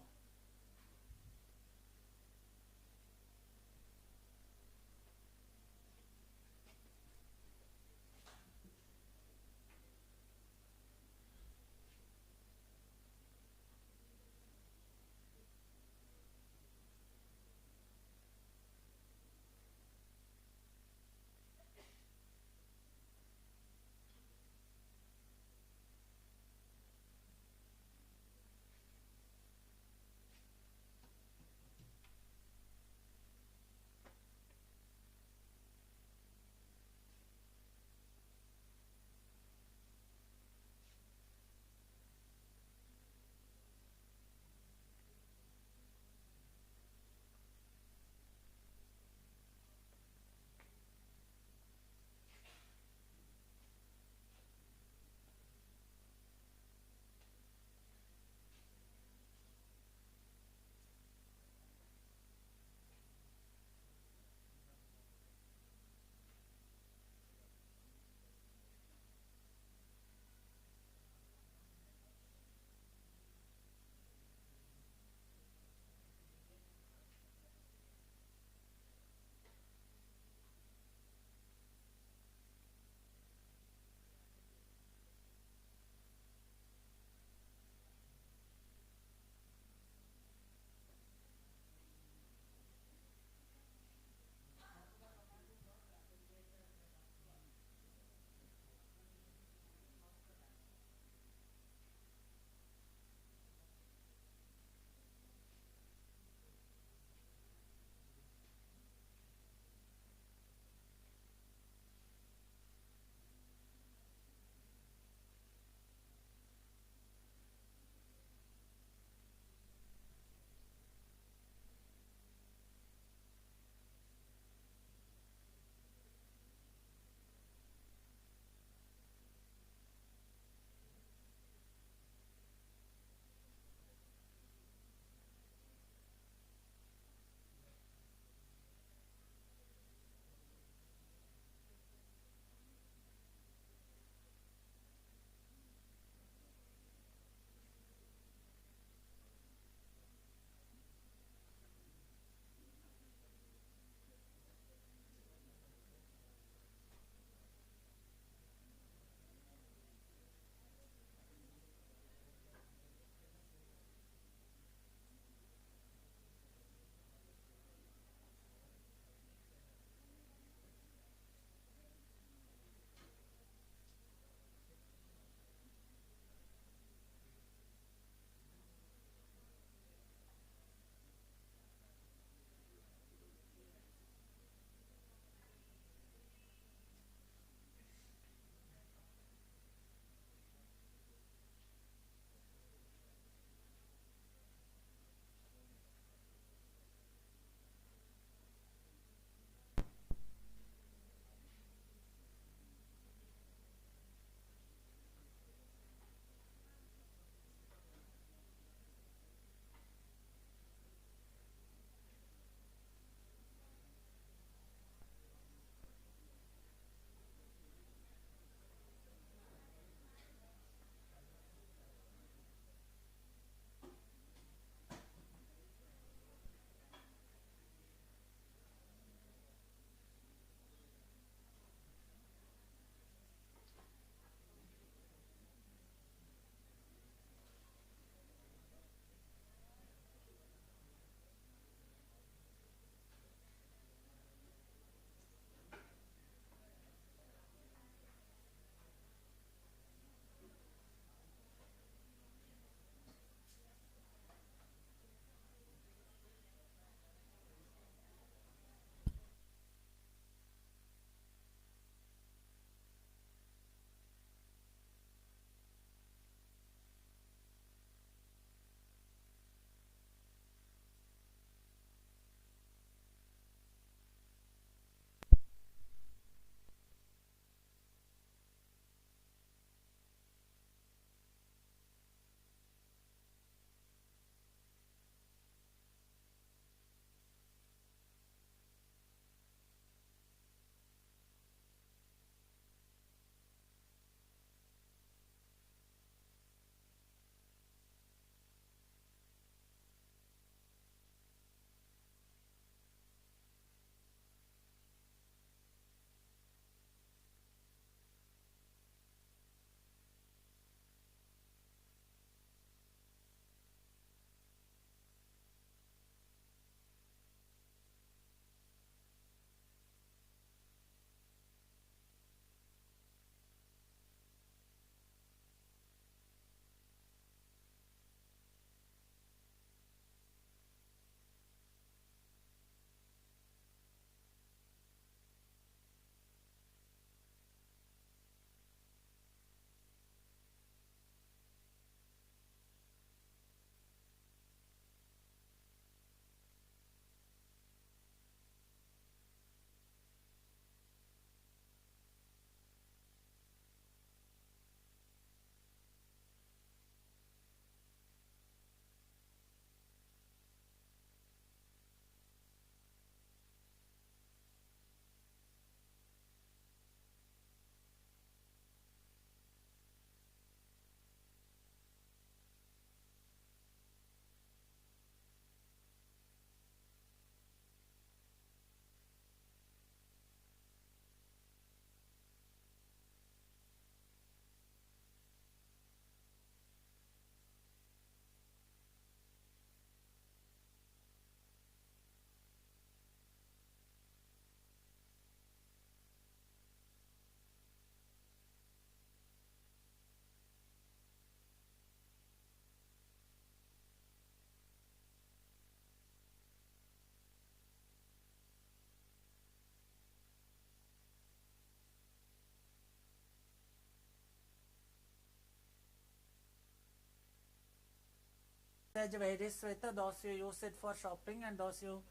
usage varies with those you use it for shopping and those you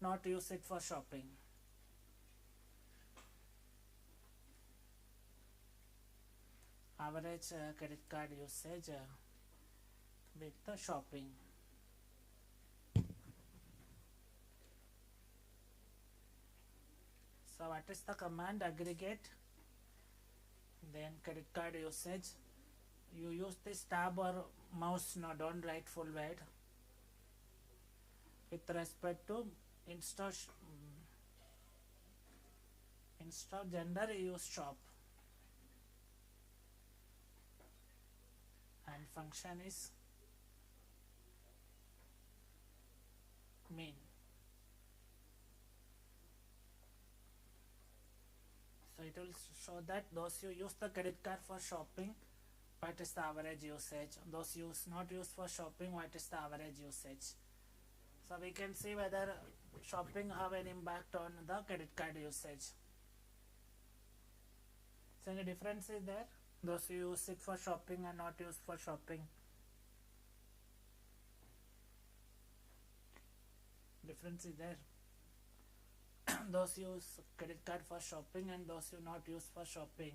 not use it for shopping. Average credit card usage with the shopping. So what is the command? Aggregate, then credit card usage. You use this tab or mouse, no, don't write full word. With respect to instead gender, you use shop. And function is mean. So it will show that those who use the credit card for shopping, what is the average usage? Those use not used for shopping, what is the average usage? So we can see whether shopping have an impact on the credit card usage. So any difference is there? Those who use it for shopping and not used for shopping. Difference is there. Those use credit card for shopping and those who not use for shopping.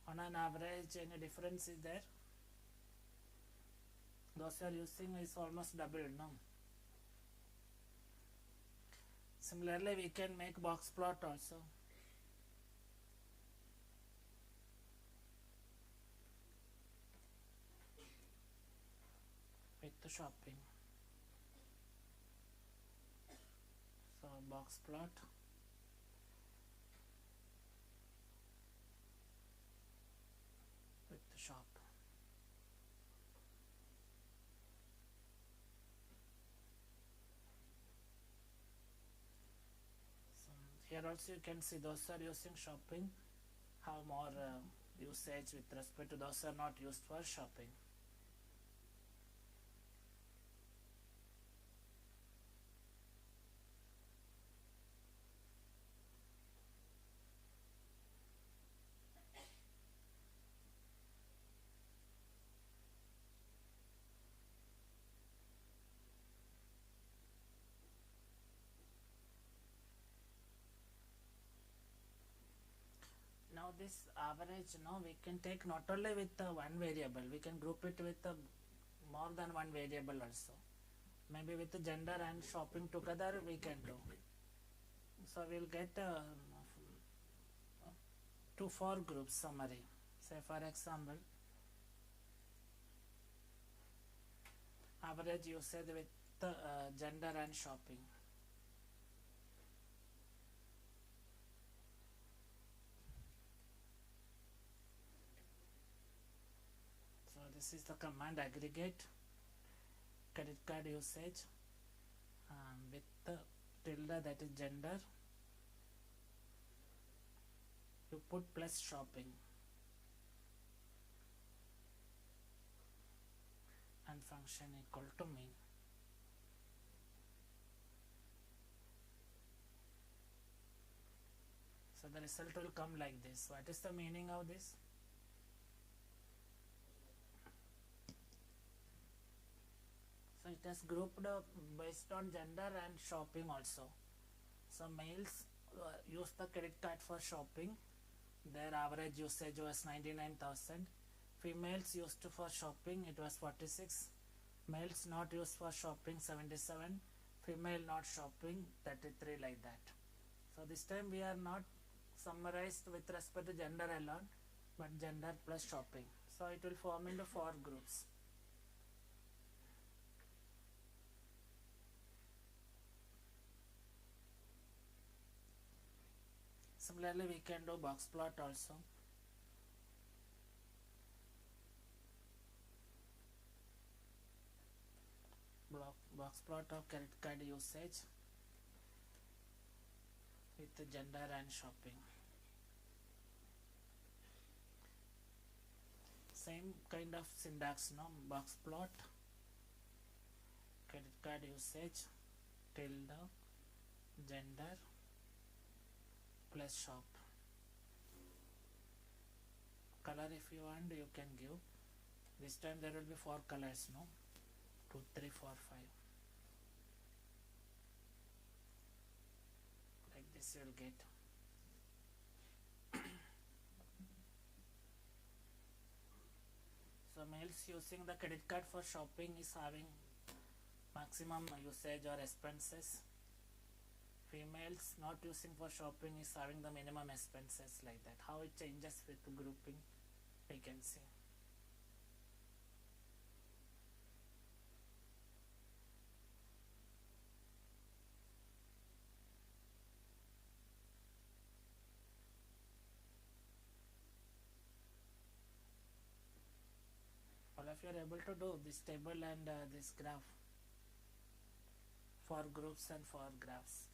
On an average, any difference is there? Those who are using is almost double, no? Similarly, we can make box plot also. With the shopping. So box plot. With the shop. So here also you can see those are using shopping, how more usage with respect to those are not used for shopping. Now this average, we can take not only with one variable, we can group it with more than one variable also. Maybe with the gender and shopping together we can do. So we'll get 4 groups summary. Say for example, average usage with gender and shopping. So this is the command aggregate credit card usage with the tilde, that is gender. You put plus shopping and function equal to mean. So the result will come like this. What is the meaning of this? So it has grouped based on gender and shopping also. So males use the credit card for shopping. Their average usage was 99,000. Females used for shopping, it was 46. Males not used for shopping, 77. Female not shopping, 33, like that. So this time we are not summarized with respect to gender alone, but gender plus shopping. So it will form into 4 groups. Similarly, we can do box plot also. Box plot of credit card usage with the gender and shopping. Same kind of syntax, box plot, credit card usage, tilde, gender, plus shop. Color if you want you can give. This time there will be 4 colors, 2, 3, 4, 5. Like this you will get. So males using the credit card for shopping is having maximum usage or expenses. Females not using for shopping is having the minimum expenses, like that. How it changes with grouping, we can see. All of you are able to do this table and this graph for groups and for graphs.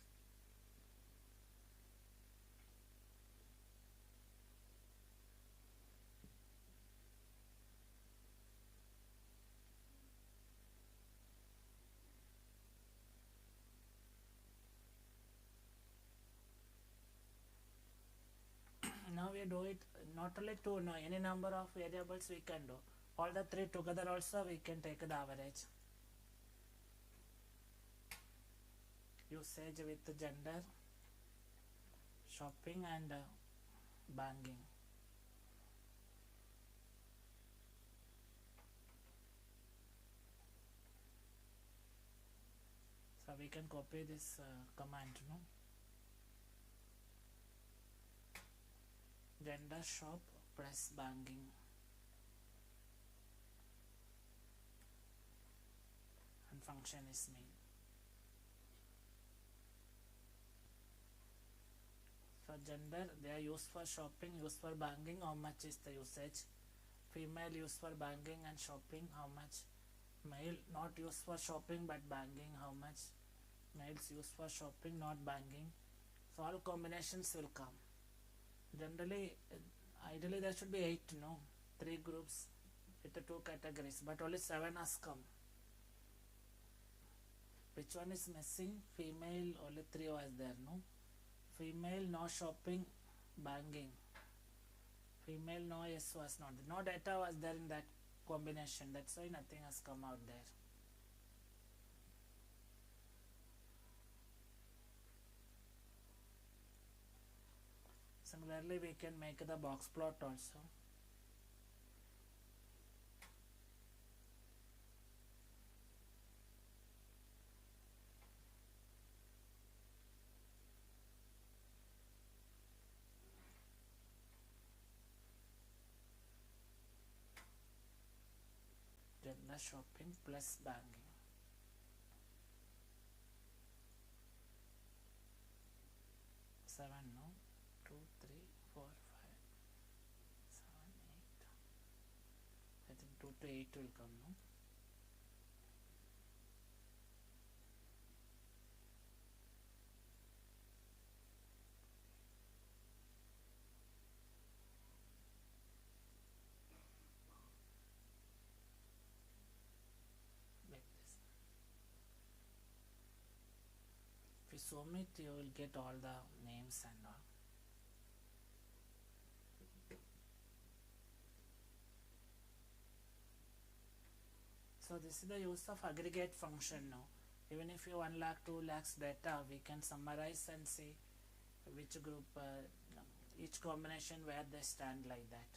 Now we do it not only two, no, any number of variables we can do. All the three together also we can take the average. Usage with gender, shopping and banking. So we can copy this command, no? Gender shop press banking. And function is main. So gender, they are used for shopping, used for banking, how much is the usage? Female used for banking and shopping, how much? Male not used for shopping but banking, how much? Males used for shopping, not banking. So all combinations will come. Generally, ideally there should be 8, no? 3 groups with the 2 categories, but only 7 has come. Which one is missing? Female, only 3 was there, no? Female, no shopping, banking. Female, no, yes was not. No data was there in that combination. That's why nothing has come out there. Similarly, we can make the box plot also. Gender shopping plus banking. Seven, no? 2, 3, 4, 5, 7, 8. I think 2 to 8 will come, no? Like this. If you zoom it, you will get all the names and all. So this is the use of aggregate function now. Even if you 1 lakh, 2 lakhs data, we can summarize and see which group, each combination where they stand, like that.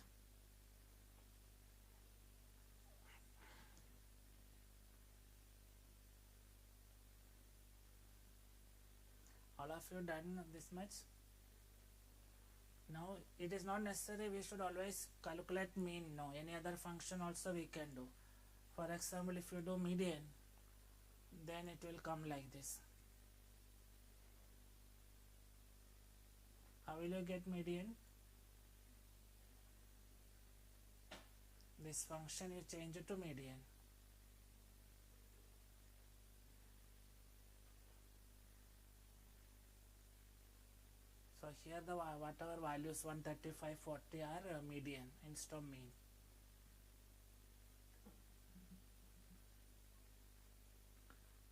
All of you done this much? Now it is not necessary we should always calculate mean, no, any other function also we can do. For example, if you do median, then it will come like this. How will you get median? This function you change it to median. So here the whatever values 135, 40 are median instead of mean.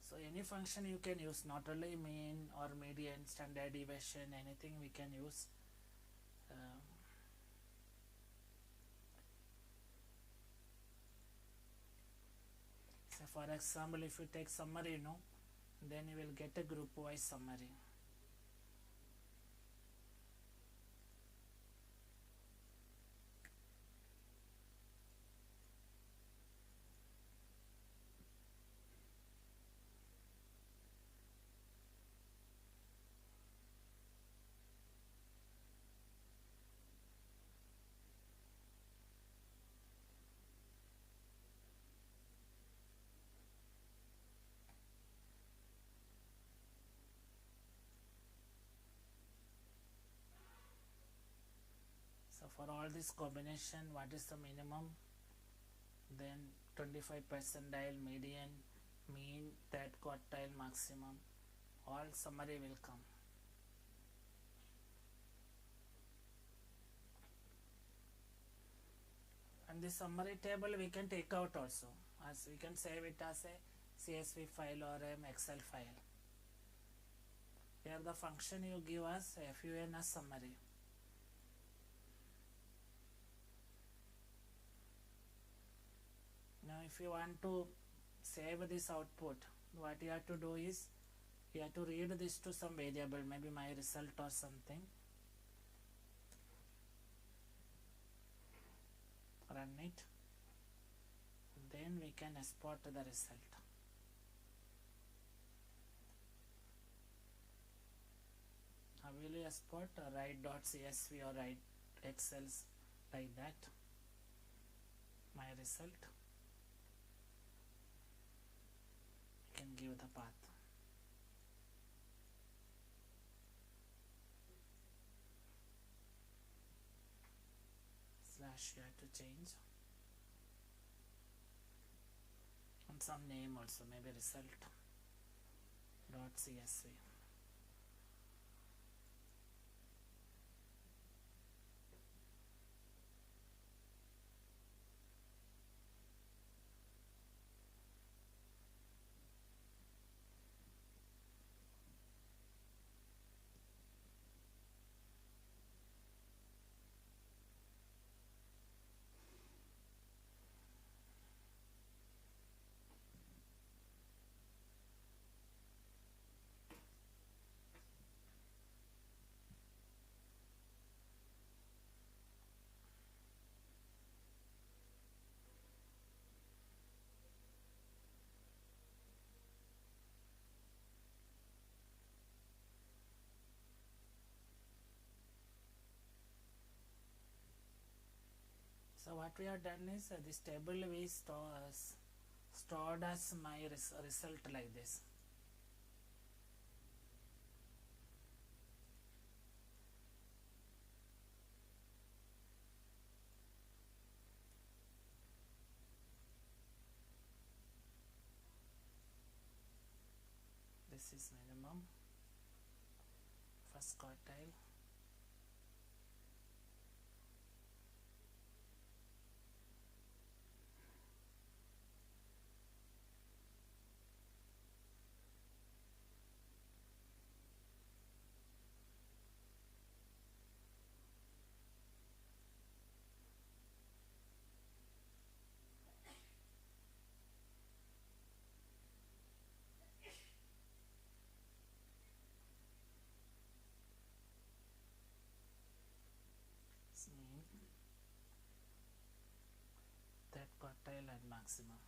So any function you can use, not only mean or median, standard deviation, anything we can use. So For example, if you take summary, then you will get a group wise summary. So for all this combination, what is the minimum? Then 25 percentile, median, mean, third quartile, maximum, all summary will come. And this summary table we can take out also, as we can save it as a CSV file or an Excel file. Here the function you give us FUN as summary. Now if you want to save this output, what you have to do is you have to read this to some variable, maybe my result or something. Run it. Then we can export the result. How will you export? Write.csv or write excels like that. My result. You can give the path. Slash you have to change. And some name also, maybe result.csv. So what we have done is this table we stored as my result like this. This is minimum, first quartile. Mean, third quartile and maximum.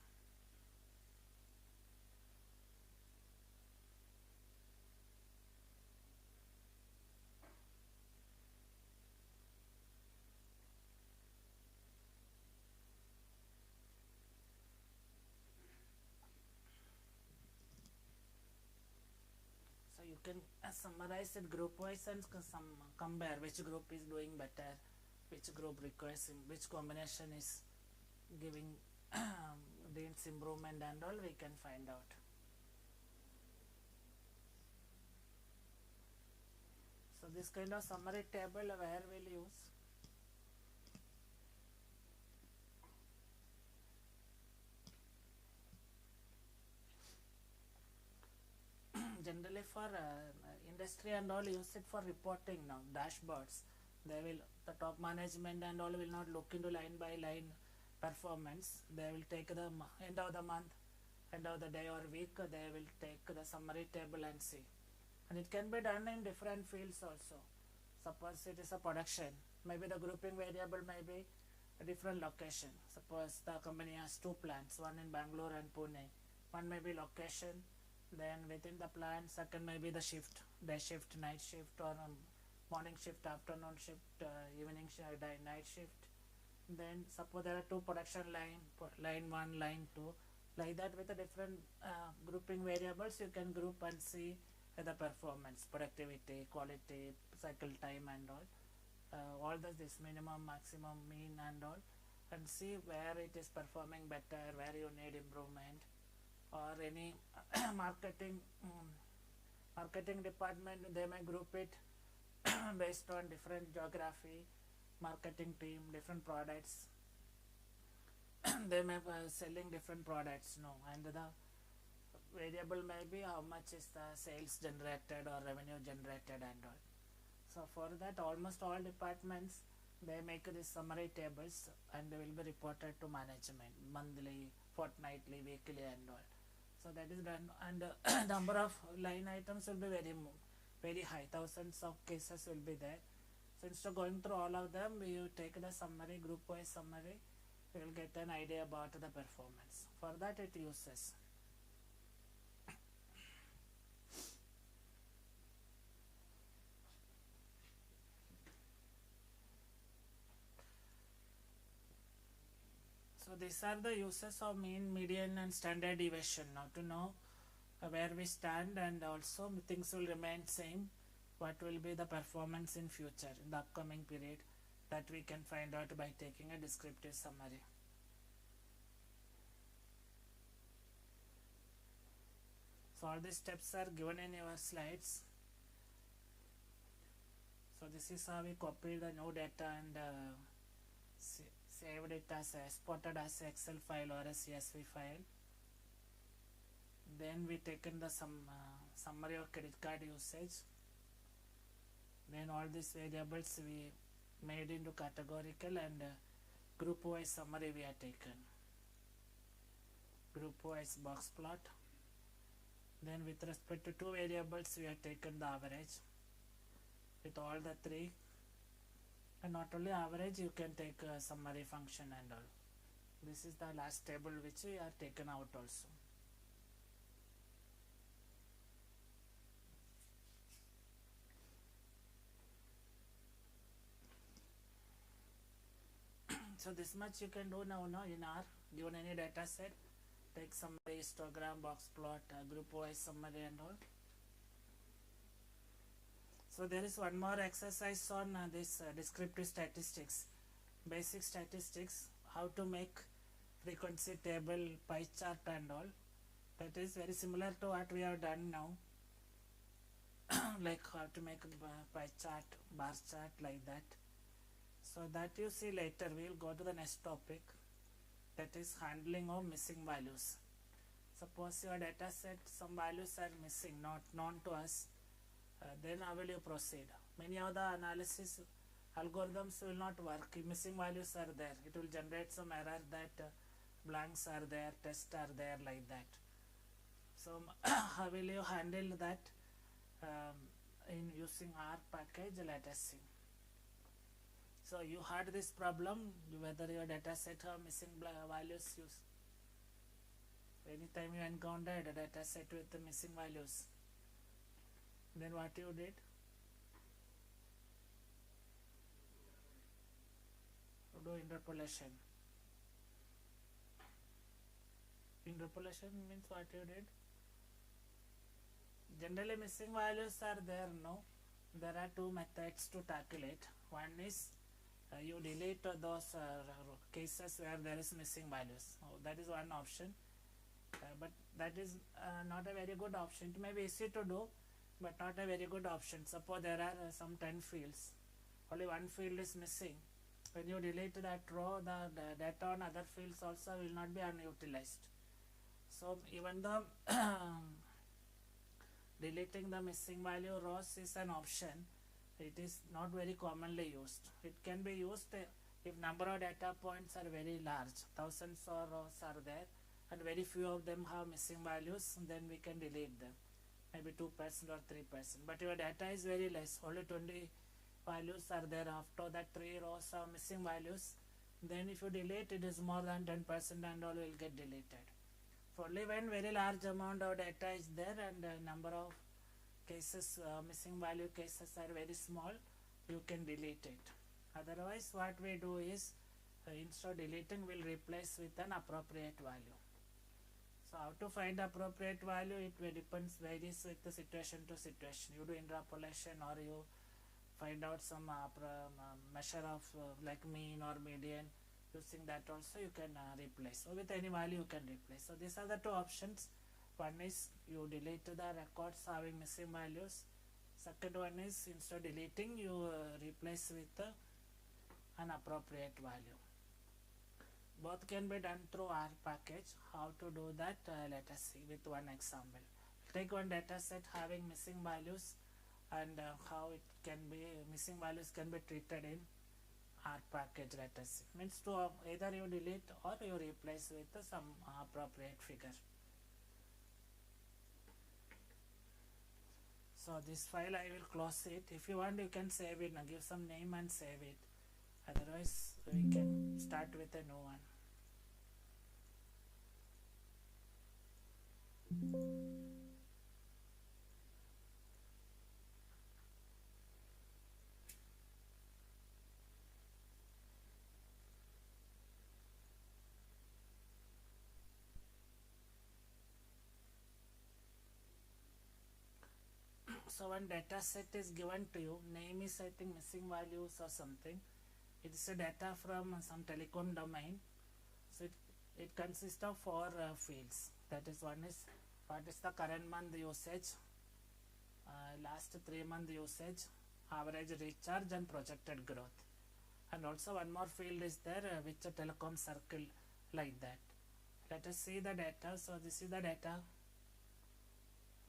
So you can summarize it group wise and compare which group is doing better, which group requires, which combination is giving needs improvement and all, we can find out. So this kind of summary table where we'll use? Generally for industry and all, use it for reporting now, dashboards. The top management and all will not look into line by line performance. They will take the end of the month end of the day or week, they will take the summary table and see. And it can be done in different fields also. Suppose it is a production, maybe the grouping variable may be a different location. Suppose the company has two plants, one in Bangalore and Pune. One may be location, then within the plant, second may be the shift, day shift, night shift, or morning shift, afternoon shift, evening shift, night shift. Then suppose there are two production line 1, line 2, like that. With the different grouping variables, you can group and see the performance, productivity, quality, cycle time and all this minimum, maximum, mean and all, and see where it is performing better, where you need improvement, or any marketing department, they may group it based on different geography, marketing team, different products. They may be selling different products, no, and the variable may be how much is the sales generated or revenue generated and all. So for that, almost all departments, they make these summary tables and they will be reported to management monthly, fortnightly, weekly and all. So that is done, and the number of line items will be very high, thousands of cases will be there. So instead of going through all of them, you take the summary, group wise summary, you will get an idea about the performance. For that it uses. So these are the uses of mean, median and standard deviation. Now to know where we stand, and also things will remain same, what will be the performance in future, in the upcoming period, that we can find out by taking a descriptive summary. So all these steps are given in your slides. So this is how we copy the new data and saved it as exported as Excel file or a CSV file. Then we taken the summary of credit card usage. Then all these variables we made into categorical, and group wise summary we have taken. Group wise box plot. Then with respect to two variables, we have taken the average with all the three. And not only average, you can take a summary function and all. This is the last table which we are taken out also. So this much you can do now in R, given any data set. Take summary, histogram, box plot, group wise summary and all. So there is one more exercise on this descriptive statistics, basic statistics, how to make frequency table, pie chart and all. That is very similar to what we have done now, like how to make a pie chart, bar chart, like that. So that you see later. We will go to the next topic, that is handling of missing values. Suppose your data set, some values are missing, not known to us. Then how will you proceed? Many of the analysis algorithms will not work if missing values are there. It will generate some error that blanks are there, tests are there, like that. So how will you handle that in using R package? Let us see. So you had this problem, whether your data set have missing values. Anytime you encountered a data set with the missing values, then what you did? You do interpolation. Interpolation means what you did? Generally missing values are there, no? There are two methods to tackle it. One is you delete those cases where there is missing values. That is one option, but that is not a very good option. It may be easy to do, but not a very good option. Suppose there are some 10 fields, only one field is missing. When you delete that row, the data on other fields also will not be unutilized. So even though deleting the missing value rows is an option, it is not very commonly used. It can be used if number of data points are very large, thousands of rows are there, and very few of them have missing values, then we can delete them, maybe 2% or 3%. But your data is very less, only 20 values are there. After that 3 rows are missing values, then if you delete, it is more than 10% and all will get deleted. For only when very large amount of data is there and number of cases, missing value cases are very small, you can delete it. Otherwise what we do is, instead of deleting, we'll replace with an appropriate value. So how to find appropriate value, it varies with the situation to situation. You do interpolation, or you find out some measure of like mean or median. Using that also you can replace. So with any value you can replace. So these are the two options. One is you delete the records having missing values. Second one is, instead of deleting, you replace with an appropriate value. Both can be done through R package. How to do that, let us see with one example. Take one data set having missing values and how it can be, missing values can be treated in R package. Let us see. Means to either you delete or you replace with some appropriate figure. So this file I will close it. If you want, you can save it, give some name and save it. Otherwise we can start with a new one. So one data set is given to you, name is I think missing values or something. It is a data from some telecom domain. So it consists of 4 fields. That is, one is what is the current month usage, last 3 month usage, average recharge and projected growth. And also one more field is there, which a telecom circle, like that. Let us see the data. So this is the data.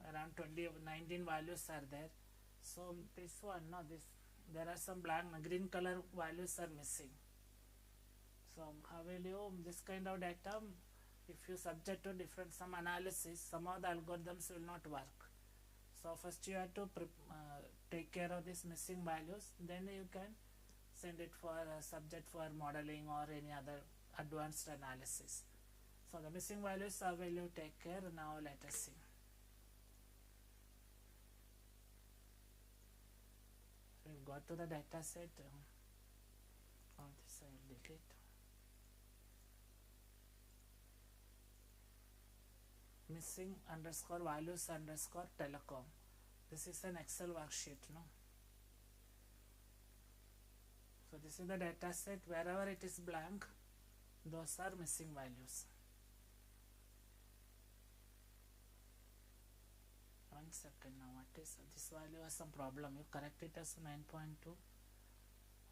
Around 19 values are there. So this one, no, this, there are some blank green color values are missing. So how will you, this kind of data, if you subject to different some analysis, some of the algorithms will not work. So first you have to take care of these missing values, then you can send it for subject for modeling or any other advanced analysis. So the missing values, how will you take care? Now let us see. We'll go to the data set. This I will delete. Missing underscore values underscore telecom. This is an Excel worksheet, no? So this is the data set. Wherever it is blank, those are missing values. One second now. What is this value? Has some problem. You correct it as 9.2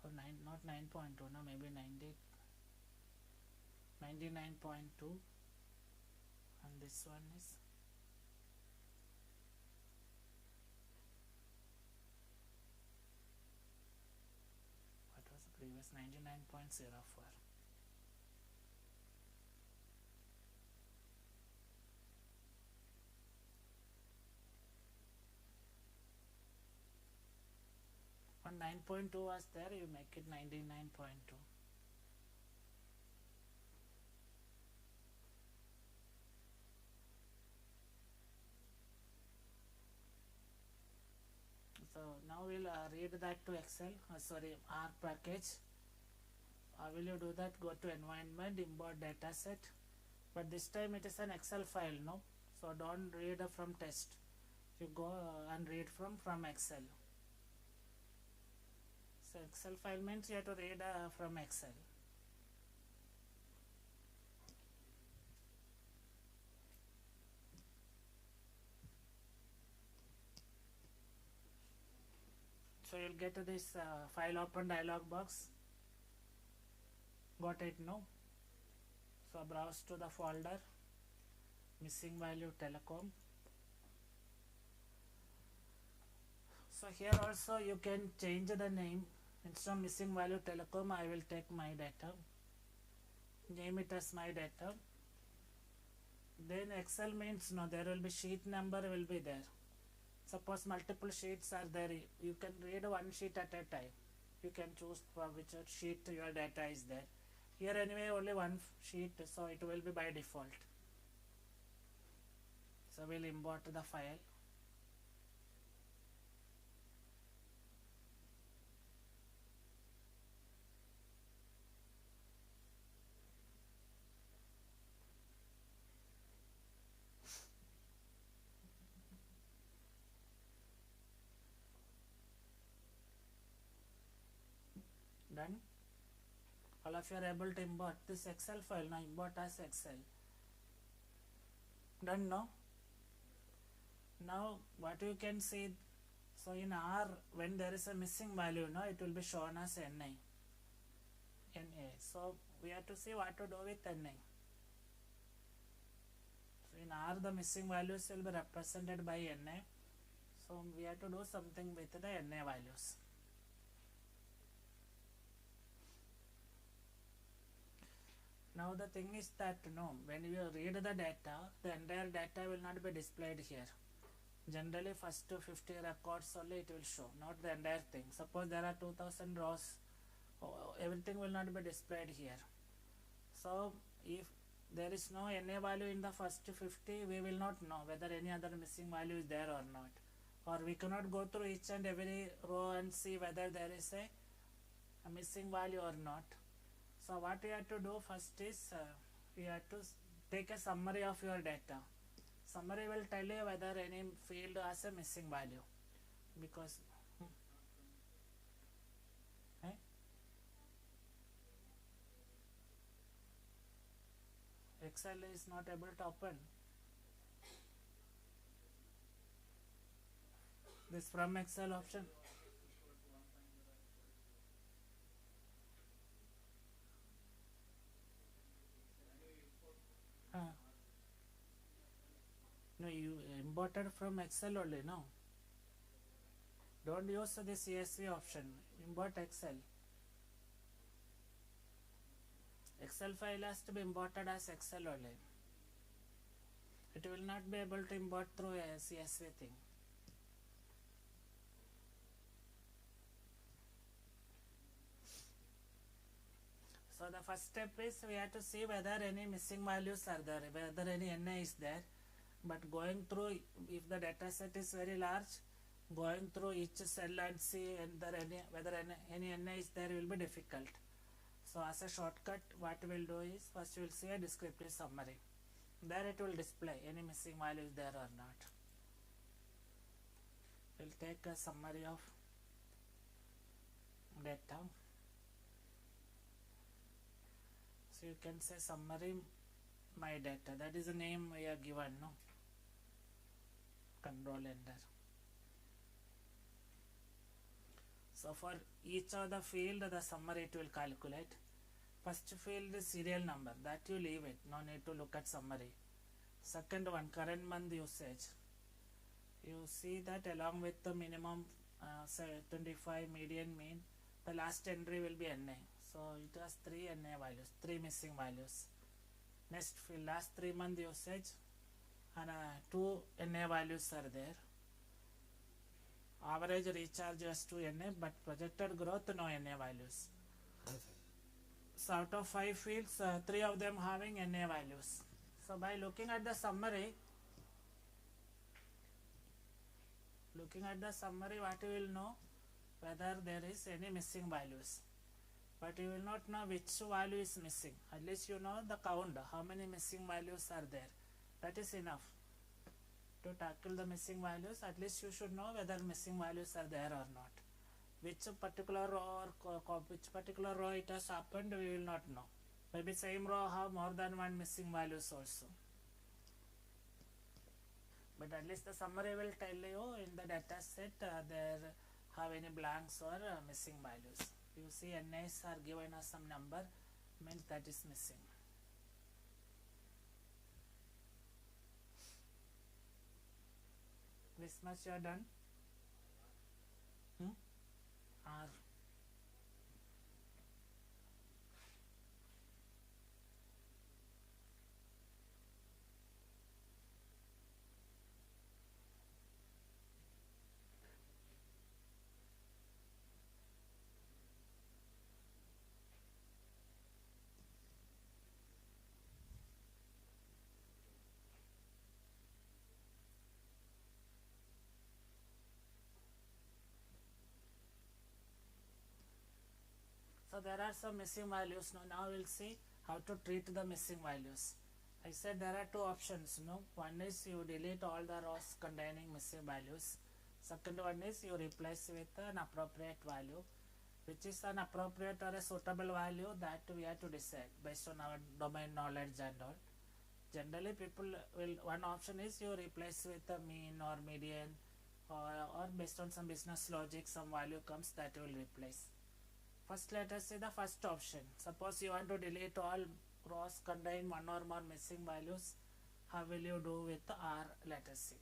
or 9, not 9.2. No, maybe 99.2. And this one is what was the previous 99.04. When 9.2 was there, you make it 99.2. So now we'll read that to Excel, sorry, R package. How will you do that? Go to environment, import dataset, but this time it is an Excel file, no? So don't read from test. You go and read from Excel. So Excel file means you have to read from Excel. So you'll get to this file open dialog box. Got it, no? So browse to the folder, missing value telecom. So here also you can change the name. Instead of missing value telecom, I will take my data, name it as my data, then Excel means no, there will be sheet number will be there. Suppose multiple sheets are there, you can read one sheet at a time. You can choose for which sheet your data is there. Here anyway only one sheet, so it will be by default. So we'll import the file. Done. All of you are able to import this Excel file. Now import as Excel. Done. Now what you can see, so in R, when there is a missing value, no, it will be shown as NA. So we have to see what to do with NA. So in R, the missing values will be represented by NA. So we have to do something with the NA values. Now the thing is that no, when you read the data, the entire data will not be displayed here. Generally first to 50 records only it will show, not the entire thing. Suppose there are 2000 rows, everything will not be displayed here. So if there is no NA value in the first 50, we will not know whether any other missing value is there or not. Or we cannot go through each and every row and see whether there is a missing value or not. So what you have to do first is, you have to take a summary of your data. Summary will tell you whether any field has a missing value, because Excel is not able to open. This from Excel option. No, you imported from Excel only, no? Don't use the CSV option. Import Excel. Excel file has to be imported as Excel only. It will not be able to import through a CSV thing. So the first step is we have to see whether any missing values are there, whether any NA is there. But going through, if the data set is very large, going through each cell and see whether any NA is there will be difficult. So as a shortcut, what we'll do is first we'll see a descriptive summary. There it will display any missing value is there or not. We'll take a summary of data. So you can say summary my data. That is the name we are given, no? Control enter. So for each of the field, the summary it will calculate. First field is serial number, that you leave it, no need to look at summary. Second one, current month usage. You see that along with the minimum, say 25 median mean, the last entry will be NA. So it has 3 NA values, 3 missing values. Next field, last 3 month usage, and 2 NA values are there. Average recharge has 2 NA, but projected growth no NA values. So out of 5 fields, 3 of them having NA values. So by looking at the summary, what you will know, whether there is any missing values. But you will not know which value is missing. At least you know the count, how many missing values are there. That is enough. To tackle the missing values, at least you should know whether missing values are there or not. Which particular row or which particular row it has happened, we will not know. Maybe same row have more than one missing values also. But at least the summary will tell you in the data set there have any blanks or missing values. You see NAs are given as some number, means that is missing. This much you are done? R. So there are some missing values. Now we'll see how to treat the missing values. I said there are two options. One is you delete all the rows containing missing values. Second one is you replace with an appropriate value, which is an appropriate or a suitable value that we have to decide based on our domain knowledge and all. Generally people will, one option is you replace with a mean or median, or based on some business logic some value comes that you will replace. First let us see the first option. Suppose you want to delete all rows contain one or more missing values. How will you do with R? Let us see.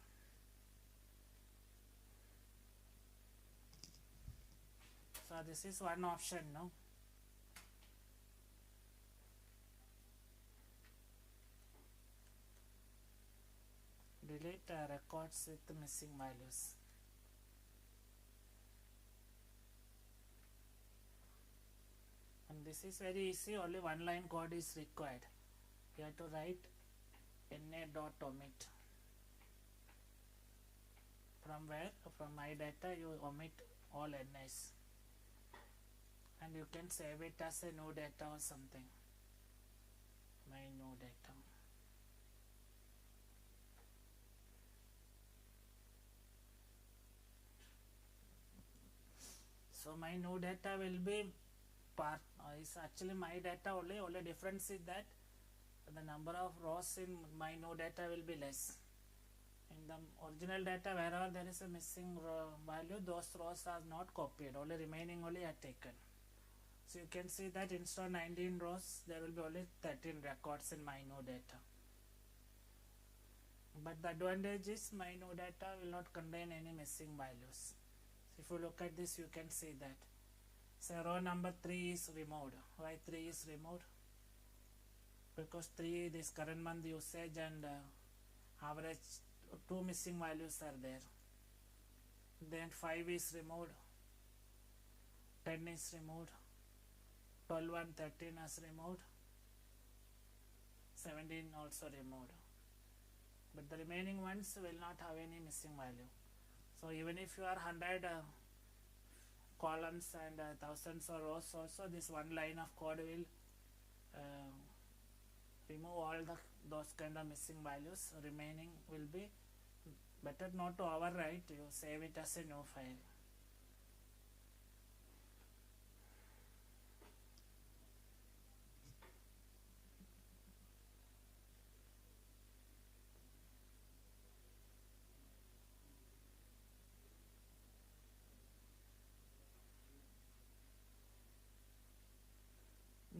So this is one option. Delete records with missing values. And this is very easy, only one line code is required. You have to write na.omit. From where? From my data you omit all NAs. And you can save it as a new data or something. My new data. So my new data will be part is actually my data only difference is that the number of rows in my new data will be less. In the original data, wherever there is a missing value, those rows are not copied, only remaining only are taken. So you can see that instead of 19 rows there will be only 13 records in my new data. But the advantage is my new data will not contain any missing values. So if you look at this, you can see that. So row number 3 is removed. Why 3 is removed? Because 3 this current month usage and average 2 missing values are there. Then 5 is removed, 10 is removed, 12 and 13 is removed, 17 also removed. But the remaining ones will not have any missing value. So even if you are 100 columns and thousands of rows also, this one line of code will remove all those kind of missing values. Remaining will be better not to overwrite, you save it as a new file.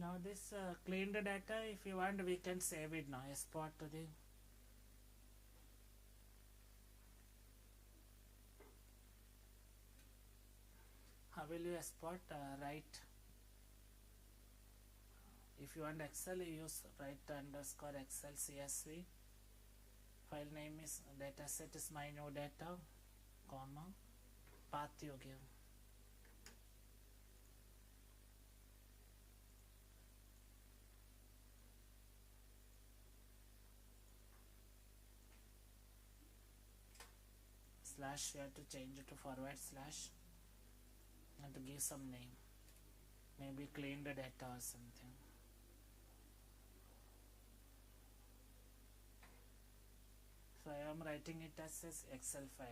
Now this cleaned data, if you want, we can save it now. Export to the how will you export? Write. If you want Excel, you use write_Excel CSV. File name is dataset is my new data, comma, path you give. Slash, you have to change it to forward slash and to give some name, maybe clean the data or something. So I am writing it as an Excel file.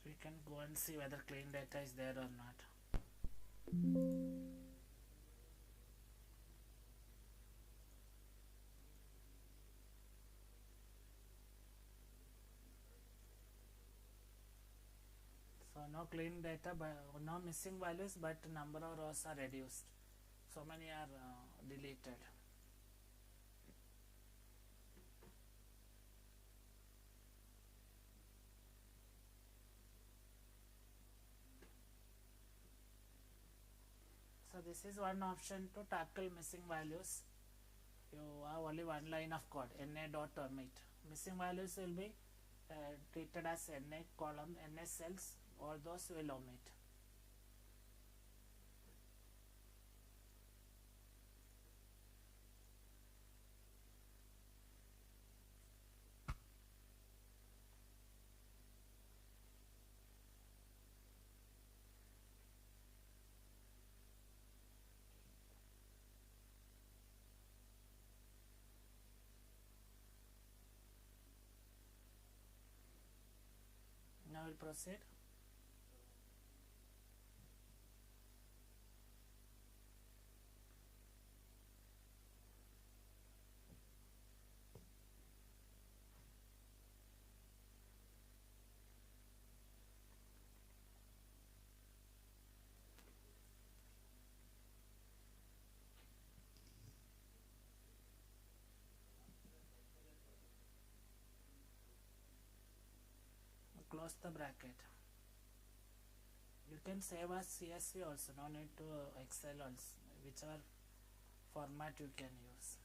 We can go and see whether clean data is there or not. So no clean data, but no missing values, but number of rows are reduced. So many are deleted. So this is one option to tackle missing values. you have only one line of code, na dot omit. Missing values will be treated as na column, na cells, all those will omit. Now we'll proceed. Close the bracket. You can save as CSV also, no need to Excel also, whichever format you can use.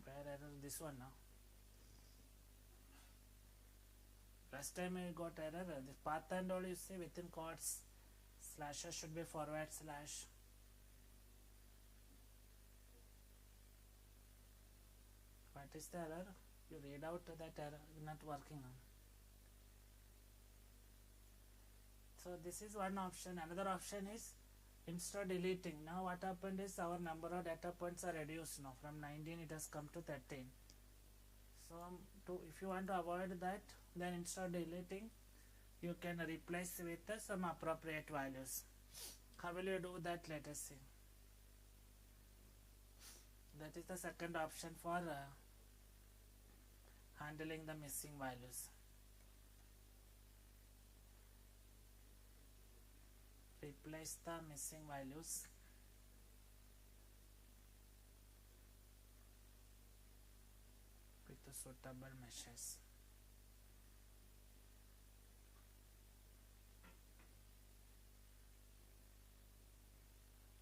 Where error? This one now. Last time I got error. This path and all you say within quotes, slashes should be forward slash. What is the error? You read out that error not working on. So this is one option. Another option is instead of deleting. Now what happened is our number of data points are reduced now. From 19 it has come to 13. So if you want to avoid that, then instead of deleting, you can replace with some appropriate values. How will you do that? Let us see. That is the second option for handling the missing values. Replace the missing values with the suitable meshes.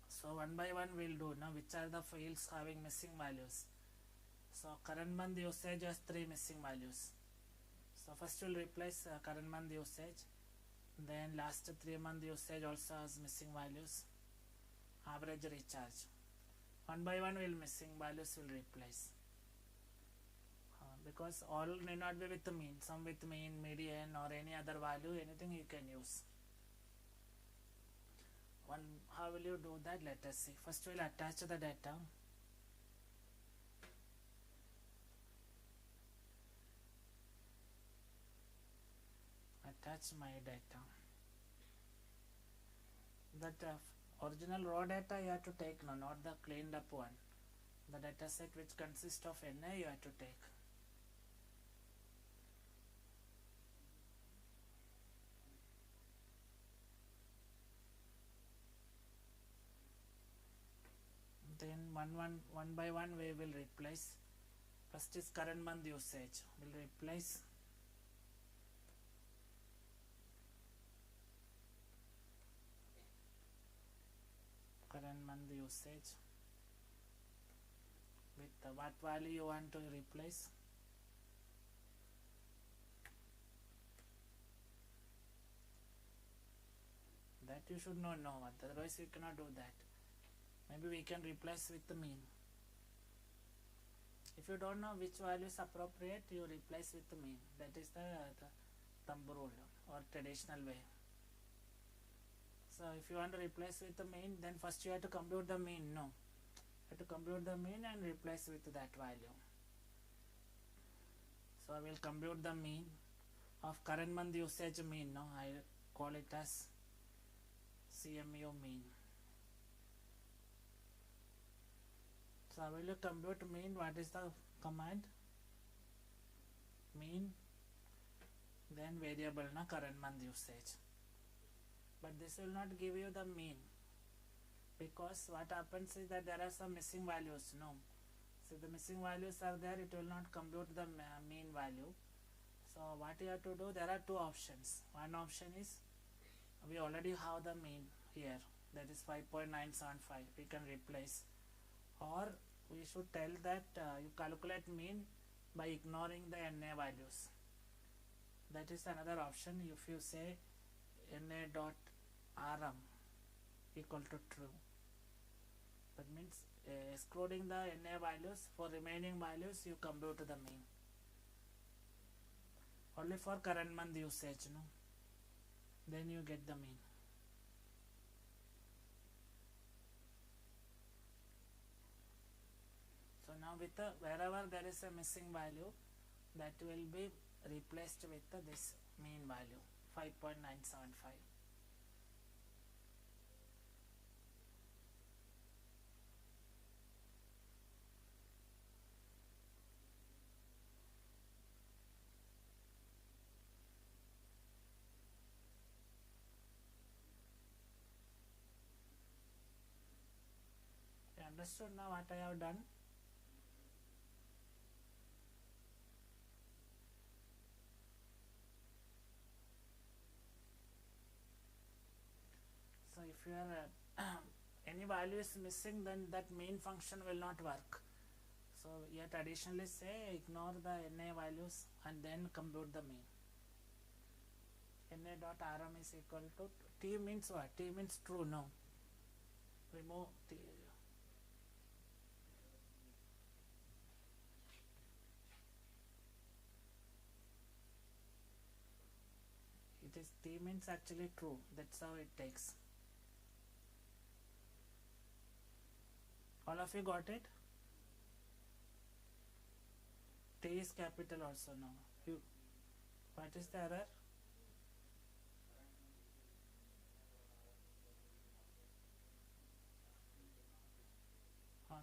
So one by one we'll do now which are the fields having missing values. So current month usage has 3 missing values. So first we'll replace current month usage. Then last 3 month usage also has missing values. Average recharge. One by one will missing values will replace. Because all may not be with the mean. Some with mean, median or any other value, anything you can use. How will you do that? Let us see. First we'll attach the data. Attach my data. That original raw data you have to take now, not the cleaned up one. The data set which consists of NA you have to take. Then one by one we will replace. First is current month usage. We'll replace current month usage with what value you want to replace. That you should not know, otherwise you cannot do that. Maybe we can replace with the mean. If you don't know which value is appropriate, you replace with the mean. That is the thumb rule or traditional way. So if you want to replace with the mean, then first you have to compute the mean. No, you have to compute the mean and replace with that value. So I will compute the mean of current month usage mean. No, I call it as CMU mean. So I will compute mean. What is the command? Mean, then variable na current month usage. But this will not give you the mean, because what happens is that there are some missing values. No, so the missing values are there, it will not compute the mean value. So what you have to do, there are two options. One option is we already have the mean here, that is 5.975. We can replace, or we should tell that you calculate mean by ignoring the NA values. That is another option. If you say NA dot RM equal to true, that means excluding the NA values, for remaining values you compute the mean. Only for current month usage, no? Then you get the mean. So now with the, wherever there is a missing value, that will be replaced with this mean value 5.975. You understood now what I have done? So if you are any value is missing, then that main function will not work. So yet additionally say ignore the NA values and then compute the mean. NA dot RM is equal to T means what? T means true, no. Remove T. It is T means actually true. That's how it takes. All of you got it? T is capital also now. You, what is the error?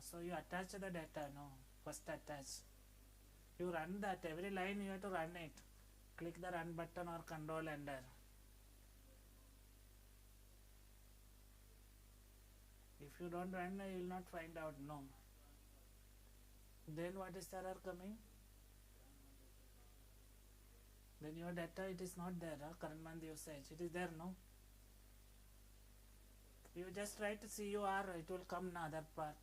So you attach the data, no? First attach. You run that, every line you have to run it. Click the run button or control enter. If you don't run, you will not find out, no. Then what is the error coming? Then your data, it is not there, current month usage. It is there, no? You just write CUR, it will come in other part.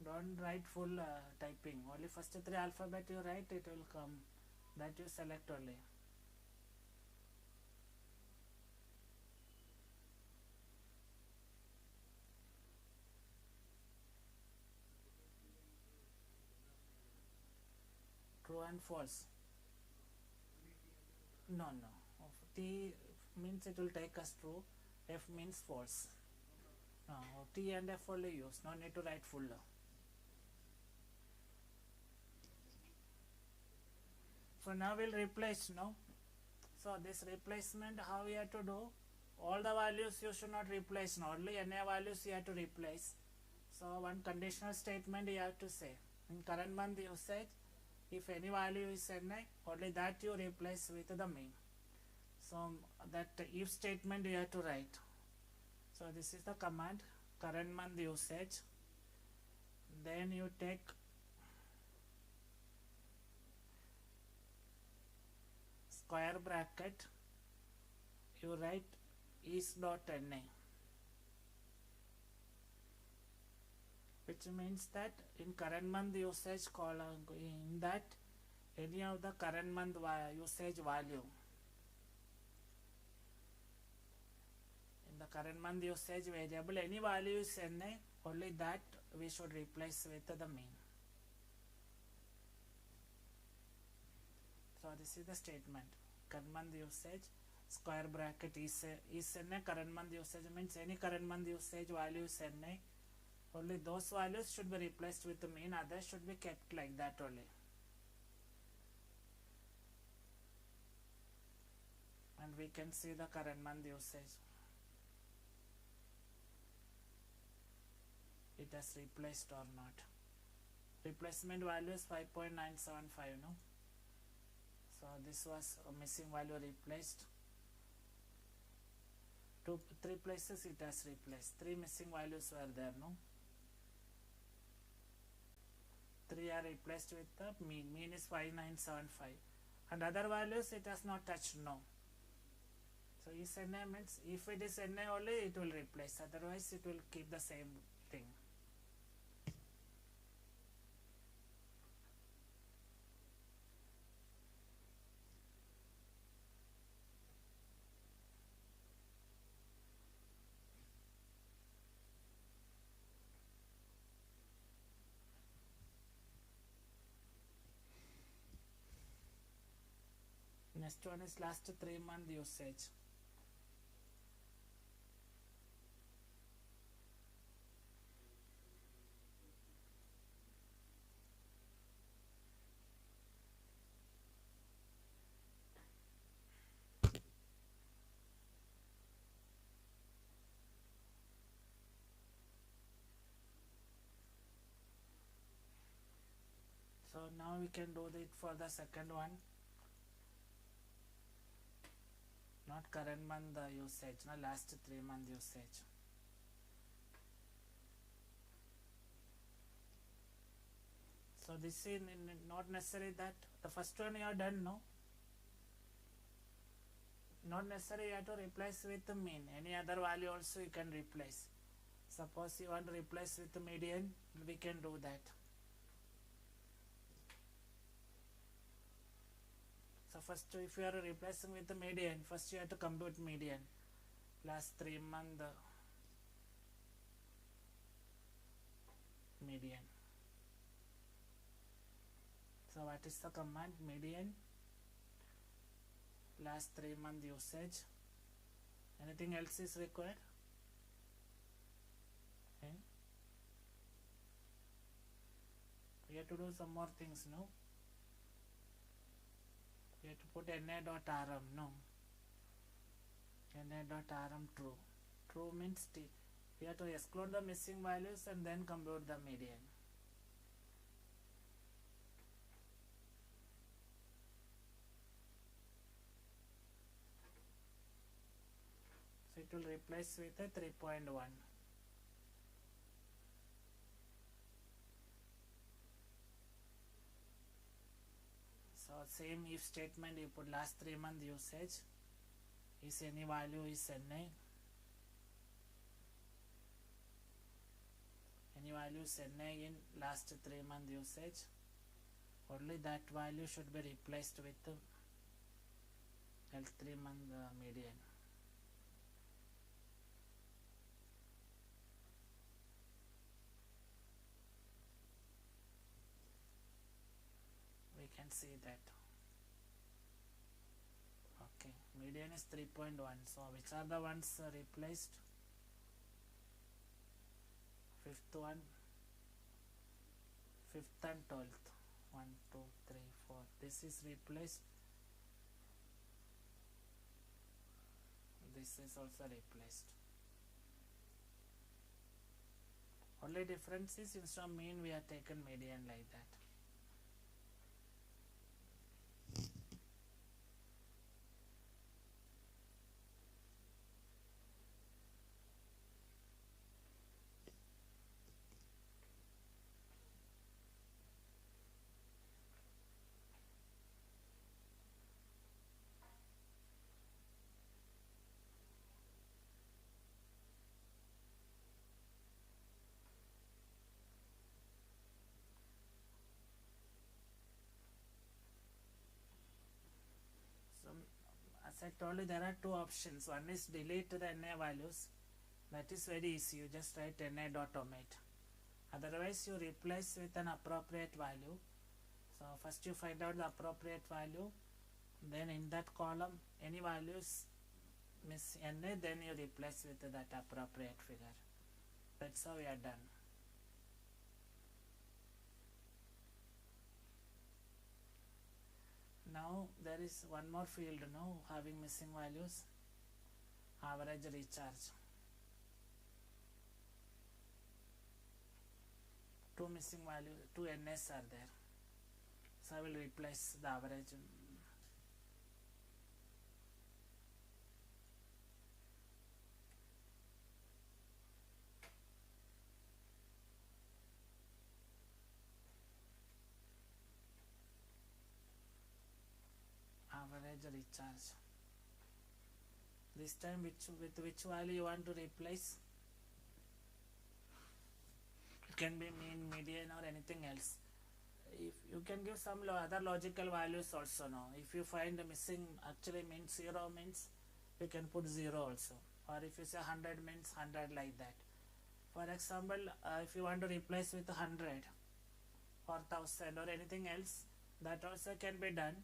Don't write full typing. Only first three alphabet you write, it will come. That you select only. True and false. No. T means it will take us true. F means false. No, T and F only use. No need to write full. So now we'll replace, no? So this replacement, how we have to do? All the values you should not replace, no? Only NA values you have to replace. So one conditional statement you have to say. In current month usage, if any value is NA, only that you replace with the mean. So that if statement you have to write. So this is the command, current month usage. Then you take square bracket, you write is dot NA, which means that in current month usage column, in that any of the current month usage value, in the current month usage variable, any value is NA, only that we should replace with the mean. So this is the statement, current month usage, square bracket is NA, current month usage means any current month usage value is NA, only those values should be replaced with the mean, others should be kept like that only. And we can see the current month usage. It has replaced or not. Replacement value is 5.975, no? So this was a missing value replaced. 3 places it has replaced. 3 missing values were there, no? 3 are replaced with the mean. Mean is 5975. And other values it has not touched, no. is Na means if it is Na only it will replace, otherwise it will keep the same thing. Next one is last 3 month usage. So now we can do it for the second one. Not current month usage, no, last 3 month usage. So this is not necessary that the first one you have done, no? Not necessary you have to replace with the mean. Any other value also you can replace. Suppose you want to replace with the median, we can do that. So first if you are replacing with the median, first you have to compute median. Last 3 month median. So what is the command? Median, last 3 month usage. Anything else is required? Okay. We have to do some more things, no? We have to put na.rm, no? na.rm true. True means we have to exclude the missing values and then compute the median. So it will replace with a 3.1. So same if statement, you put last 3 month usage is any value is Na, any value is Na in last 3 month usage, only that value should be replaced with the L3 month median. We can see that. Okay, median is 3.1. So which are the ones replaced? Fifth one, fifth and 12th. 1, 2, 3, 4. This is replaced. This is also replaced. Only difference is instead of mean we have taken median like that. So as I told you, there are two options. One is delete the Na values. That is very easy. You just write na.omit. Otherwise you replace with an appropriate value. So first you find out the appropriate value, then in that column any values miss Na, then you replace with that appropriate figure. That's how we are done. Now there is one more field now having missing values, average recharge. Two missing values, two NS are there. So I will replace the average. Average recharge. This time with which value you want to replace? It can be mean, median or anything else. If you can give some other logical values also now. If you find the missing actually means 0 means you can put 0 also. Or if you say 100 means 100 like that. For example, if you want to replace with 100 or 1000 or anything else, that also can be done.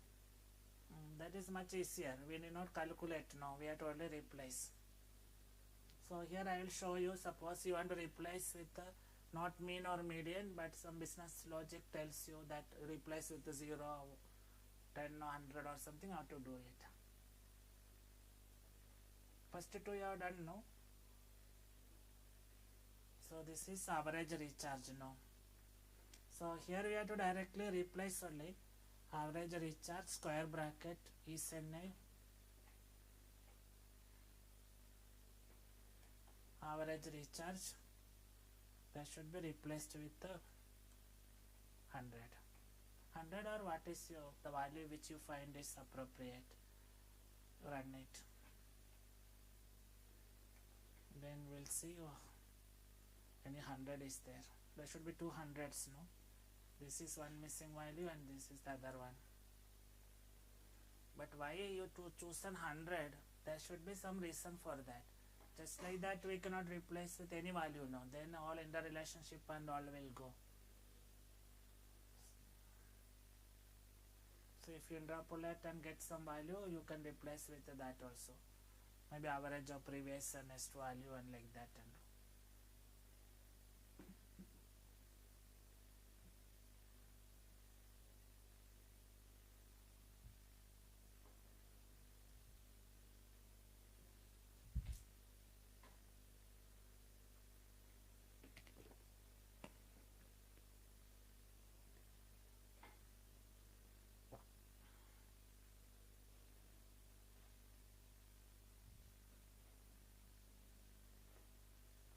That is much easier. We need not calculate now. We have to only replace. So here I will show you. Suppose you want to replace with not mean or median, but some business logic tells you that replace with 0, 10, 100 or something, how to do it. First two you have done, no? So this is average recharge now. So here we have to directly replace only average recharge square bracket is NA average recharge, that should be replaced with 100 or what is the value which you find is appropriate. Run it, then we'll see any 100 is there. There should be 200s, no? This is one missing value and this is the other one. But why you to choose 100? There should be some reason for that. Just like that we cannot replace with any value now. Then all interrelationship and all will go. So if you interpolate and get some value, you can replace with that also. Maybe average of previous and next value and like that. And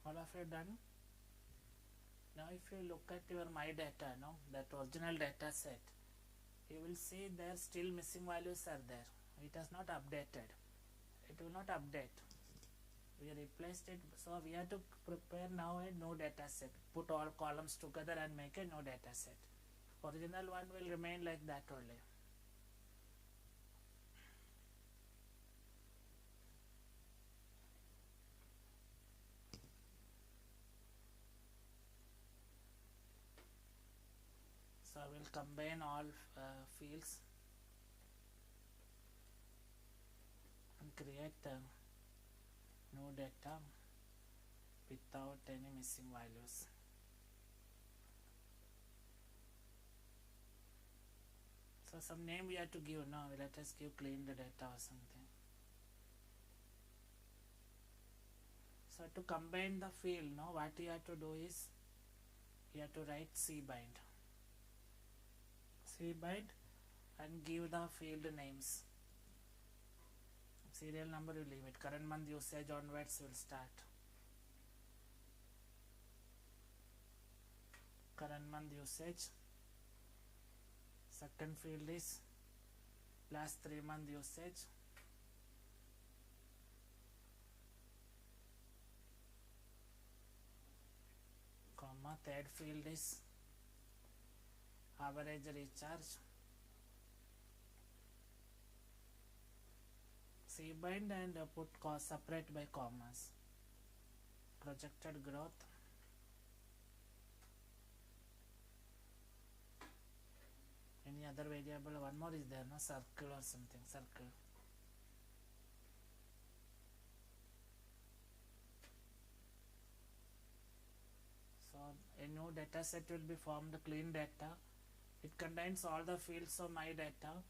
all of you done? Now if you look at your my data, no, that original data set, you will see there still missing values are there. It has not updated. It will not update. We replaced it, so we have to prepare now a new data set. Put all columns together and make a new data set. Original one will remain like that only. So I will combine all fields and create new data without any missing values. So some name we have to give now. Let us give clean the data or something. So to combine the field, now what you have to do is you have to write cbind and give the field names. Serial number you leave it. Current month usage onwards will start. Current month usage. Second field is last 3 month usage. Comma. Third field is average recharge. Cbind and put separate by commas. Projected growth. Any other variable? One more is there, no? Circle or something. Circle. So a new data set will be formed, clean data. It contains all the fields of my data.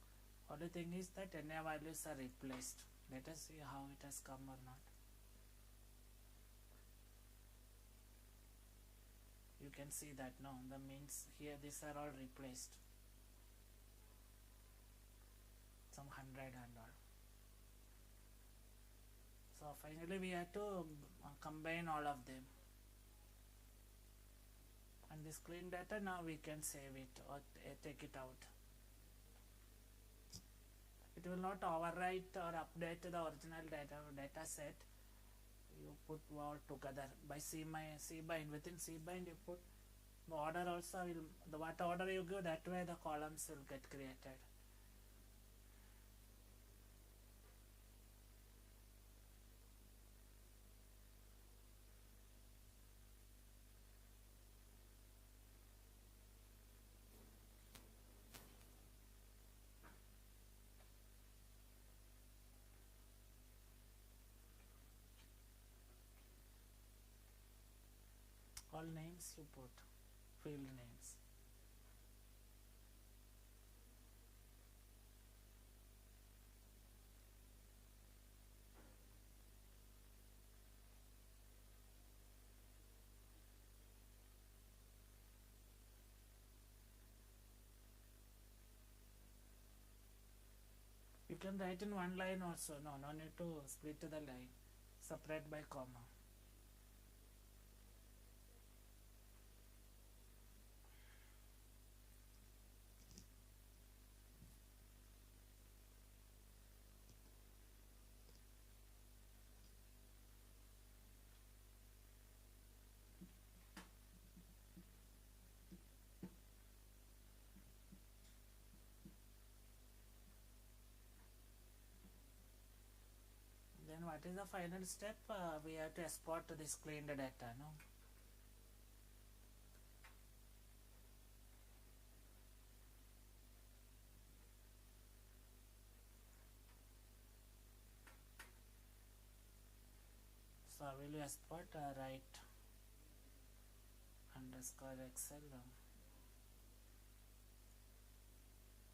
Only thing is that NA values are replaced. Let us see how it has come or not. You can see that now. The means here these are all replaced. Some 100 and all. So finally we have to combine all of them. And this clean data, now we can save it or take it out. it will not overwrite or update the original data set. You put all together by cbind. Within cbind you put the order also will, the what order you give, that way the columns will get created. All names you put, field names. You can write in one line also, no need to split the line, separate by comma. Then what is the final step? We have to export this cleaned data, no? So will you export write underscore excel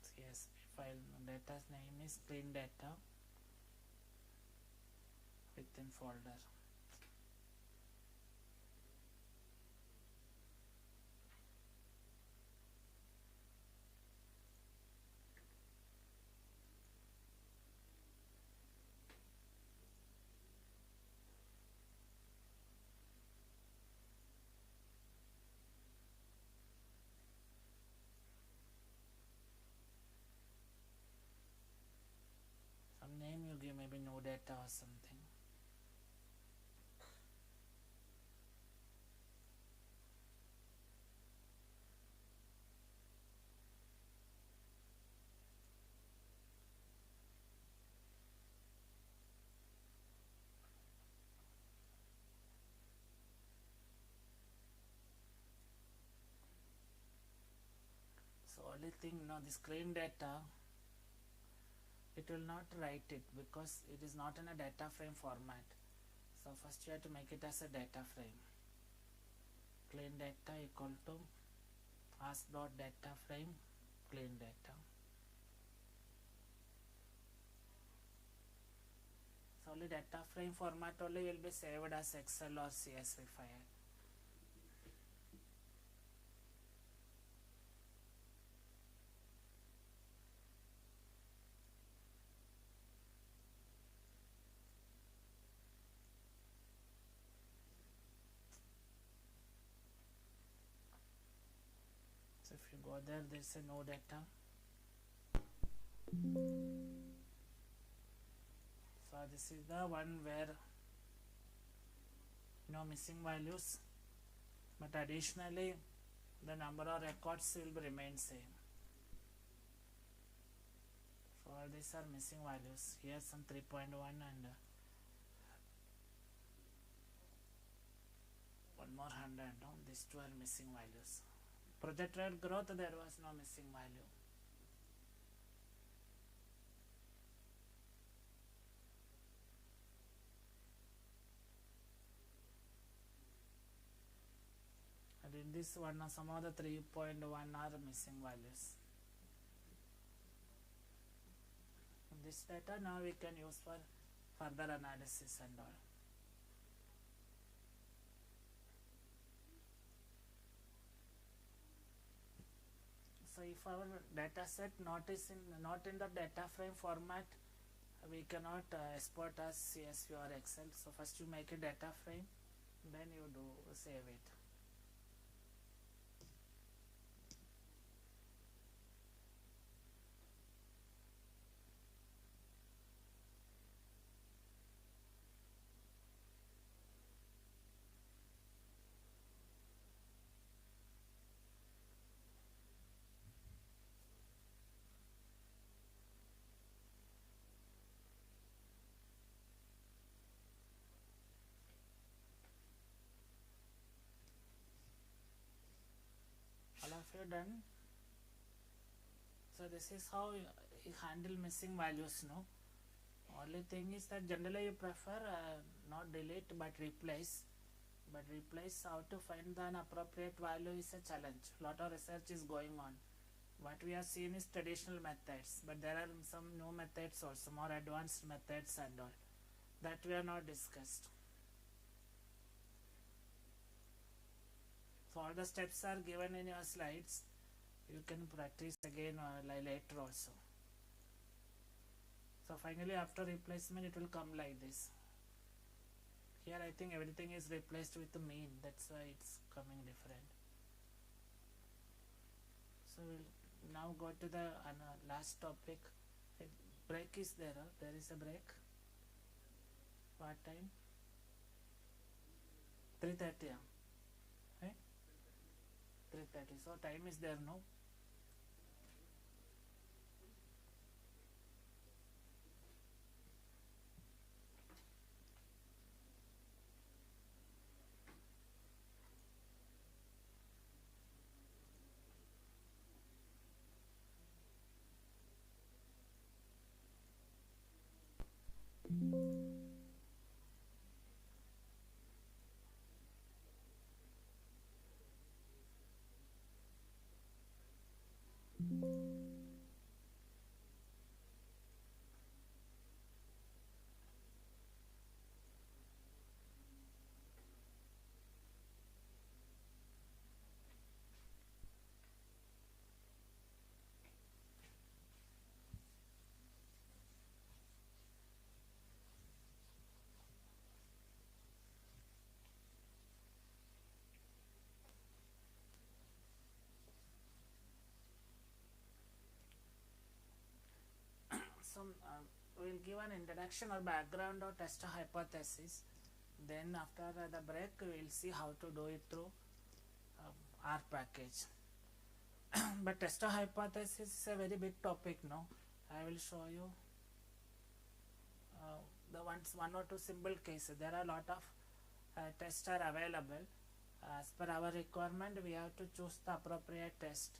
CSV file, data's name is clean data within folder. Some name you give, maybe no data or something. So only thing now, this clean data, it will not write it because it is not in a data frame format. So first you have to make it as a data frame. Clean data equal to ask.data frame clean data. So only data frame format only will be saved as Excel or CSV file. So if you go there, there's a no data. So this is the one where no missing values, but additionally the number of records will remain same. So all these are missing values. Here some 3.1 and one more 100. No? These two are missing values. Projected growth, there was no missing value. And in this one, some of the 3.1 are missing values. This data now we can use for further analysis and all. So if our data set not in the data frame format, we cannot export as CSV or Excel. So first you make a data frame, then you do save it. you done? So this is how you handle missing values, no? Only thing is that generally you prefer not delete but replace. But replace, how to find an appropriate value is a challenge. Lot of research is going on. What we have seen is traditional methods, but there are some new methods also, more advanced methods and all that we have not discussed. So all the steps are given in your slides. You can practice again later also. So finally after replacement it will come like this. Here I think everything is replaced with the mean, that's why it's coming different. So we'll now go to the last topic. A break is there, there is a break. What time? 3:30. Right? 3:30. So time is there, no? So we'll give an introduction or background or test a hypothesis. Then after the break we'll see how to do it through R package. But test a hypothesis is a very big topic, no? I will show you the one or two simple cases. There are a lot of tests are available. As per our requirement we have to choose the appropriate test.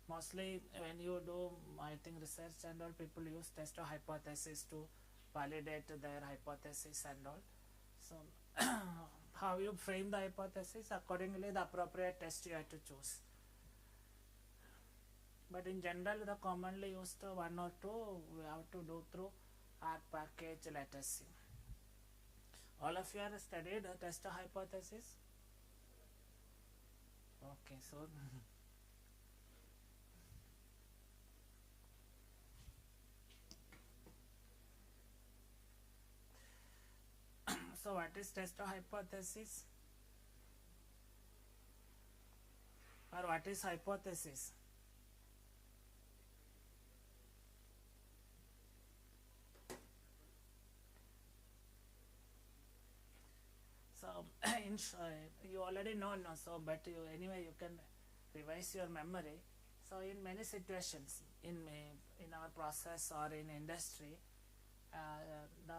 Mostly when you do, I think, research and all, people use test or hypothesis to validate their hypothesis and all. So how you frame the hypothesis, accordingly the appropriate test you have to choose. But in general the commonly used one or two we have to do through R package, let us see. All of you are studied test or hypothesis? Okay, so so what is test or hypothesis? Or what is hypothesis? So you already know, no? So but anyway you can revise your memory. So in many situations in our process or in industry, the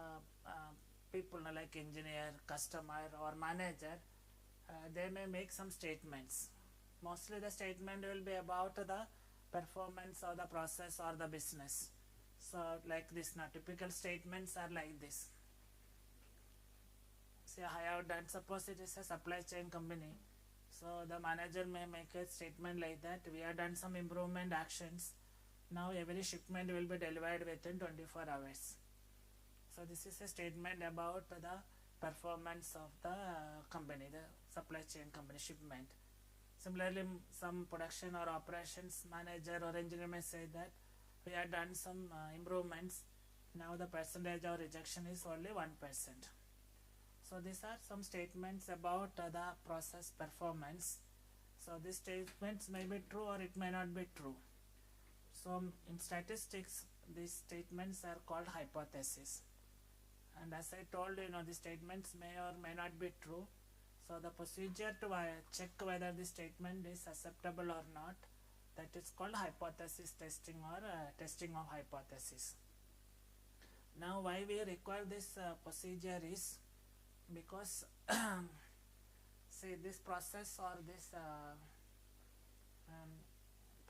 people like engineer, customer or manager, they may make some statements. Mostly the statement will be about the performance or the process or the business. So like this, now typical statements are like this. Say I have done, suppose it is a supply chain company. So the manager may make a statement like that, we have done some improvement actions. Now every shipment will be delivered within 24 hours. So this is a statement about the performance of the company, the supply chain company shipment. Similarly, some production or operations manager or engineer may say that we have done some improvements. Now the percentage of rejection is only 1%. So these are some statements about the process performance. So these statements may be true or it may not be true. So in statistics, these statements are called hypotheses. And as I told you, these statements may or may not be true. So the procedure to check whether the statement is acceptable or not, that is called hypothesis testing or testing of hypothesis. Now why we require this procedure is because say this process or this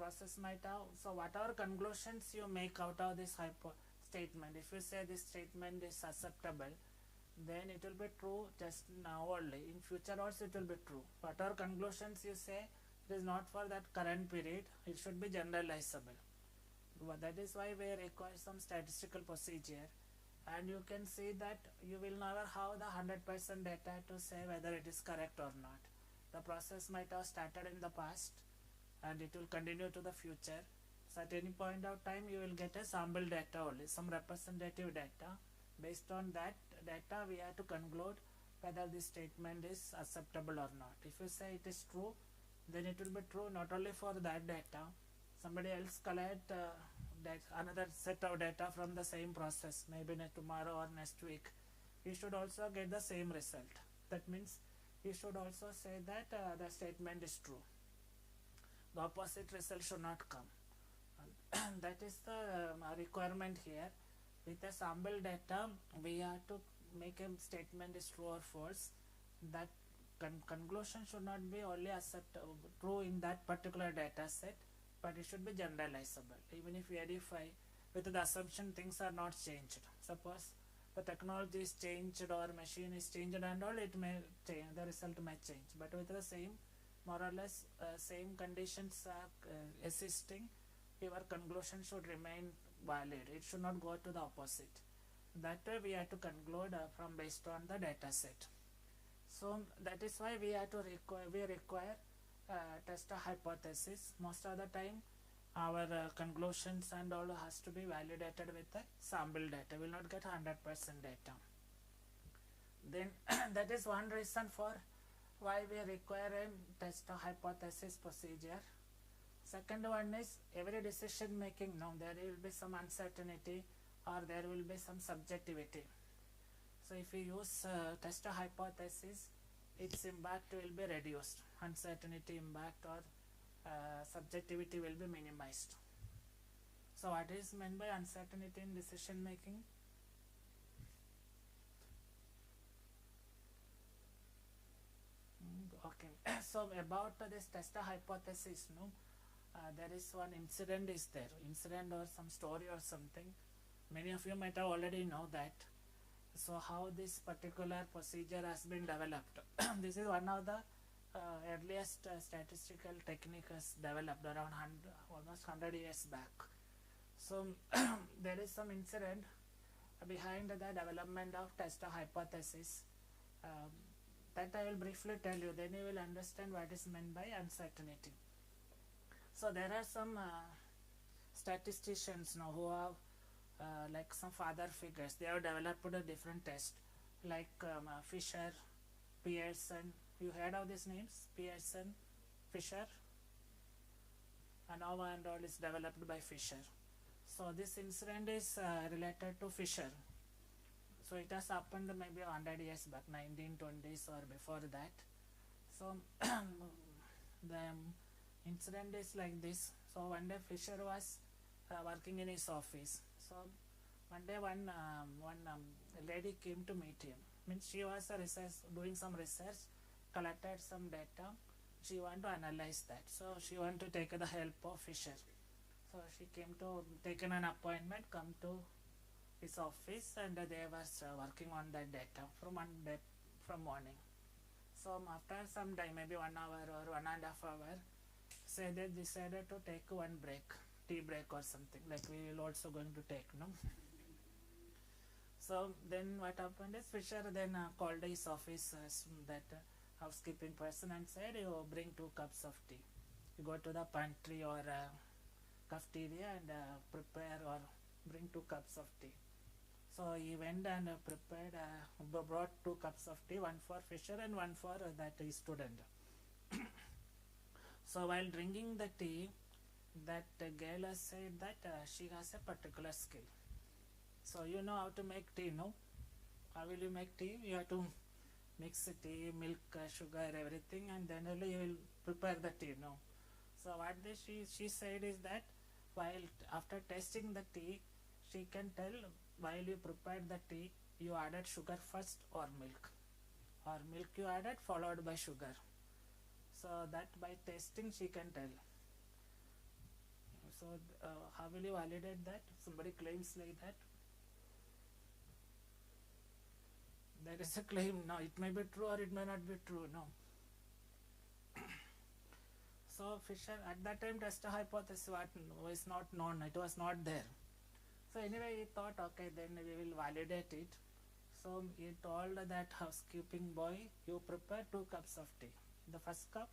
process might have, so whatever conclusions you make out of this statement, if you say this statement is acceptable, then it will be true just now only. In future also it will be true. Whatever conclusions you say, it is not for that current period, it should be generalizable. That is why we require some statistical procedure, and you can see that you will never have the 100% data to say whether it is correct or not. The process might have started in the past and it will continue to the future. So at any point of time you will get a sample data only, some representative data. Based on that data we have to conclude whether this statement is acceptable or not. If you say it is true, then it will be true not only for that data. Somebody else collect another set of data from the same process, maybe tomorrow or next week. You should also get the same result. That means you should also say that the statement is true. The opposite result should not come. That is the requirement here. With a sample data, we have to make a statement is true or false. That conclusion should not be only true in that particular data set, but it should be generalizable. Even if we verify with the assumption things are not changed. Suppose the technology is changed or machine is changed and all, it may change, the result may change. But with the same, more or less same conditions are existing, your conclusion should remain valid. It should not go to the opposite. That way we have to conclude from based on the data set. So that is why we have to require test a hypothesis. Most of the time our conclusions and all has to be validated with the sample data. We will not get 100% data. Then that is one reason for why we require a test a hypothesis procedure. Second one is every decision making, now there will be some uncertainty or there will be some subjectivity. So if you use test a hypothesis, its impact will be reduced. Uncertainty impact or subjectivity will be minimized. So what is meant by uncertainty in decision making? Okay. So about this test a hypothesis, no, there is one incident is there. Incident or some story or something. Many of you might have already know that. So how this particular procedure has been developed. This is one of the earliest statistical techniques developed around almost 100 years back. So there is some incident behind the development of test a hypothesis. That I will briefly tell you, then you will understand what is meant by uncertainty. So there are some statisticians now who have like some father figures. They have developed a different test, like Fisher, Pearson. You heard of these names? Pearson, Fisher, ANOVA and all is developed by Fisher. So this incident is related to Fisher. So it has happened maybe 100 years back, 1920s or before that. So the incident is like this. So one day Fisher was working in his office. So one day one lady came to meet him. Means she was doing some research, collected some data. She wanted to analyze that. So she wanted to take the help of Fisher. So she came to take an appointment, come to his office, and they was working on that data from morning. So after some time, maybe 1 hour or 1.5 hours, so they decided to take one break, tea break or something, like we will also going to take, no? So then what happened is Fisher then called his office, that housekeeping person, and said, you bring 2 cups of tea. You go to the pantry or cafeteria and prepare or bring 2 cups of tea. So he went and prepared, brought 2 cups of tea, one for Fisher and one for that student. So while drinking the tea, that girl has said that she has a particular skill. So you know how to make tea, no? How will you make tea? You have to mix the tea, milk, sugar, everything, and then only you will prepare the tea, no? So what she said is that while after tasting the tea, she can tell while you prepared the tea, you added sugar first or milk you added followed by sugar. So that by tasting she can tell. So how will you validate that? Somebody claims like that. There is a claim. No, it may be true or it may not be true. No. So Fisher at that time test hypothesis was not known. It was not there. So anyway, he thought, okay, then we will validate it. So he told that housekeeping boy, you prepare 2 cups of tea. The first cup,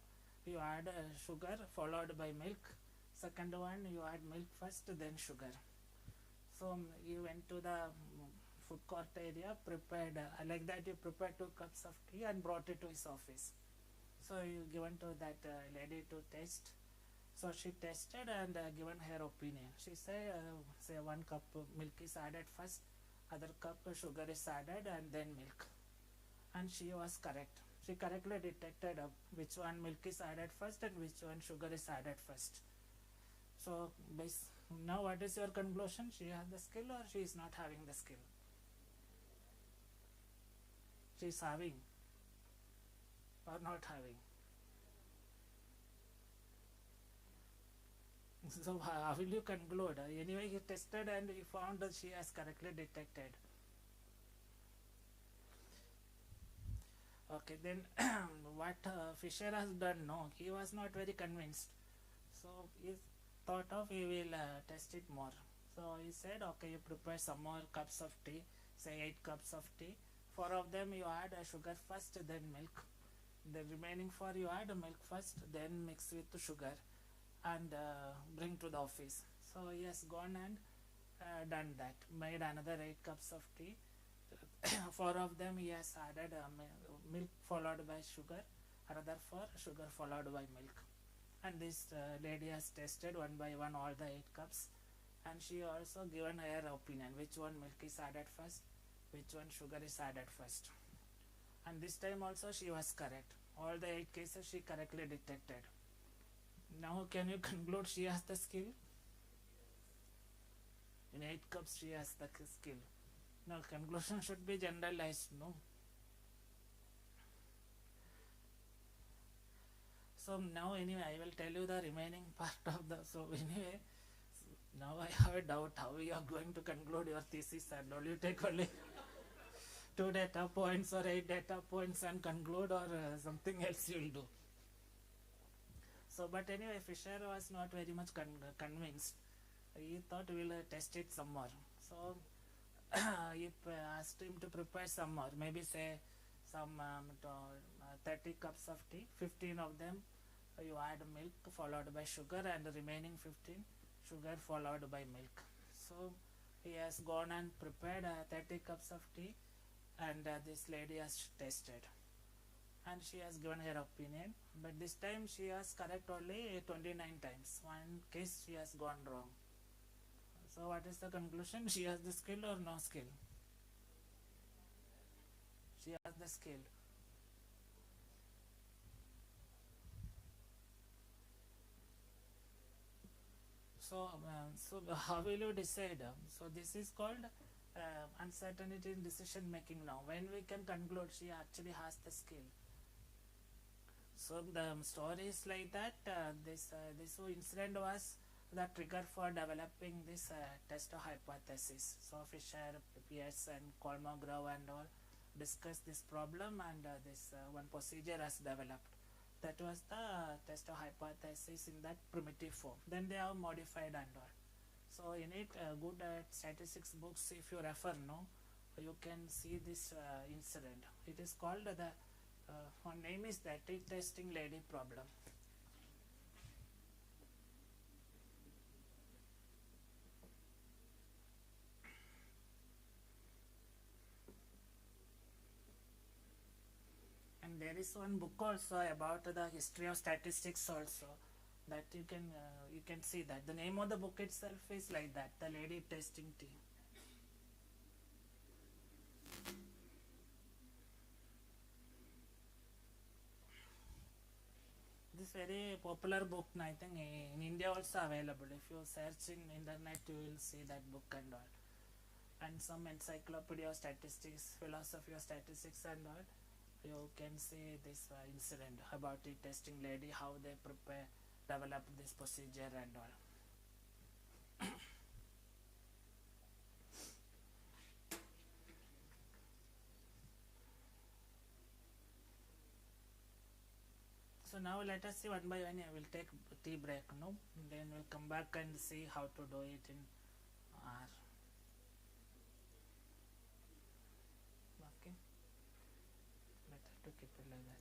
you add sugar followed by milk. Second one, you add milk first, then sugar. So he went to the food court area, prepared, like that he prepared 2 cups of tea and brought it to his office. So you given to that lady to taste. So she tested and given her opinion. She say 1 cup milk is added first, other cup sugar is added and then milk. And she was correct. She correctly detected which one milk is added first and which one sugar is added first. So now what is your conclusion? She has the skill or she is not having the skill? She is having or not having? So how will you conclude? Anyway, he tested and he found that she has correctly detected. Okay, then what Fisher has done? No, he was not very convinced. So he thought of he will test it more. So he said, okay, you prepare some more cups of tea, say 8 cups of tea. 4 of them you add sugar first, then milk. The remaining 4 you add milk first, then mix with the sugar and bring to the office. So he has gone and done that, made another 8 cups of tea. 4 of them he has added milk followed by sugar, another 4 sugar followed by milk. And this lady has tested one by one all the 8 cups, and she also given her opinion which one milk is added first, which one sugar is added first. And this time also she was correct. All the 8 cases she correctly detected. Now can you conclude she has the skill? In 8 cups she has the skill. Now conclusion should be generalized, no? So now anyway I will tell you the remaining part of the, so anyway, now I have a doubt how you are going to conclude your thesis and all. You take only 2 data points or 8 data points and conclude, or something else you will do. So but anyway, Fisher was not very much convinced. He thought we will test it some more. So he asked him to prepare some more, maybe say some 30 cups of tea, 15 of them you add milk followed by sugar, and the remaining 15 sugar followed by milk. So he has gone and prepared 30 cups of tea, and this lady has tested and she has given her opinion, but this time she has correct only 29 times. One case she has gone wrong. So what is the conclusion? She has the skill or no skill? She has the skill. So how will you decide? So this is called uncertainty in decision making. Now when we can conclude she actually has the skill. So the story is like that. This incident was the trigger for developing this test hypothesis. So Fisher, Pierce and Kolmogorov and all discussed this problem, and this one procedure has developed. That was the test hypothesis in that primitive form. Then they have modified and all. So in it, good statistics books, if you refer, no, you can see this incident. It is called the one name is that testing lady problem. And there is one book also about the history of statistics also, that you can see that the name of the book itself is like that, the lady testing tea. This very popular book, I think in India also available. If you search in internet, you will see that book and all. And some encyclopedia of statistics, philosophy of statistics and all. You can see this incident about the testing lady, how they develop this procedure and all. So now let us see one by one. I will take tea break, no? Then we'll come back and see how to do it in R. Okay. Better to keep it like that.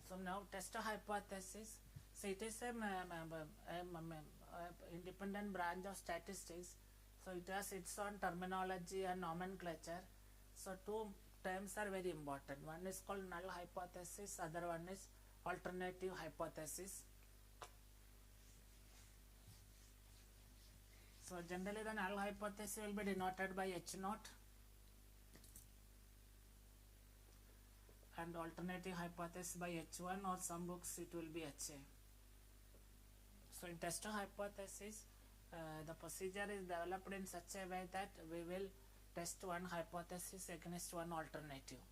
So now test a hypothesis. So it is a independent branch of statistics. So it has its own terminology and nomenclature. So two terms are very important. One is called null hypothesis, other one is alternative hypothesis. So generally the null hypothesis will be denoted by H naught, and alternative hypothesis by H1, or some books it will be HA. So in test hypothesis, the procedure is developed in such a way that we will test one hypothesis against one alternative.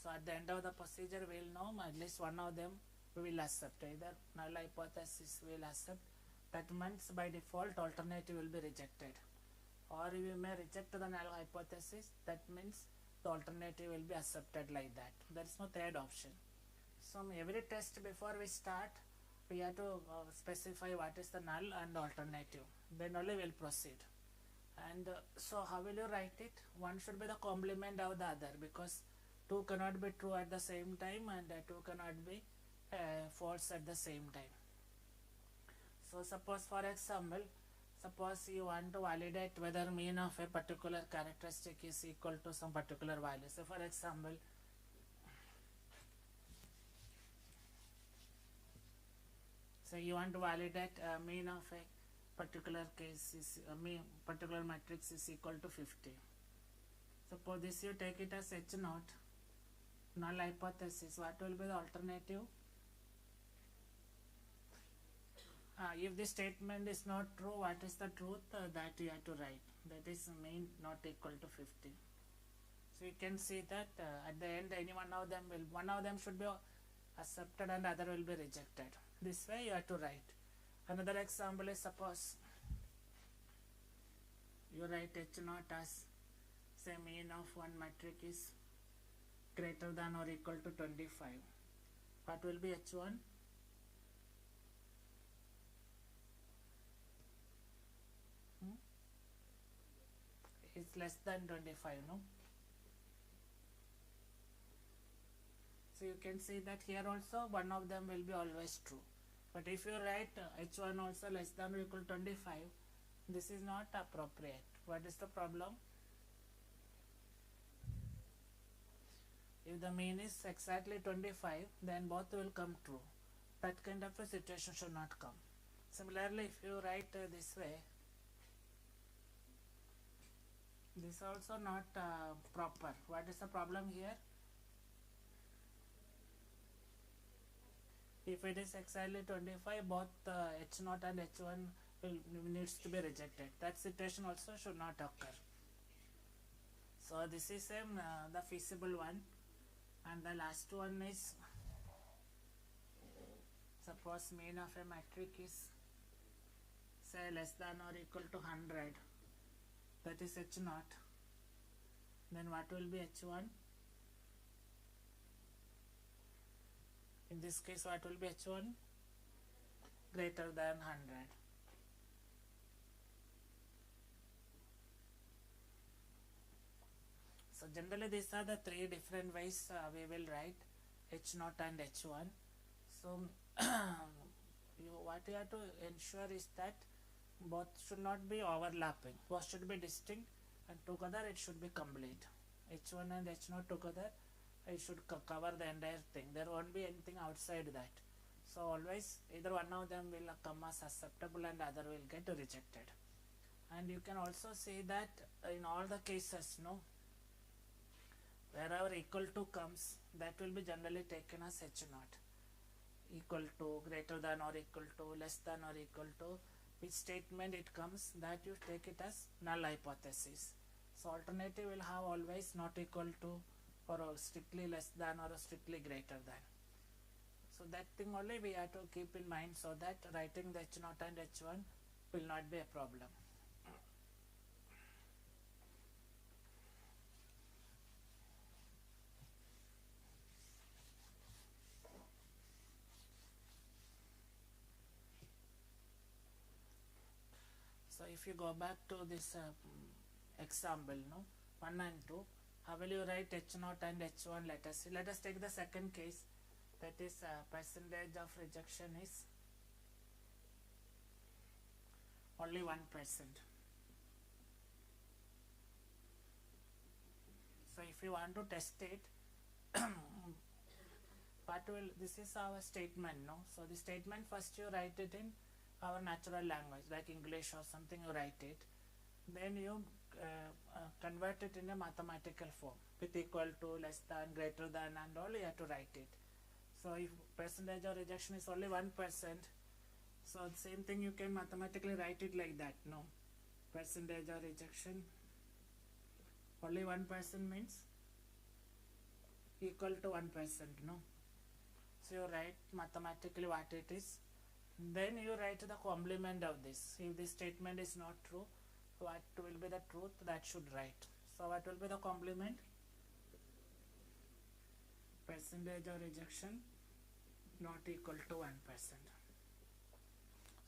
So at the end of the procedure, we will know at least one of them we will accept. Either null hypothesis we will accept, that means by default alternative will be rejected, or we may reject the null hypothesis, that means the alternative will be accepted like that. There is no third option. So every test before we start, we have to specify what is the null and alternative, then only we will proceed. And so how will you write it? One should be the complement of the other, because two cannot be true at the same time, and two cannot be false at the same time. So suppose, for example, suppose you want to validate whether mean of a particular characteristic is equal to some particular value. So for example, so you want to validate mean of a particular case is particular matrix is equal to 50. Suppose this you take it as H naught, null hypothesis. What will be the alternative? If this statement is not true, what is the truth? That you have to write. That is mean not equal to 50. So you can see that at the end, one of them should be accepted and other will be rejected. This way you have to write. Another example is, suppose you write H naught as, say, mean of one matrix is greater than or equal to 25. What will be H1? It's less than 25, no? So you can see that here also one of them will be always true. But if you write H1 also less than or equal to 25, this is not appropriate. What is the problem? If the mean is exactly 25, then both will come true. That kind of a situation should not come. Similarly, if you write this way, this is also not proper. What is the problem here? If it is exactly 25, both H0 and H1 needs to be rejected. That situation also should not occur. So this is the feasible one. And the last one is, suppose mean of a matrix is, say, less than or equal to 100. That is H0. Then what will be H1? In this case, what will be H1? Greater than 100. So generally these are the three different ways we will write H0 and H1. So what you have to ensure is that both should not be overlapping. Both should be distinct, and together it should be complete. H1 and H0 together, it should cover the entire thing. There won't be anything outside that. So always either one of them will come as acceptable and other will get rejected. And you can also see that in all the cases, wherever equal to comes, that will be generally taken as H0. Equal to, greater than or equal to, less than or equal to, which statement it comes, that you take it as null hypothesis. So alternative will have always not equal to, or strictly less than, or strictly greater than. So that thing only we have to keep in mind, so that writing the H0 and H1 will not be a problem. So if you go back to this example, 1 and 2, how will you write H0 and H1? Let us see. Let us take the second case, that is percentage of rejection is only 1%. So if you want to test it, this is our statement, So the statement, first you write it in our natural language like English or something, you write it, then you convert it in a mathematical form with equal to, less than, greater than, and all, you have to write it. So if percentage of rejection is only 1%, so the same thing you can mathematically write it like that. No, percentage of rejection only 1% means equal to 1%. No, so you write mathematically what it is, then you write the complement of this. If this statement is not true, what will be the truth, that should write. So what will be the complement? Percentage of rejection not equal to 1%.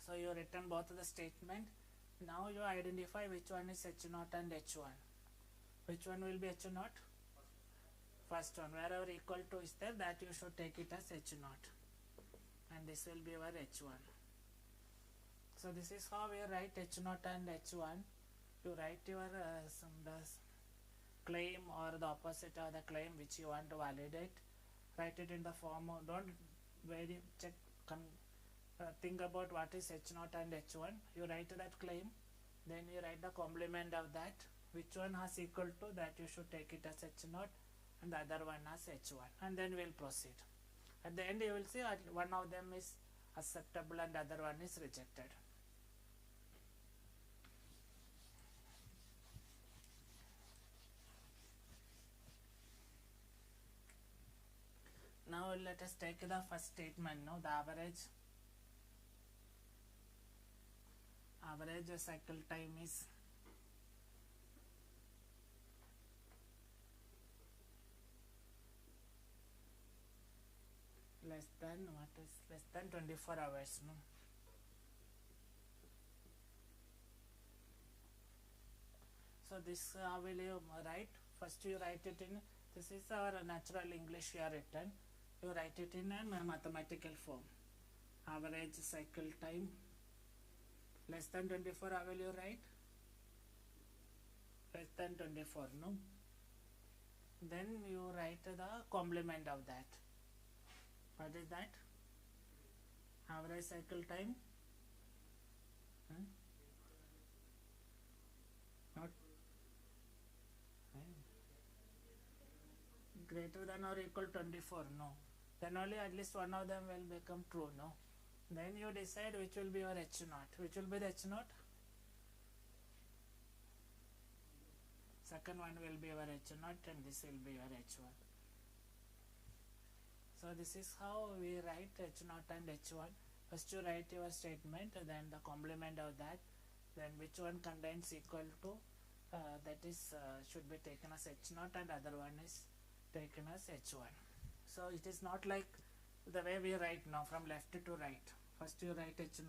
So you written both the statement. Now you identify which one is H0 and H1. Which one will be H0? First one. Wherever equal to is there, that you should take it as H0. And this will be our H1. So this is how we write H0 and H1. You write your the claim or the opposite of the claim which you want to validate. Write it in the form of, don't very check, think about what is H0 and H1. You write that claim, then you write the complement of that. Which one has equal to, that you should take it as H0 and the other one as H1, and then we'll proceed. At the end you will see one of them is acceptable and the other one is rejected. Now let us take the first statement. Now the average cycle time is less than, what is less than 24 hours. No, so this will you write. First you write it in, this is our natural English you are written, you write it in a mathematical form. Average cycle time less than 24, how will you write? Less than 24, no? Then you write the complement of that. What is that? Average cycle time? Not greater than or equal to 24, no. Then only at least one of them will become true, no. Then you decide which will be your H0. Which will be the H0? Second one will be your H0 and this will be your H1. So this is how we write H0 and H1. First you write your statement, then the complement of that, then which one contains equal to, that is should be taken as H0 and other one is taken as H1. So it is not like the way we write now from left to right. First you write H0,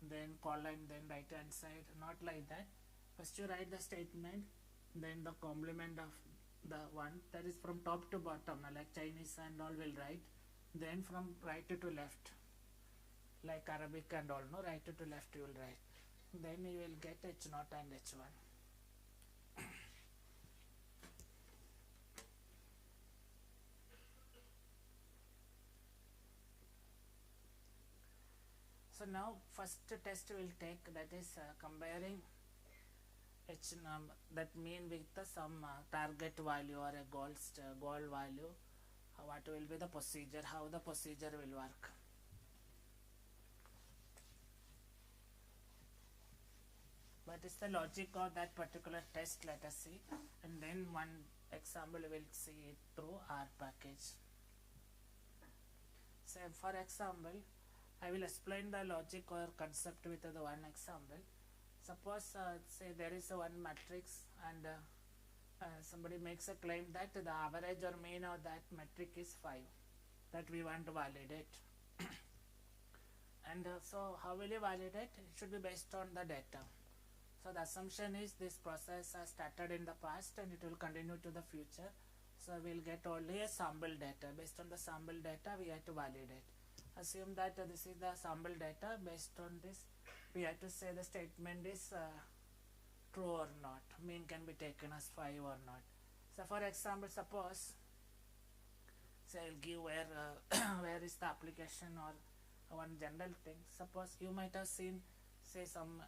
then colon, then right hand side, not like that. First you write the statement, then the complement of the one, that is from top to bottom, like Chinese and all will write, then from right to left, like Arabic and all, no, right to left you will write, then you will get H0 and H1. So now first test we will take, that is comparing H that mean with some target value or a goal value. What will be the procedure, how the procedure will work. What is the logic of that particular test, let us see, and then one example we will see it through our package. So for example, I will explain the logic or concept with the one example. Suppose say there is a one matrix and somebody makes a claim that the average or mean of that metric is 5, that we want to validate. And so how will you validate? It should be based on the data. So the assumption is this process has started in the past and it will continue to the future. So we'll get only a sample data. Based on the sample data we have to validate. Assume that this is the sample data. Based on this we have to say the statement is true or not. Mean can be taken as 5 or not. So for example, suppose say I'll give where where is the application or one general thing. Suppose you might have seen, say, some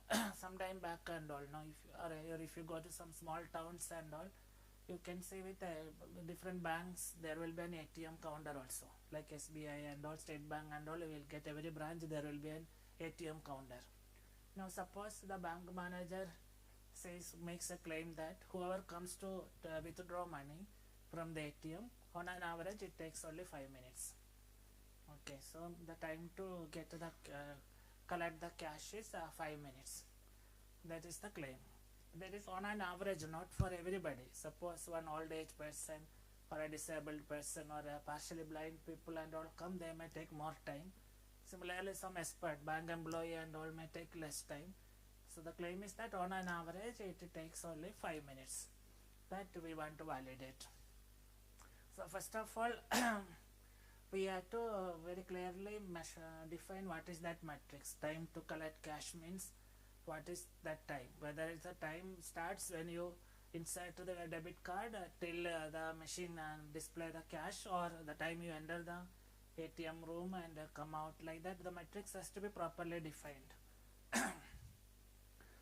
time back and all. Now, or if you go to some small towns and all, you can see with different banks there will be an ATM counter also, like SBI and all, State Bank and all. You will get every branch there will be an ATM counter. Now, suppose the bank manager makes a claim that whoever comes to withdraw money from the ATM, on an average it takes only 5 minutes. Okay, so the time to get the collect the cash is 5 minutes. That is the claim. That is on an average, not for everybody. Suppose one old age person or a disabled person or a partially blind people and all come, they may take more time. Similarly, some expert bank employee and all may take less time. So the claim is that on an average it takes only 5 minutes. That we want to validate. So first of all, we have to very clearly define what is that matrix. Time to collect cash means what is that time. Whether it's the time starts when you insert the debit card till the machine display the cash, or the time you enter the ATM room and come out, like that. The matrix has to be properly defined.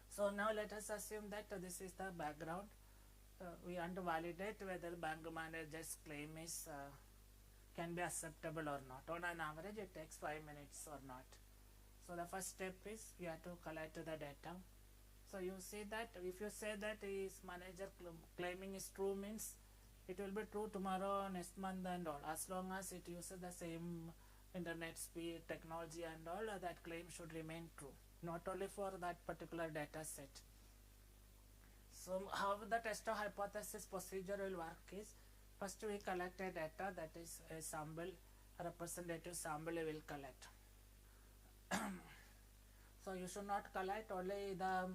So now let us assume that this is the background. We want to validate whether bank manager's claim is can be acceptable or not. On an average it takes 5 minutes or not. So the first step is you have to collect the data. So you see that if you say that his manager claiming is true, means it will be true tomorrow, next month and all. As long as it uses the same internet speed, technology and all, that claim should remain true, not only for that particular data set. So how the test of hypothesis procedure will work is, first we collect a data, that is a sample, a representative sample we will collect. So you should not collect only the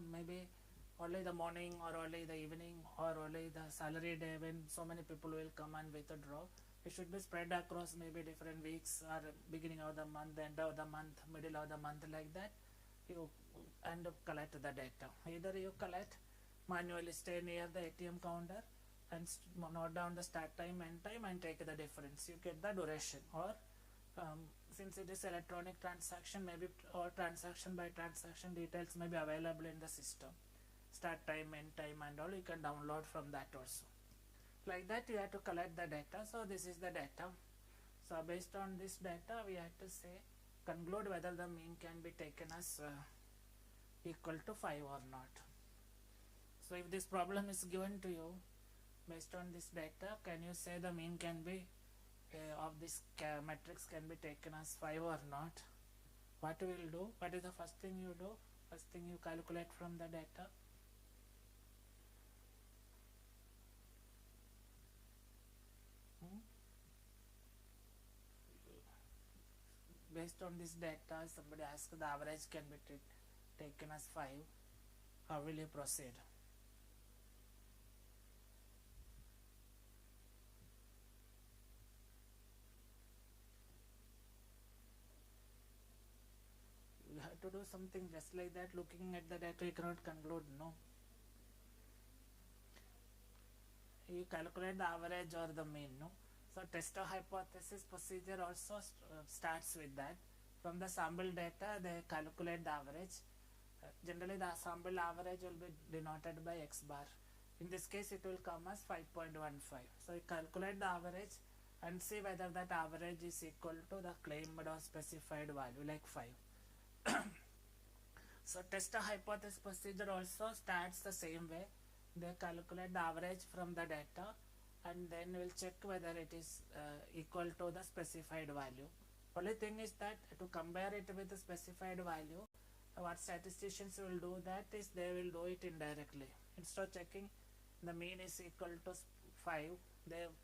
only the morning or only the evening or only the salary day when so many people will come and withdraw. It should be spread across maybe different weeks, or beginning of the month, end of the month, middle of the month, like that. You end up collect the data. Either you collect manually, stay near the ATM counter and note down the start time, end time, and take the difference. You get the duration. Or since it is electronic transaction, maybe or transaction by transaction details may be available in the system. Start time, end time and all, you can download from that also. Like that you have to collect the data. So this is the data. So based on this data we have to say, conclude whether the mean can be taken as equal to 5 or not. So if this problem is given to you, based on this data, can you say the mean can be of this matrix can be taken as 5 or not? What you will do? What is the first thing you do? First thing you calculate from the data. Based on this data, somebody asks the average can be taken as 5. How will you proceed? You have to do something just like that. Looking at the data, you cannot conclude, no. You calculate the average or the mean, no. So test of hypothesis procedure also starts with that. From the sample data, they calculate the average. Generally the sample average will be denoted by x bar. In this case it will come as 5.15. So you calculate the average and see whether that average is equal to the claimed or specified value, like 5. So test of hypothesis procedure also starts the same way. They calculate the average from the data and then we'll check whether it is equal to the specified value. Only thing is that to compare it with the specified value, what statisticians will do that is they will do it indirectly. Instead of checking the mean is equal to 5,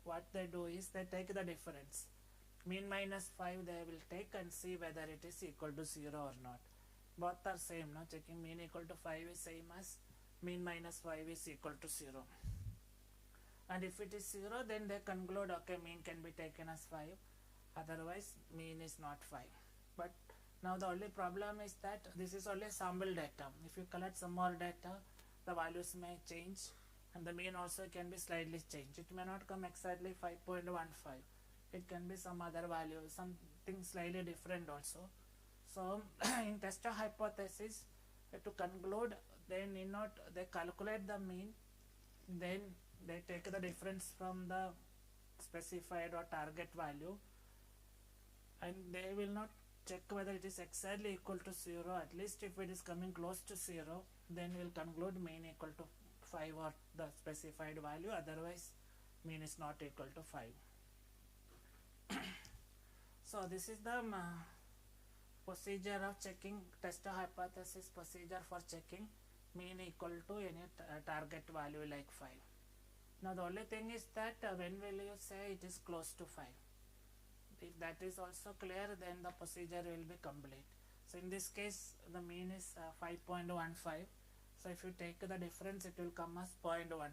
what they do is they take the difference. Mean minus 5 they will take and see whether it is equal to 0 or not. Both are same, no? Checking mean equal to 5 is same as mean minus 5 is equal to 0. And if it is 0, then they conclude, okay, mean can be taken as 5, otherwise mean is not 5. But now the only problem is that this is only sample data. If you collect some more data, the values may change and the mean also can be slightly changed. It may not come exactly 5.15. It can be some other value, something slightly different also. So in test hypothesis, to conclude, they need not, they calculate the mean, then they take the difference from the specified or target value, and they will not check whether it is exactly equal to 0. At least if it is coming close to 0, then we will conclude mean equal to 5 or the specified value, otherwise mean is not equal to 5. So this is the procedure of checking test hypothesis, procedure for checking mean equal to any target value like 5. Now the only thing is that when will you say it is close to 5? If that is also clear, then the procedure will be complete. So in this case the mean is 5.15. So if you take the difference, it will come as 0.15.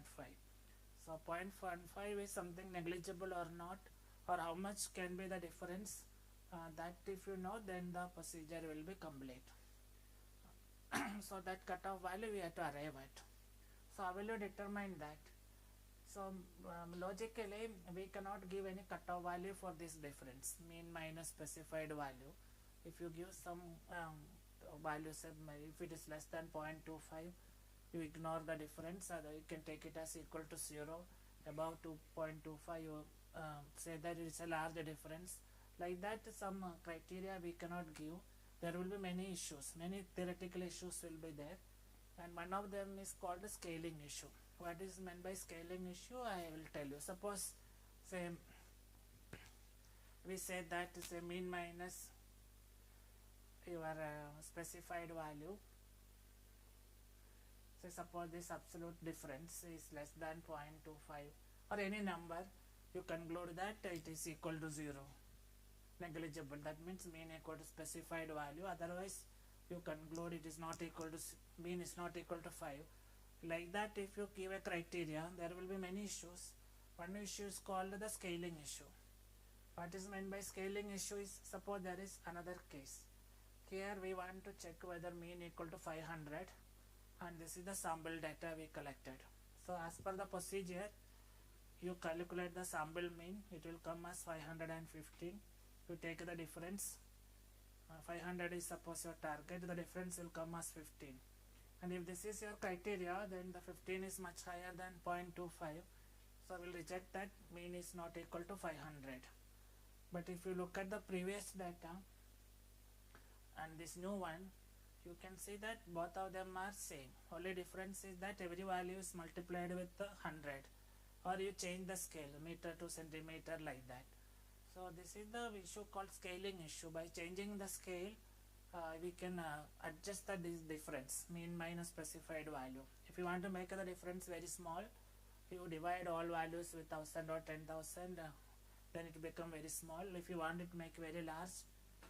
So 0.15 is something negligible or not, or how much can be the difference, that if you know, then the procedure will be complete. So that cutoff value we have to arrive at. So how will you determine that? So logically we cannot give any cutoff value for this difference, mean minus specified value. If you give some value, say if it is less than 0.25, you ignore the difference, you can take it as equal to 0. Above 2.25, you say that it is a large difference. Like that, some criteria we cannot give. There will be many issues, many theoretical issues will be there, and one of them is called the scaling issue. What is meant by scaling issue, I will tell you. Suppose, say, we say that is a mean minus your specified value. Say suppose this absolute difference is less than 0.25 or any number, you conclude that it is equal to 0, negligible. That means mean equal to specified value. Otherwise, you conclude it is not equal to, mean is not equal to 5. Like that, if you give a criteria, there will be many issues. One issue is called the scaling issue. What is meant by scaling issue is, suppose there is another case. Here we want to check whether mean equal to 500, and this is the sample data we collected. So as per the procedure, you calculate the sample mean, it will come as 515. You take the difference, 500 is suppose your target, the difference will come as 15. And if this is your criteria, then the 15 is much higher than 0.25. So we'll reject that, mean is not equal to 500. But if you look at the previous data and this new one, you can see that both of them are same. Only difference is that every value is multiplied with 100, or you change the scale, meter to centimeter, like that. So this is the issue called scaling issue. By changing the scale, we can adjust the difference, mean minus specified value. If you want to make the difference very small, you divide all values with 1000 or 10,000, then it become very small. If you want it to make very large,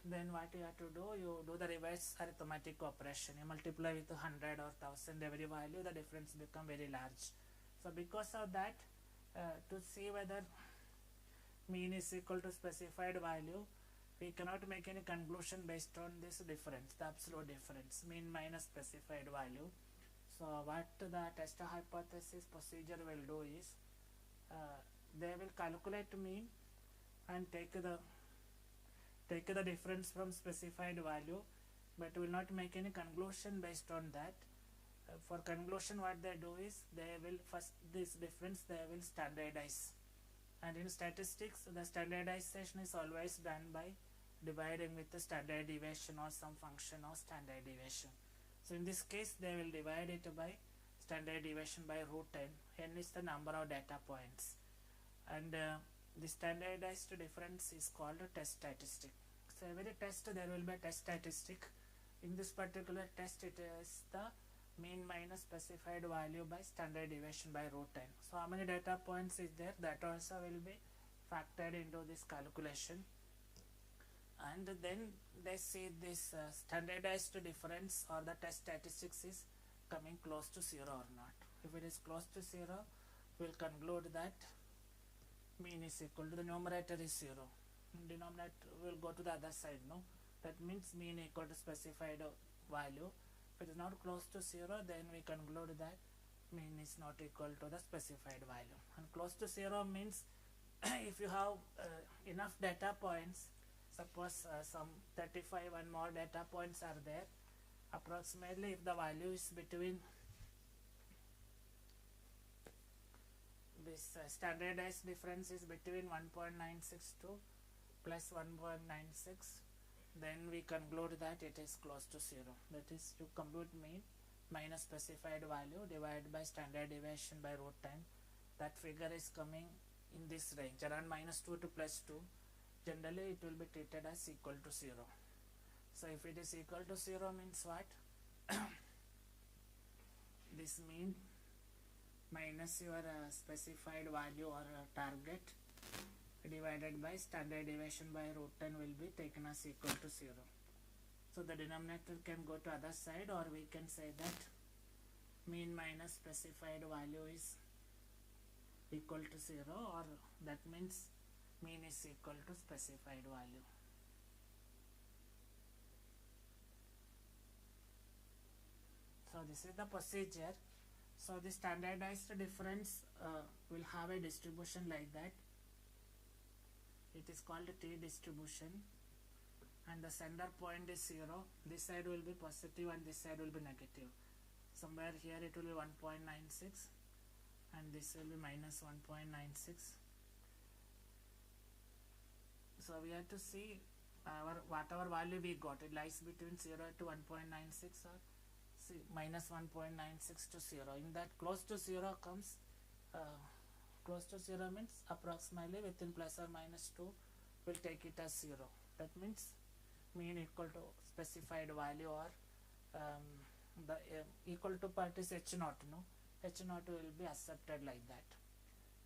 then what you have to do, you do the reverse arithmetic operation. You multiply with 100 or 1000 every value, the difference become very large. So because of that, to see whether mean is equal to specified value, we cannot make any conclusion based on this difference, the absolute difference, mean minus specified value. So what the test hypothesis procedure will do is, they will calculate mean and take the difference from specified value, but will not make any conclusion based on that. For conclusion, what they do is, they will first this difference they will standardize. And in statistics, the standardization is always done by dividing with the standard deviation or some function of standard deviation. So in this case, they will divide it by standard deviation by root n. N is the number of data points. And the standardized difference is called a test statistic. So every test there will be a test statistic. In this particular test, it is the mean minus specified value by standard deviation by root n. So how many data points is there, that also will be factored into this calculation. And then they see this standardized difference or the test statistics is coming close to 0 or not. If it is close to 0, we will conclude that mean is equal to, the numerator is 0. Denominator will go to the other side, no? That means mean equal to specified value. If it is not close to 0, then we conclude that mean is not equal to the specified value. And close to 0 means if you have enough data points, Suppose some 35 and more data points are there. Approximately, if the value is between this standardized difference is between 1.962 plus 1.96, then we conclude that it is close to 0. That is, you compute mean minus specified value divided by standard deviation by root time. That figure is coming in this range, around -2 to +2. Generally, it will be treated as equal to 0. So, if it is equal to 0 means what? This mean minus your specified value or target divided by standard deviation by root 10 will be taken as equal to 0. So the denominator can go to other side, or we can say that mean minus specified value is equal to 0, or that means mean is equal to specified value. So this is the procedure. So the standardized difference will have a distribution like that. It is called T distribution, and the center point is 0. This side will be positive and this side will be negative. Somewhere here it will be 1.96 and this will be minus 1.96. So we have to see whatever value we got, it lies between 0 to 1.96 or minus 1.96 to 0. In that, close to 0 comes, close to 0 means approximately within plus or minus 2, we'll take it as 0. That means mean equal to specified value, or the equal to part is h naught, no? H naught will be accepted like that.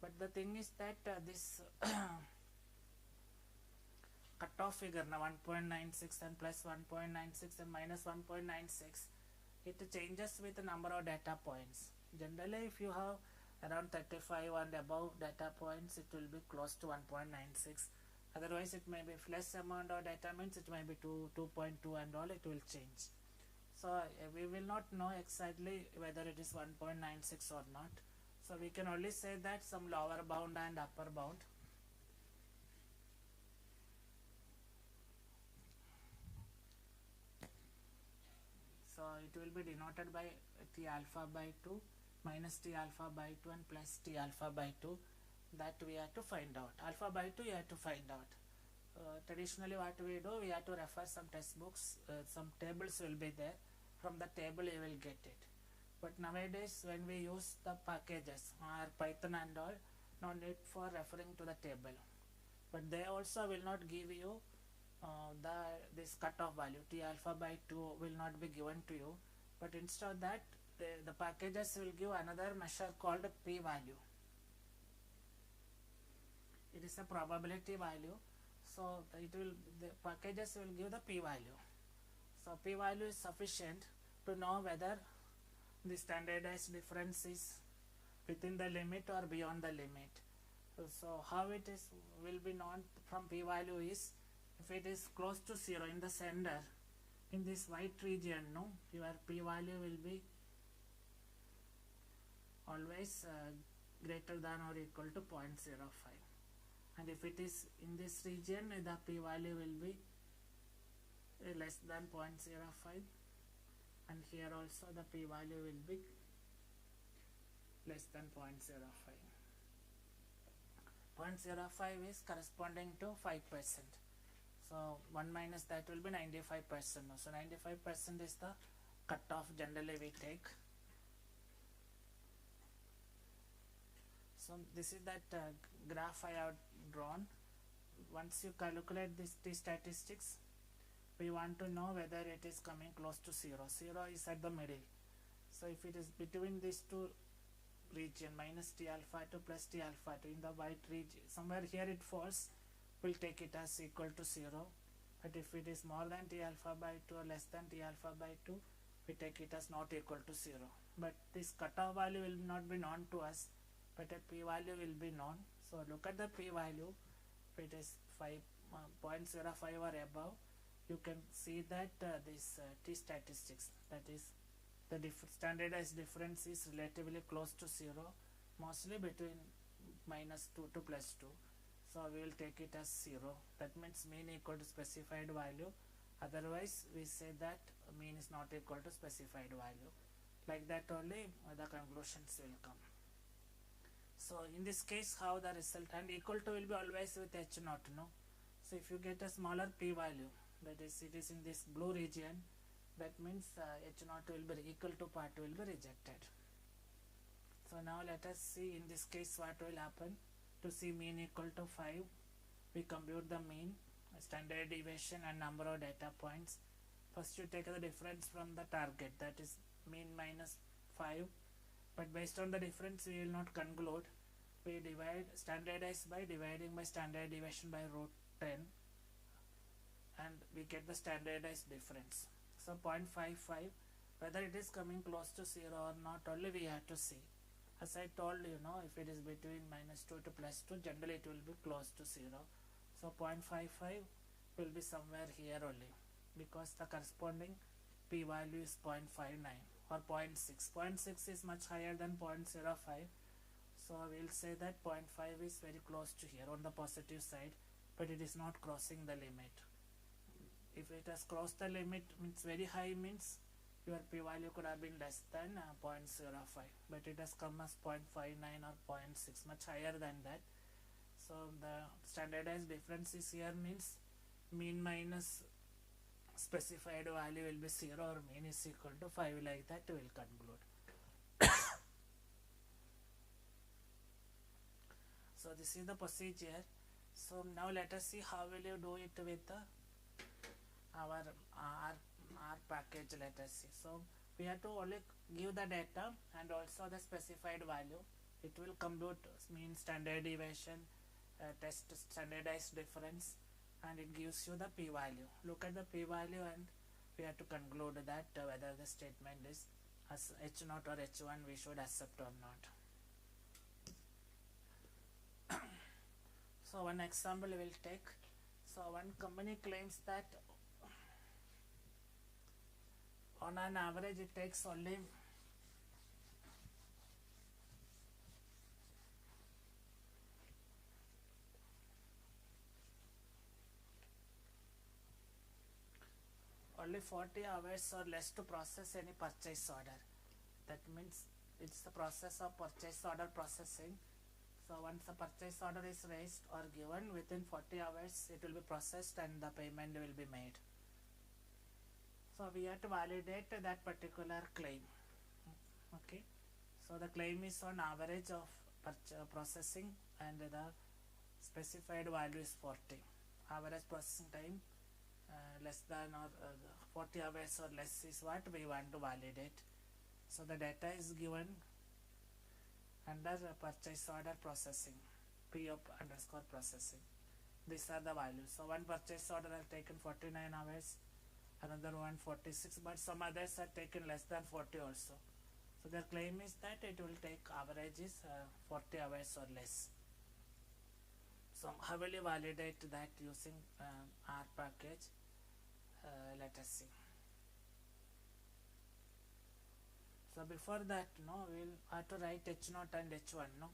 But the thing is that this cutoff figure now 1.96 and plus 1.96 and minus 1.96, it changes with the number of data points. Generally, if you have around 35 and above data points, it will be close to 1.96. Otherwise, it may be less amount of data means it may be 2.2 and all, it will change. So we will not know exactly whether it is 1.96 or not. So we can only say that some lower bound and upper bound. So it will be denoted by T alpha by 2 minus T alpha by 2 and plus T alpha by 2. That we have to find out. Alpha by 2 you have to find out. Traditionally what we do, we have to refer some textbooks, some tables will be there. From the table you will get it. But nowadays when we use the packages or Python and all, no need for referring to the table. But they also will not give you this cutoff value. T alpha by 2 will not be given to you. But instead of that, the packages will give another measure called p-value. It is a probability value. So the packages will give the p-value. So p-value is sufficient to know whether the standardized difference is within the limit or beyond the limit. So how it is will be known from p-value is, if it is close to 0 in the center, in this white region, no, your p-value will be always greater than or equal to 0.05. And if it is in this region, the p-value will be less than 0.05, and here also the p-value will be less than 0.05. 0.05 is corresponding to 5%. So 1 minus that will be 95%. So 95% is the cutoff generally we take. So this is that graph I have drawn. Once you calculate these statistics, we want to know whether it is coming close to 0. 0 is at the middle. So if it is between these two region, minus T alpha 2 plus T alpha 2, in the white region, somewhere here it falls, we'll take it as equal to 0. But if it is more than T alpha by 2 or less than T alpha by 2, we take it as not equal to 0. But this cutoff value will not be known to us, but a p-value will be known. So look at the p-value. If it is 0.05 or above, you can see that this T statistics, that is the standardized difference is relatively close to 0, mostly between -2 to +2. So we will take it as 0. That means mean equal to specified value. Otherwise we say that mean is not equal to specified value. Like that only the conclusions will come. So in this case, how the result, and equal to will be always with h naught, no? So if you get a smaller p value, that is it is in this blue region, that means h naught will be equal to part will be rejected. So now let us see in this case what will happen. To see mean equal to 5, we compute the mean, standard deviation and number of data points. First you take the difference from the target, that is mean minus 5, but based on the difference we will not conclude. We divide standardize by dividing by standard deviation by root 10 and we get the standardized difference. So 0.55, whether it is coming close to 0 or not only we have to see. As I told you, if it is between -2 to +2, generally it will be close to 0. So 0.55 will be somewhere here only, because the corresponding p value is 0.59 or 0.6. 0.6 is much higher than 0.05. So we will say that 0.5 is very close to here on the positive side, but it is not crossing the limit. If it has crossed the limit, means very high, means your p value could have been less than 0.05, but it has come as 0.59 or 0.6, much higher than that. So the standardized difference is here, means mean minus specified value will be 0 or mean is equal to 5, like that we will conclude. So this is the procedure. So now let us see how will you do it with our R package. Let us see. So we have to only give the data and also the specified value. It will compute mean, standard deviation, test standardized difference, and it gives you the p value. Look at the p value and we have to conclude that whether the statement is as h0 or h1 we should accept or not. So one example we will take. So one company claims that on an average it takes only only 40 hours or less to process any purchase order. That means it's the process of purchase order processing. So once the purchase order is raised or given, within 40 hours it will be processed and the payment will be made. So we have to validate that particular claim. Okay. So the claim is on average of processing and the specified value is 40. Average processing time less than or 40 hours or less is what we want to validate. So the data is given under purchase order processing, PO underscore processing. These are the values. So one purchase order has taken 49 hours, another one 46, but some others are taken less than 40 also. So their claim is that it will take averages 40 hours or less. So how will you validate that using R package? Let us see. So before that, we'll have to write h0 and h1.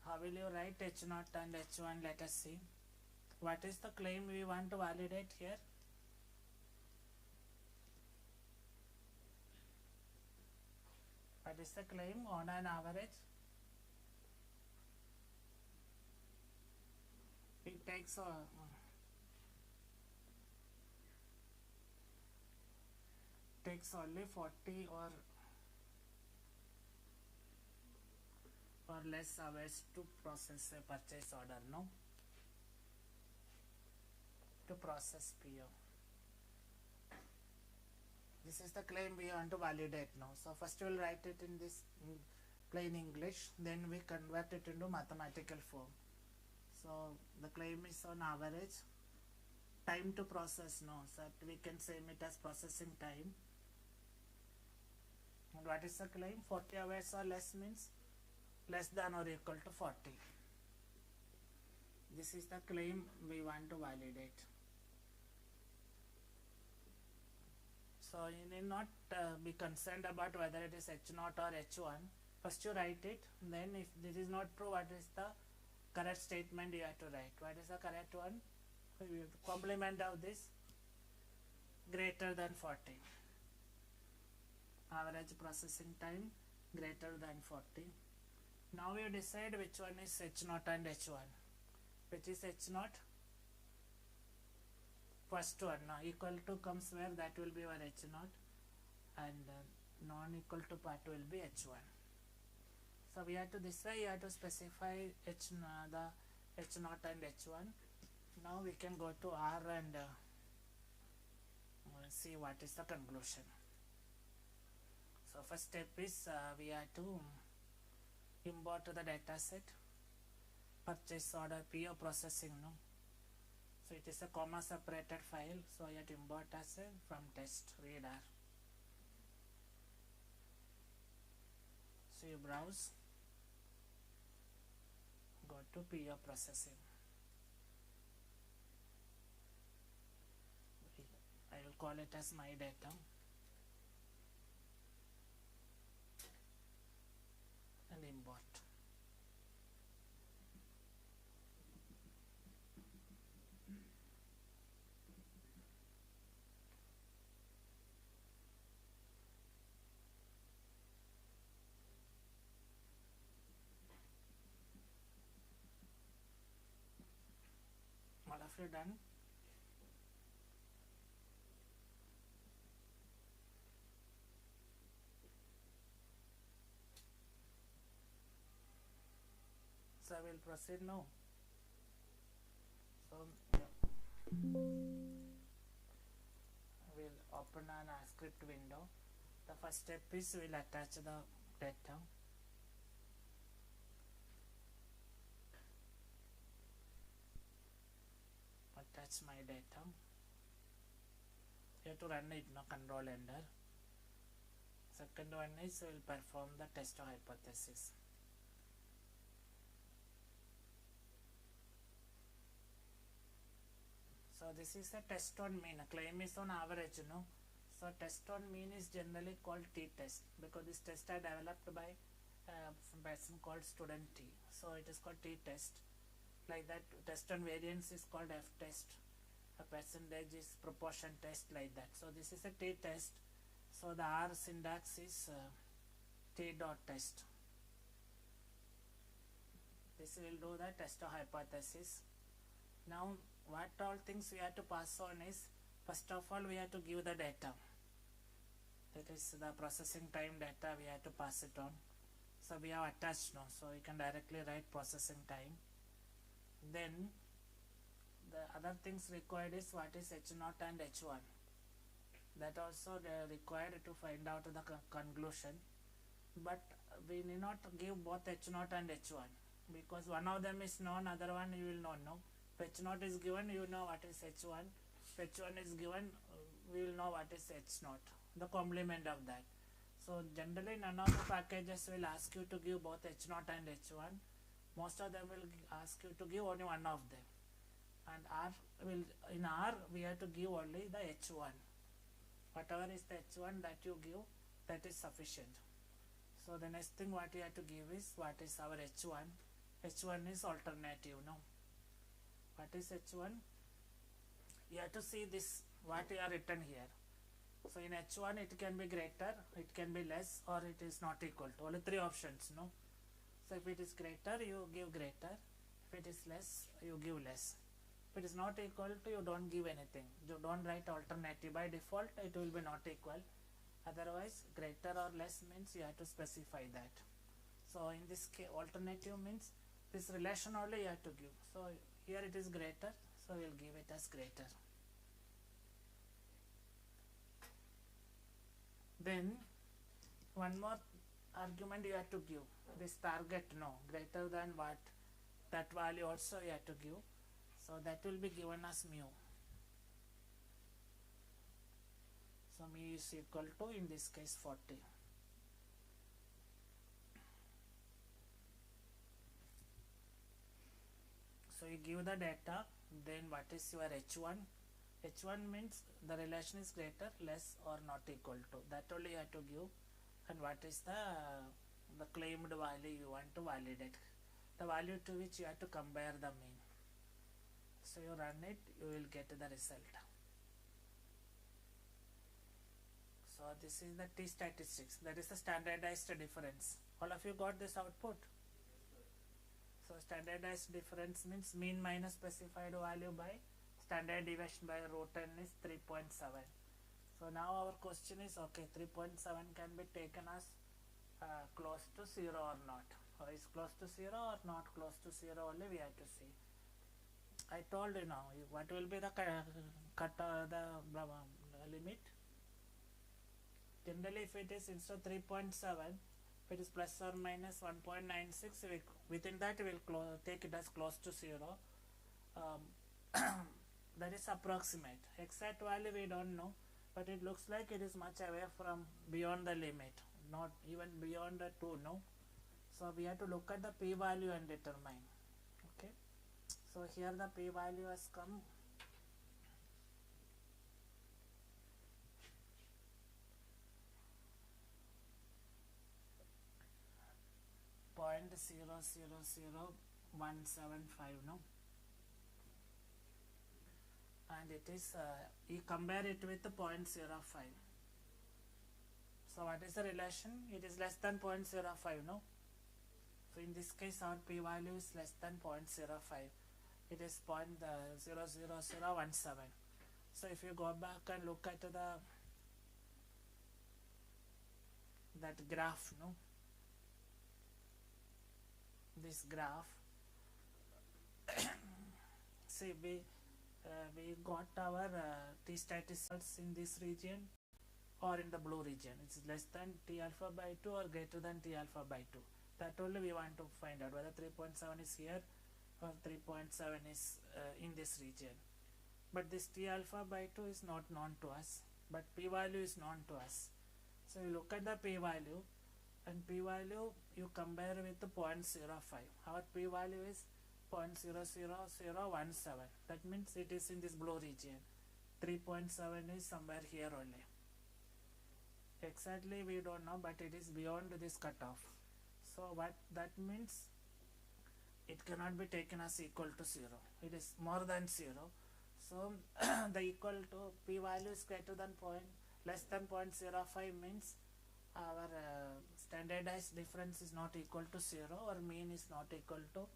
How will you write h0 and h1? Let us see. What is the claim we want to validate here? What is the claim on an average? It takes only 40 or less hours to process a purchase order, to process PO. This is the claim we want to validate now. So first we will write it in this plain English, then we convert it into mathematical form. So the claim is on average. Time to process, so we can say it as processing time. And what is the claim? 40 hours or less means less than or equal to 40. This is the claim we want to validate. So you need not be concerned about whether it is h0 or h1. First you write it, then if this is not true, what is the correct statement you have to write. What is the correct one? Complement of this, greater than 40. Average processing time greater than 40. Now you decide which one is H0 and H1. Which is H0? First one. Now equal to comes where, that will be our H0, and non-equal to part will be H1. So we have to, this way you have to specify the H0 and H1. Now we can go to R and see what is the conclusion. So first step is we have to import the data set, purchase order, PO processing. No, so it is a comma separated file, so you have to import as a from test reader. So you browse, go to PO processing. I will call it as my data, and import. All of you done? So I will proceed now. So I will open an script window. The first step is we will attach the data. Attach my data. You have to run it, no, control enter. Second one is we will perform the test hypothesis. So this is a test on mean. A claim is on average, no. So test on mean is generally called t-test, because this test are developed by some person called student T. So it is called t-test. Like that, test on variance is called f-test. A percentage is proportion test, like that. So this is a t-test. So the R syntax is t.test. This will do the test of hypothesis. Now what all things we have to pass on is, first of all we have to give the data, that is the processing time data, we have to pass it on. So we have attached now, so we can directly write processing time. Then the other things required is what is H0 and H1. That also they are required to find out the conclusion, but we need not give both H0 and H1, because one of them is known, other one you will not know. If H0 is given, you know what is H1. If H1 is given, we will know what is H0, the complement of that. So generally none of the packages will ask you to give both H0 and H1. Most of them will ask you to give only one of them. And in R we have to give only the H1. Whatever is the H1 that you give, that is sufficient. So the next thing what you have to give is what is our H1. H1 is alternative, no. What is H1? You have to see this, what you are written here. So in H1 it can be greater, it can be less, or it is not equal to. Only three options, no. So if it is greater, you give greater. If it is less, you give less. If it is not equal to, you don't give anything. You don't write alternative. By default it will be not equal. Otherwise greater or less means you have to specify that. So in this case alternative means this relation only you have to give. So here it is greater, so we will give it as greater. Then one more argument you have to give, this target, no, greater than what, that value also you have to give. So that will be given as mu. So mu is equal to, in this case, 40. So you give the data, then what is your H1? H1 means the relation is greater, less, or not equal to. That only you have to give. And what is the claimed value you want to validate. the value to which you have to compare the mean. So you run it, you will get the result. So this is the T statistics, that is the standardized difference. All of you got this output? So standardized difference means mean minus specified value by standard deviation by root n is 3.7. So now our question is, okay, 3.7 can be taken as close to 0 or not. Or is close to 0 or not close to 0, only we have to see. I told you now what will be the limit. Generally, if it is instead of 3.7, if it is plus or minus 1.96, within that we will take it as close to 0. That is approximate. Exact value we don't know, but it looks like it is much away from beyond the limit, not even beyond the 2, no. So we have to look at the p-value and determine. Okay. So here the p-value has come 0.000175, no, and it is you compare it with the 0.05. So what is the relation? It is less than 0.05, no. So in this case our p-value is less than 0.05. It is 0.00017. So if you go back and look at that graph, no, this graph, see we got our T statistics in this region or in the blue region. It's less than T alpha by 2 or greater than T alpha by 2. That only we want to find out whether 3.7 is here or 3.7 is in this region. But this T alpha by 2 is not known to us, but p-value is known to us. So you look at the p-value, and p-value you compare with the 0.05. Our p-value is 0.00017. That means it is in this blue region. 3.7 is somewhere here only. Exactly we don't know, but it is beyond this cutoff. So what that means, it cannot be taken as equal to 0. It is more than 0. So the equal to p-value is greater than less than 0.05 means our standardized difference is not equal to 0, or mean is not equal to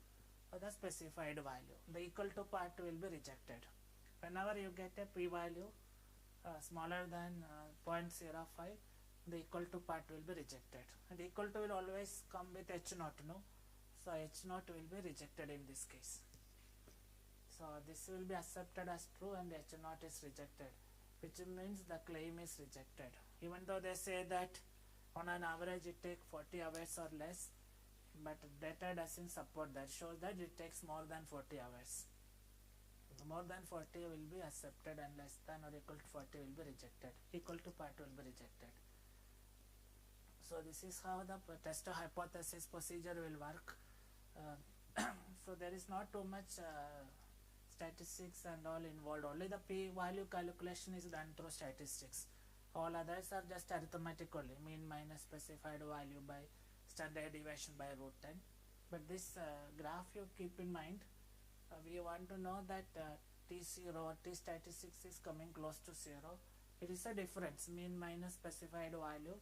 the specified value. The equal to part will be rejected. Whenever you get a p-value smaller than 0.05, the equal to part will be rejected, and equal to will always come with h naught, no. So h naught will be rejected in this case. So this will be accepted as true and h naught is rejected, which means the claim is rejected. Even though they say that on an average it takes 40 hours or less, but data doesn't support that, shows that it takes more than 40 hours. More than 40 will be accepted and less than or equal to 40 will be rejected. Equal to part will be rejected. So this is how the test hypothesis procedure will work. So there is not too much statistics and all involved. Only the p-value calculation is done through statistics. All others are just arithmetic only, mean minus specified value by standard deviation by root n. But this graph you keep in mind. We want to know that T0 or T statistics is coming close to 0. It is a difference, mean minus specified value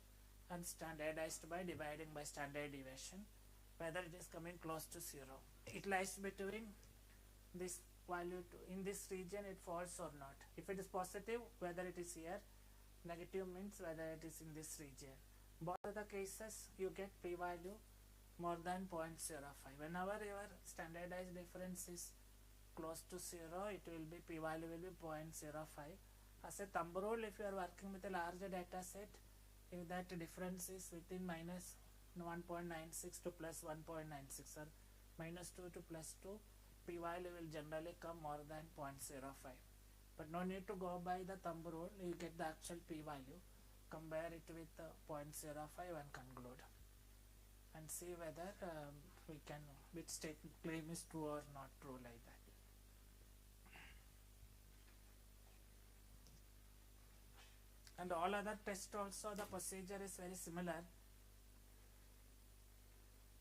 and standardized by dividing by standard deviation, whether it is coming close to 0. It lies between this value in this region, it falls or not. If it is positive, whether it is here, negative means whether it is in this region. Both of the cases you get p-value more than 0.05. Whenever your standardized difference is close to 0, it will be p-value will be 0.05. As a thumb rule, if you are working with a larger data set, if that difference is within minus 1.96 to plus 1.96 or minus 2 to plus 2, p-value will generally come more than 0.05. But no need to go by the thumb rule. You get the actual p-value, compare it with 0.05 and conclude, and see whether which claim is true or not true, like that. And all other tests also, the procedure is very similar.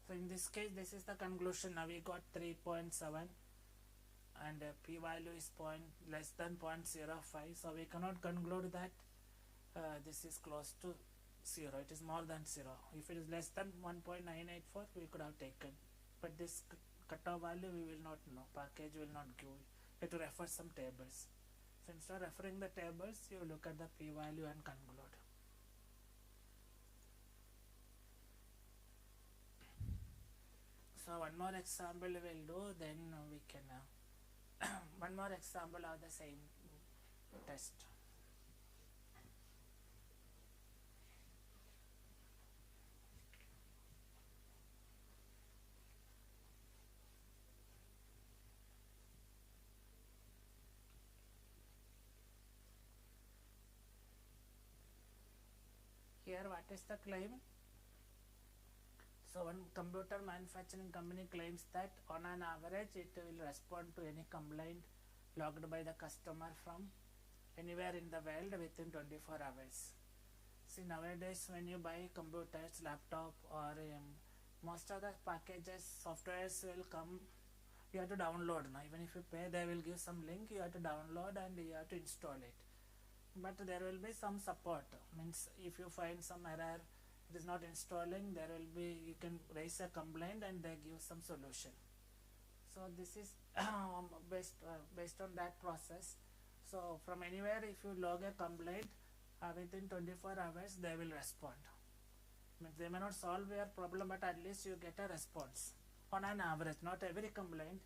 So in this case, this is the conclusion. Now we got 3.7 and p-value is less than 0.05. So we cannot conclude that this is close to 0. It is more than 0. If it is less than 1.984, we could have taken. But this cutoff value we will not know. Package will not give. You have to refer some tables. So instead of referring the tables, you look at the p-value and conclude. So one more example we will do, then we can one more example of the same test. Here what is the claim? So one computer manufacturing company claims that on an average it will respond to any complaint logged by the customer from anywhere in the world within 24 hours. See, nowadays when you buy computers, laptop or most of the packages, softwares will come, you have to download. Now even if you pay, they will give some link, you have to download and you have to install it. But there will be some support, means if you find some error, it is not installing, there will be, you can raise a complaint and they give some solution. So this is based on that process. So from anywhere, if you log a complaint within 24 hours, they will respond. Means they may not solve your problem, but at least you get a response on an average, not every complaint.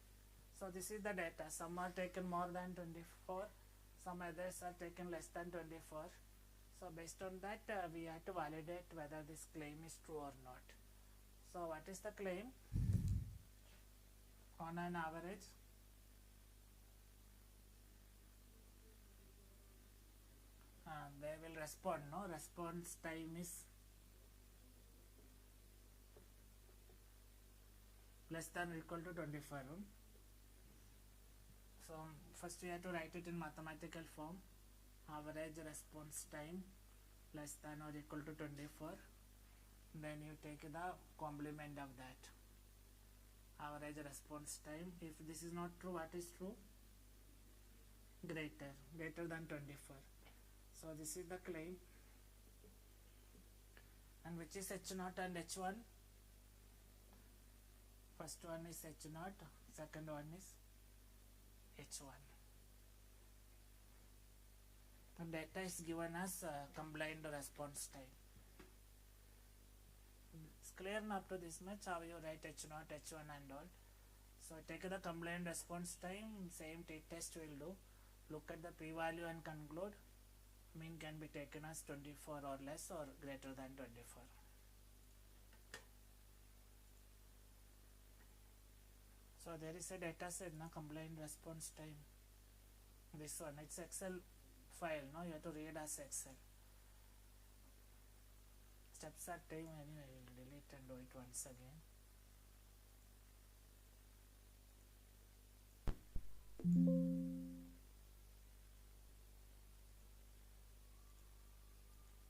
So this is the data. Some are taken more than 24, some others are taken less than 24. So based on that, we have to validate whether this claim is true or not. So what is the claim? On an average, they will respond. No, response time is less than or equal to 24. So first we have to write it in mathematical form. Average response time less than or equal to 24. Then you take the complement of that. Average response time. If this is not true, what is true? Greater than 24. So this is the claim. And which is H0 and H1? First one is H0, second one is H1. The data is given as combined response time. It's clear now up to this much how you write H0, H1 and all. So take the combined response time, same t-test will do. Look at the p-value and conclude. Mean can be taken as 24 or less or greater than 24. So there is a data set, na, combined response time. This one, it's Excel file, no, you have to read as Excel. Steps are time, anyway, I will delete and do it once again.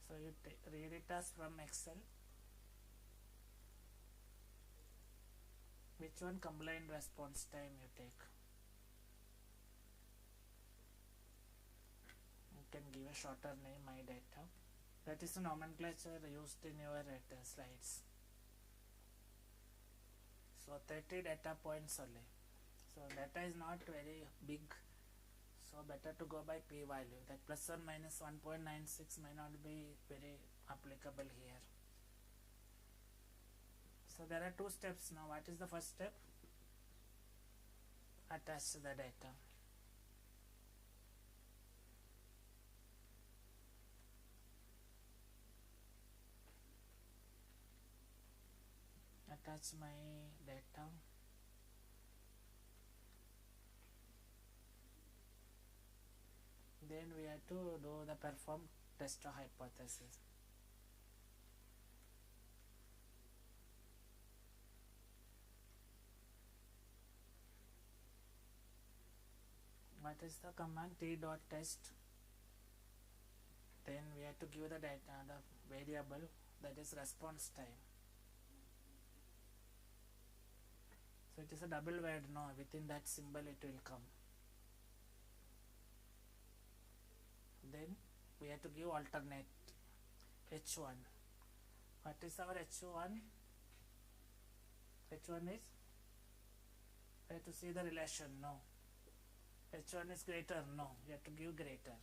So you read it as from Excel. Which one combined response time you take? You can give a shorter name, my data. That is the nomenclature used in your slides. So 30 data points only. So data is not very big. So better to go by p-value. That plus or minus 1.96 may not be very applicable here. So there are two steps now. What is the first step? Attach the data. Attach my data. Then we have to do the perform test hypothesis. What is the command? t.test. Then we have to give the data, the variable, that is response time. So it is a double word, no, within that symbol it will come. Then we have to give alternate H1. What is our H1? H1 is, we have to see the relation, no. H1 is greater, no, you have to give greater.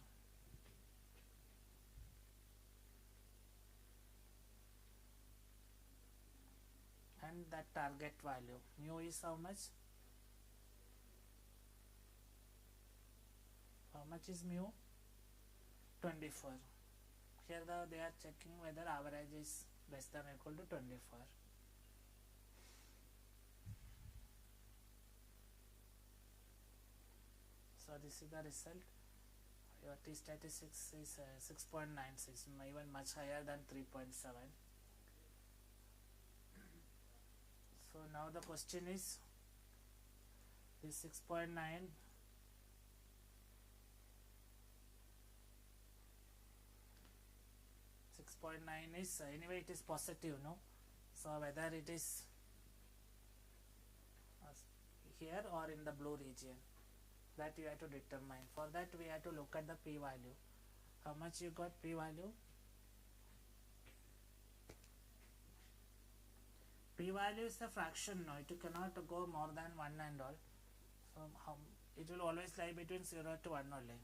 And that target value, mu is how much? How much is mu? 24. Here they are checking whether average is less than or equal to 24. So this is the result. Your T statistics is 6.96, even much higher than 3.7. So now the question is, this 6.9 is anyway it is positive, no? So whether it is here or in the blue region, that you have to determine. For that we have to look at the p-value. How much you got p-value? P-value is a fraction, no? It cannot go more than 1 and all. So it will always lie between 0 to 1 only.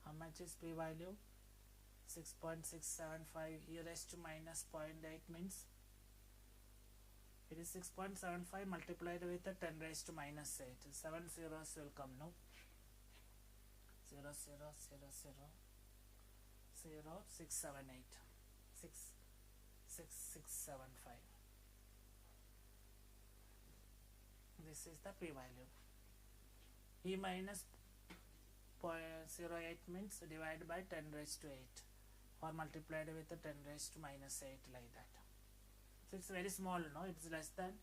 How much is p-value? 6.675 e raised to minus 0.8 means it is 6.75 multiplied with a 10 raised to minus 8. 7 zeros will come, no? 0, 0, 0, 0, 0, 6, 7, 8. 6, 6, 6, 7, 5. This is the p-value. E minus 0.08 means divided by 10 raised to 8 or multiplied with the 10 raised to minus 8, like that. So it's very small, no? It's less than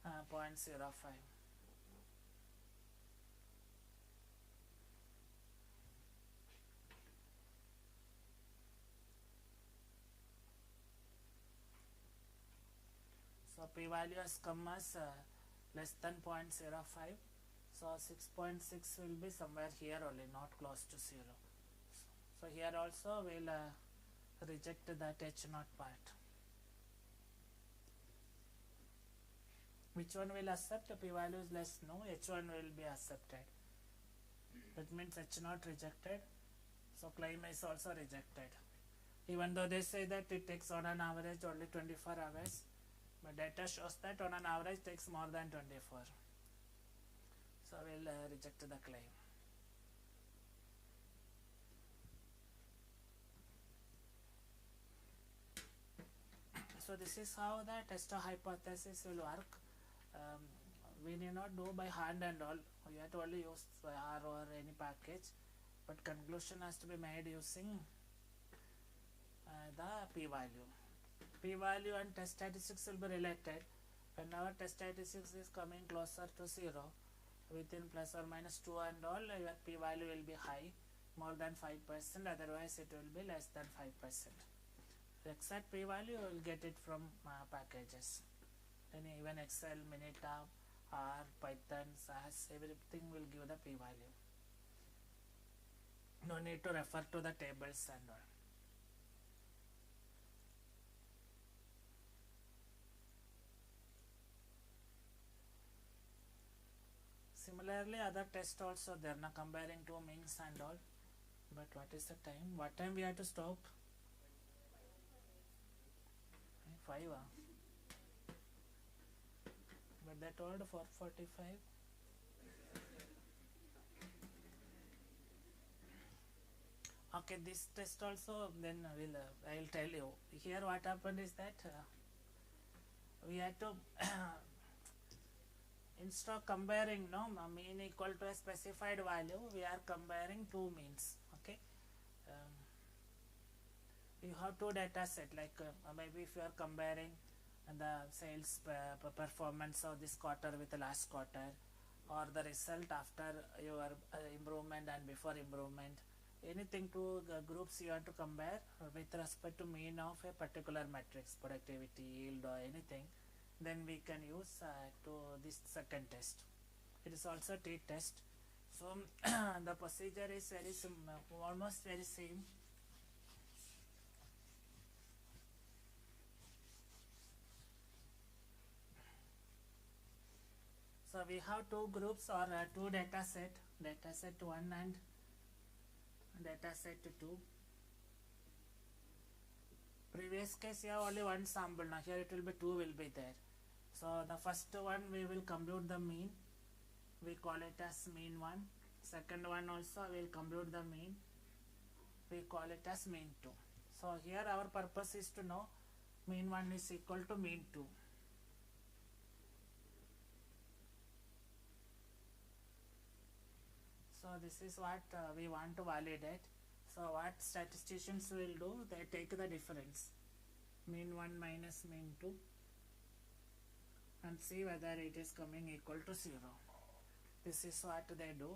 0.05. So p-value has come as less than 0.05. So 6.6 will be somewhere here only, not close to 0. So here also we'll reject that H0 part. Which one will accept? P-value is less, no? H1 will be accepted. That means H0 rejected. So claim is also rejected. Even though they say that it takes on an average only 24 hours, but data shows that on an average takes more than 24. So we'll reject the claim. So this is how the test hypothesis will work. We need not do by hand and all. We have to only use R or any package, but conclusion has to be made using the p-value. P-value and test statistics will be related. Whenever test statistics is coming closer to 0, within plus or minus 2 and all, your p-value will be high, more than 5%, otherwise it will be less than 5%. The exact p-value you will get it from packages. Then even Excel, Minitab, R, Python, SAS, everything will give the p-value. No need to refer to the tables and all. Similarly, other tests also there, now comparing two means and all. But what is the time? What time we have to stop? 5. But they told 4:45. Okay, this test also then I'll tell you. Here what happened is that we had to instead of comparing mean equal to a specified value, we are comparing two means. Okay, you have two data set, like maybe if you are comparing the sales performance of this quarter with the last quarter, or the result after your improvement and before improvement, anything two groups you want to compare with respect to mean of a particular matrix, productivity, yield or anything, then we can use to this second test. It is also t-test. So the procedure is very almost very same. So we have two groups or two data set 1 and data set 2. Previous case you have only one sample, now here it will be 2 will be there. So the first one we will compute the mean, we call it as mean 1. Second one also we will compute the mean, we call it as mean 2. So here our purpose is to know mean 1 is equal to mean 2. So this is what we want to validate. So what statisticians will do, they take the difference, mean 1 minus mean 2, and see whether it is coming equal to 0. This is what they do.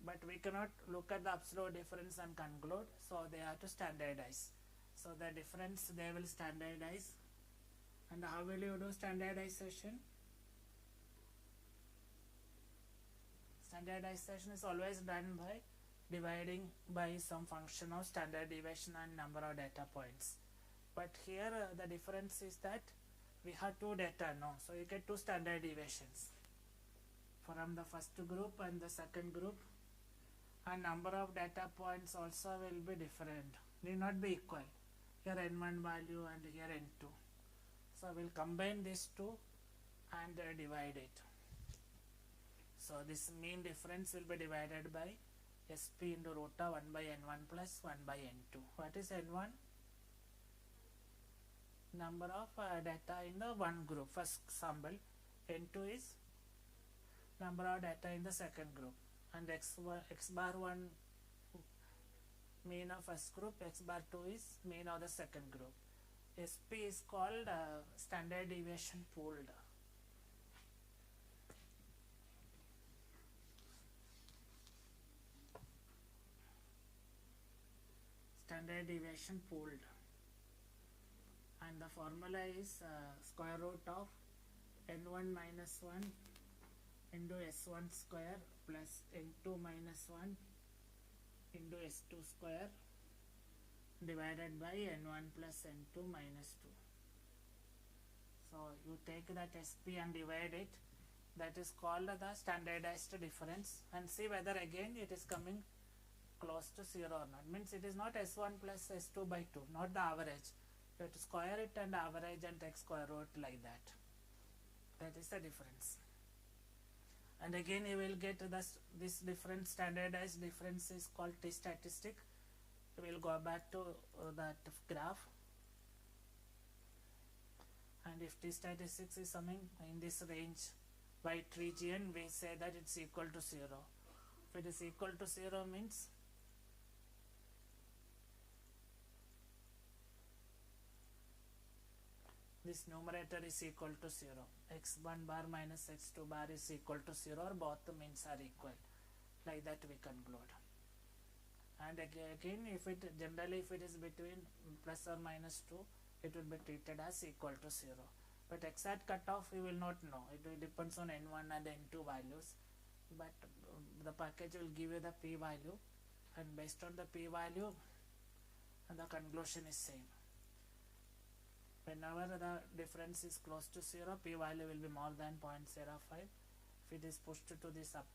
But we cannot look at the absolute difference and conclude, so they have to standardize. So the difference they will standardize. And how will you do standardization? Standardization is always done by dividing by some function of standard deviation and number of data points. But here the difference is that we have two data now, so you get two standard deviations from the first group and the second group, and number of data points also will be different, need not be equal. Here n1 value and here n2. So we'll combine these two and divide it. So this mean difference will be divided by SP into root of 1 by n1 plus 1 by n2. What is n1? Number of data in the one group, first sample. N2 is number of data in the second group. And x bar 1 mean of first group, x bar 2 is mean of the second group. SP is called standard deviation pooled. Standard deviation pooled, and the formula is square root of n1 minus 1 into s1 square plus n2 minus 1 into s2 square divided by n1 plus n2 minus 2. So you take that SP and divide it, that is called the standardized difference, and see whether again it is coming close to 0 or not. Means it is not s1 plus s2 by 2, not the average. You have to square it and average and take square root like that. That is the difference. And again you will get this difference, standardized difference is called t-statistic. We will go back to that graph. And if t-statistics is something in this range by region, we say that it's equal to 0. If it is equal to 0 means this numerator is equal to 0. x1 bar minus x2 bar is equal to 0, or both the means are equal. Like that we conclude. And again, if it generally if it is between plus or minus 2, it will be treated as equal to 0. But exact cutoff we will not know. It will depends on n1 and n2 values. But the package will give you the p value, and based on the p value, the conclusion is same. Whenever the difference is close to 0, p value will be more than 0.05. If it is pushed to this up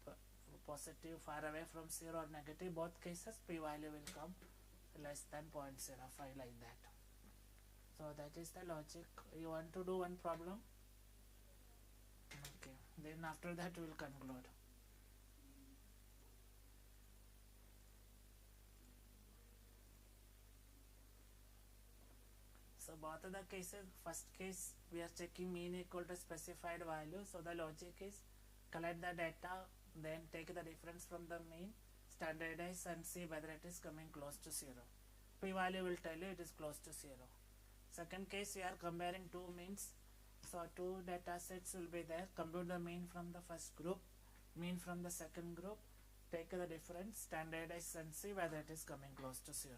positive, far away from 0 or negative, both cases p value will come less than 0.05, like that. So that is the logic. You want to do one problem? Okay, then after that we will conclude. So both of the cases, first case we are checking mean equal to specified value. So the logic is collect the data, then take the difference from the mean, standardize and see whether it is coming close to 0. P value will tell you it is close to 0. Second case we are comparing two means. So two data sets will be there. Compute the mean from the first group, mean from the second group, take the difference, standardize and see whether it is coming close to 0.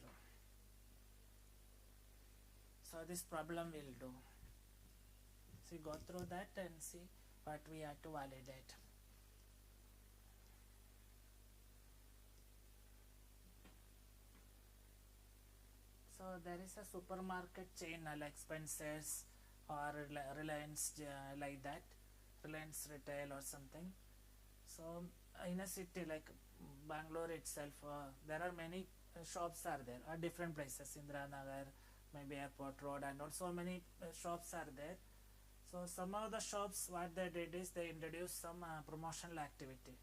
So this problem will do. So go through that and see what we have to validate. So there is a supermarket chain like Spencer's or Reliance, like that, Reliance Retail or something. So in a city like Bangalore itself, there are many shops are there at different places, Indira Nagar, maybe Airport Road, and also many shops are there. So some of the shops, what they did is they introduced some promotional activity,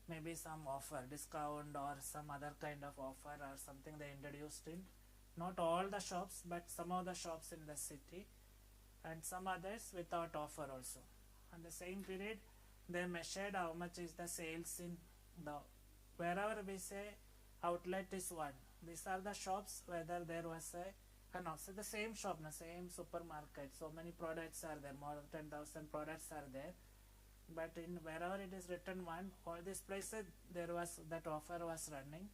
maybe some offer, discount or some other kind of offer or something they introduced in not all the shops but some of the shops in the city, and some others without offer also. On the same period they measured how much is the sales in the wherever we say outlet is one. These are the shops whether there was a and also the same shop, the same supermarket, so many products are there, more than 10,000 products are there, but in wherever it is written one, all these places there was that offer was running,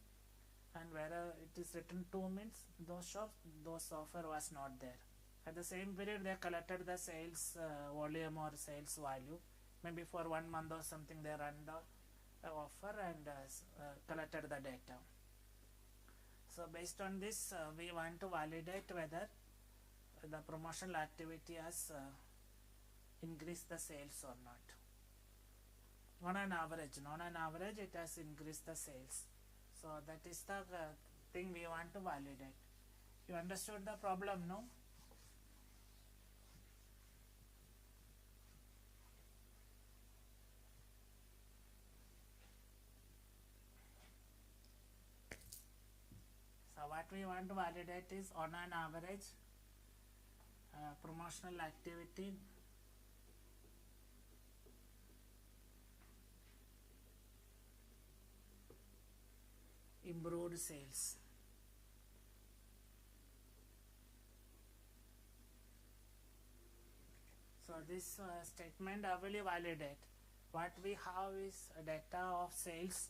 and wherever it is written 2 means those shops those offer was not there. At the same period they collected the sales volume or sales value, maybe for 1 month or something they run the offer and collected the data. So based on this we want to validate whether the promotional activity has increased the sales or not. On an average it has increased the sales. So that is the thing we want to validate. You understood the problem, no? So what we want to validate is on an average promotional activity improved sales. So this statement I will validate. What we have is data of sales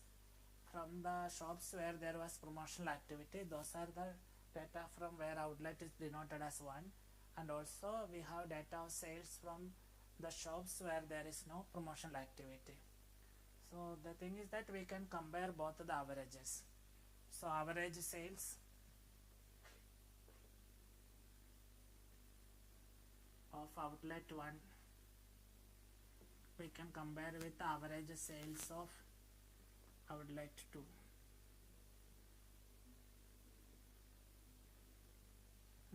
from the shops where there was promotional activity. Those are the data from where outlet is denoted as 1, and also we have data of sales from the shops where there is no promotional activity. So the thing is that we can compare both the averages. So average sales of outlet 1 we can compare with the average sales of outlet 2.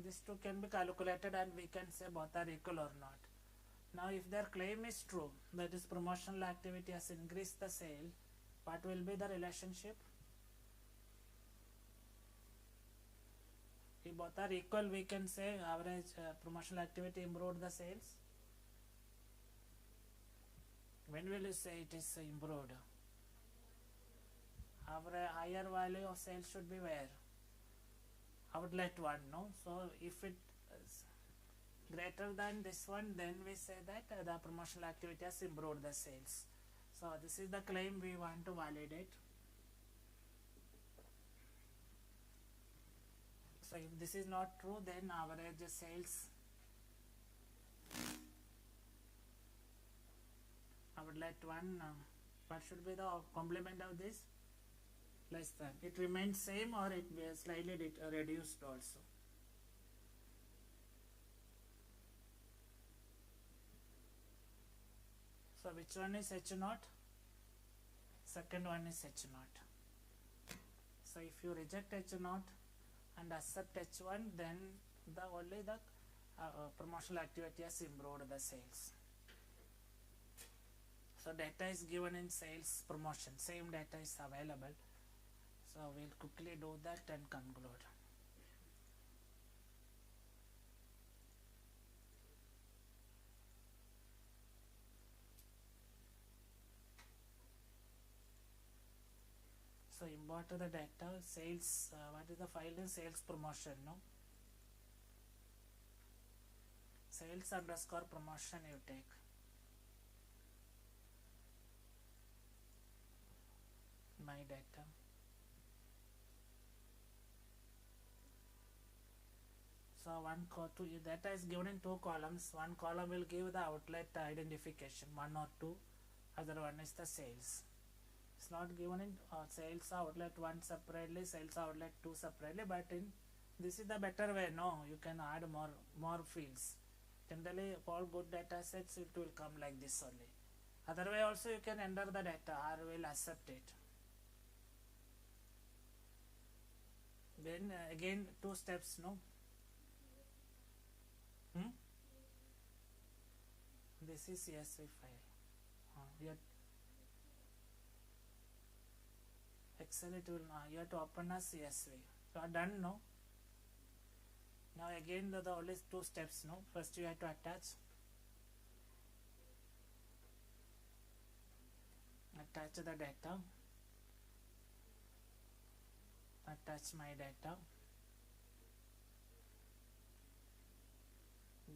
These two can be calculated and we can say both are equal or not. Now if their claim is true, that is promotional activity has increased the sale, what will be the relationship? If both are equal, we can say average promotional activity improved the sales. When will you say it is improved? Our higher value of sales should be where? Outlet 1, no? So if it is greater than this one, then we say that the promotional activity has improved the sales. So this is the claim we want to validate. So if this is not true, then average sales outlet 1, what should be the complement of this? Less than. It remains same or it will slightly reduced also. So which one is H0? Second one is H0. So if you reject H0 and accept H1, then the only the promotional activity has improved the sales. So data is given in sales promotion, same data is available. So we'll quickly do that and conclude. So import the data, sales, what is the file in sales promotion, no? Sales underscore promotion you take. my data. So two data is given in two columns. One column will give the outlet identification, 1 or 2. Other one is the sales. It's not given in sales outlet 1 separately, sales outlet 2 separately, but in this is the better way. No, you can add more fields. Generally for good data sets it will come like this only. Other way also you can enter the data, R will accept it. Then again 2 steps, no? This is CSV file. Excel it will you have to open a CSV. So done, no? Now again the only 2 steps, no? First you have to attach the data, attach my data,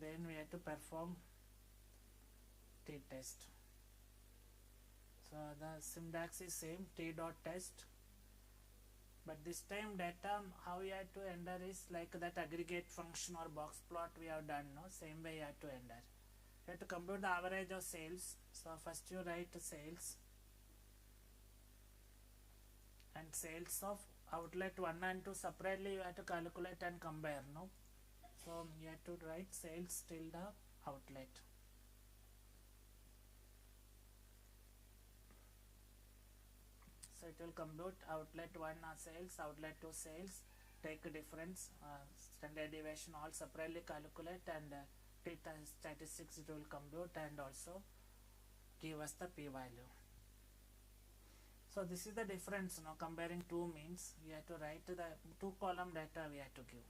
then we have to perform t-test. So the syntax is same, t.test, but this time data how we have to enter is like that aggregate function or box plot we have done, no? Same way you have to enter. You have to compute the average of sales. So first you write sales and sales of outlet 1 and 2 separately you have to calculate and compare, no? So you have to write sales tilde outlet. So it will compute outlet 1 sales, outlet 2 sales, take a difference, standard deviation all separately calculate, and statistics it will compute and also give us the p-value. So this is the difference, now comparing two means. We have to write the 2 column data we have to give.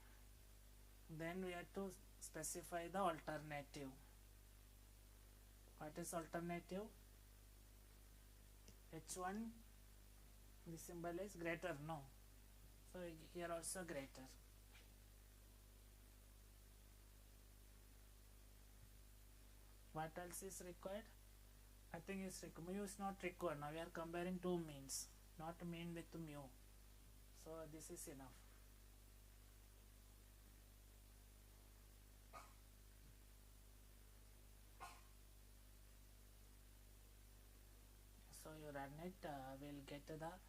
Then we have to specify the alternative. What is alternative? H1, the symbol is greater, no? So here also greater. What else is required? I think mu is not required. Now we are comparing two means, not mean with mu. So this is enough. So you run it, we'll get the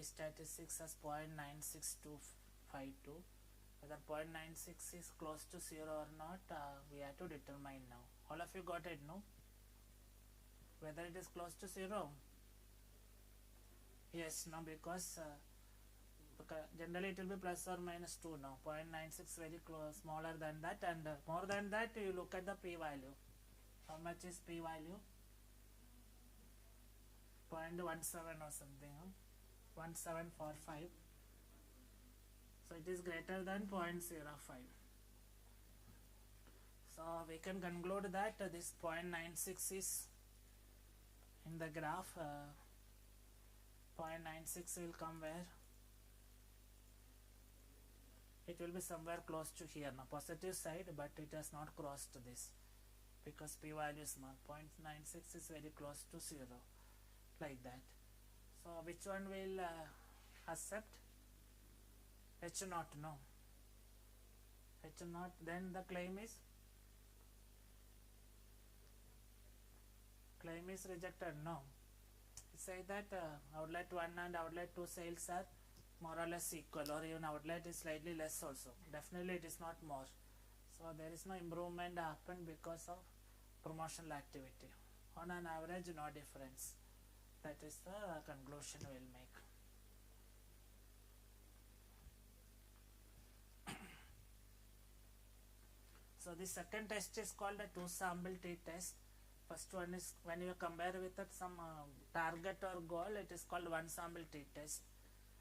statistics as 0.96252. Whether 0.96 is close to 0 or not, we have to determine now. All of you got it, no? Whether it is close to 0? Yes, no, because generally it will be plus or minus 2 now. 0.96 very close, smaller than that, and more than that you look at the p-value. How much is p-value? 0.17 or something, huh? 1745. So it is greater than 0.05. So we can conclude that this 0.96 is in the graph. 0.96 will come where? It will be somewhere close to here now, positive side, but it has not crossed this because p-value is small. 0.96 is very close to 0, like that. So which one will accept? H0, no. H0, then the claim is rejected, no. Say that outlet 1 and outlet 2 sales are more or less equal, or even outlet is slightly less also. Definitely it is not more. So there is no improvement happened because of promotional activity. On an average, no difference. That is the conclusion we will make. So the second test is called a 2-sample t-test. First one is when you compare with some target or goal, it is called 1-sample t-test.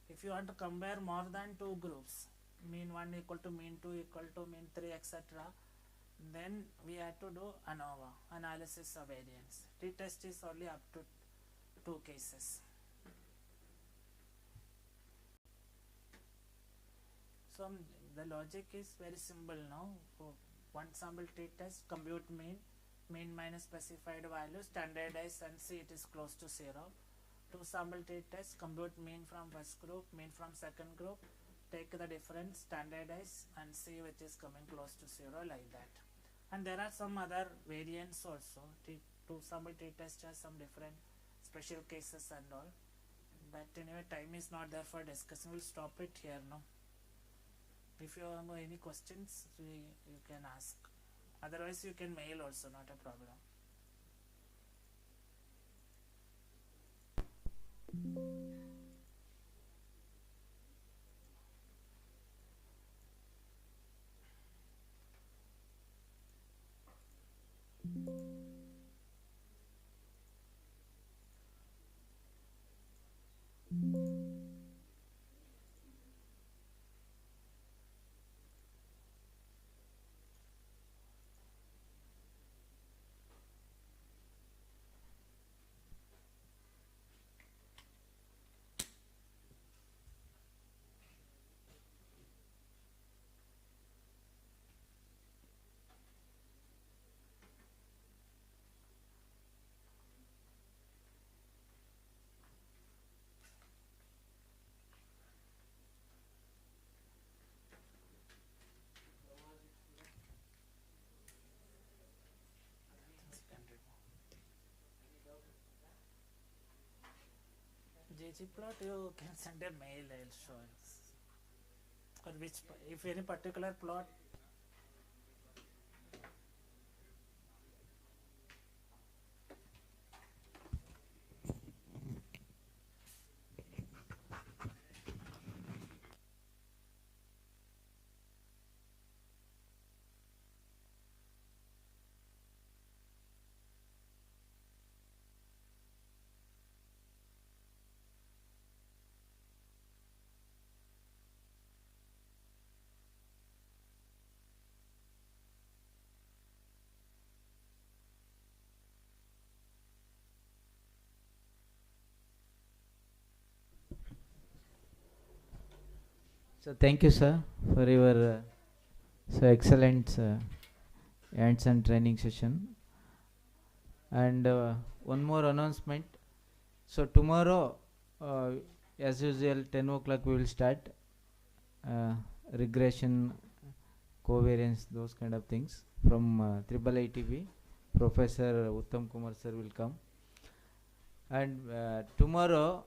If you want to compare more than 2 groups, mean 1 equal to mean 2 equal to mean 3, etc., then we have to do ANOVA, analysis of variance. T-test is only up to 2 cases. So the logic is very simple now. For 1-sample t-test, compute mean minus specified value, standardize and see it is close to 0. two sample t-test, compute mean from first group, mean from second group, take the difference, standardize and see which is coming close to 0, like that. And there are some other variants also. Two sample t-test has some different special cases and all. But anyway, time is not there for discussion. We'll stop it here now. If you have any questions, you can ask. Otherwise, you can mail also, not a problem. ggplot, you can send a mail, I'll show you. Or which, if any particular plot. So thank you, sir, for your so excellent hands-on training session. And one more announcement. So tomorrow, as usual, 10 o'clock we will start regression, covariance, those kind of things from Triple ITV. Professor Uttam Kumar sir will come. And tomorrow,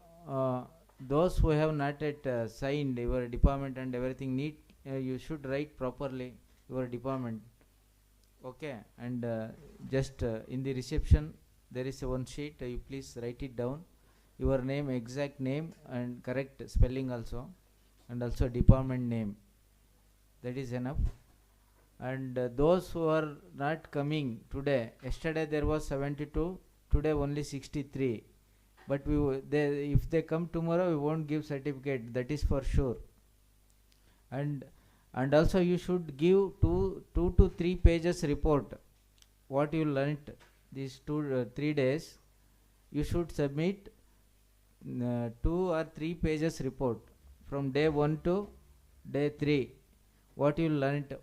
those who have not yet signed your department and everything need, you should write properly your department. Okay, and just in the reception there is one sheet, you please write it down, your name, exact name and correct spelling also, and also department name. That is enough. And those who are not coming today, yesterday there was 72, today only 63, but if they come tomorrow we won't give certificate, that is for sure. And also you should give 2 to 3 pages report, what you learnt these 3 days. You should submit 2 or 3 pages report from day 1 to day 3, what you learnt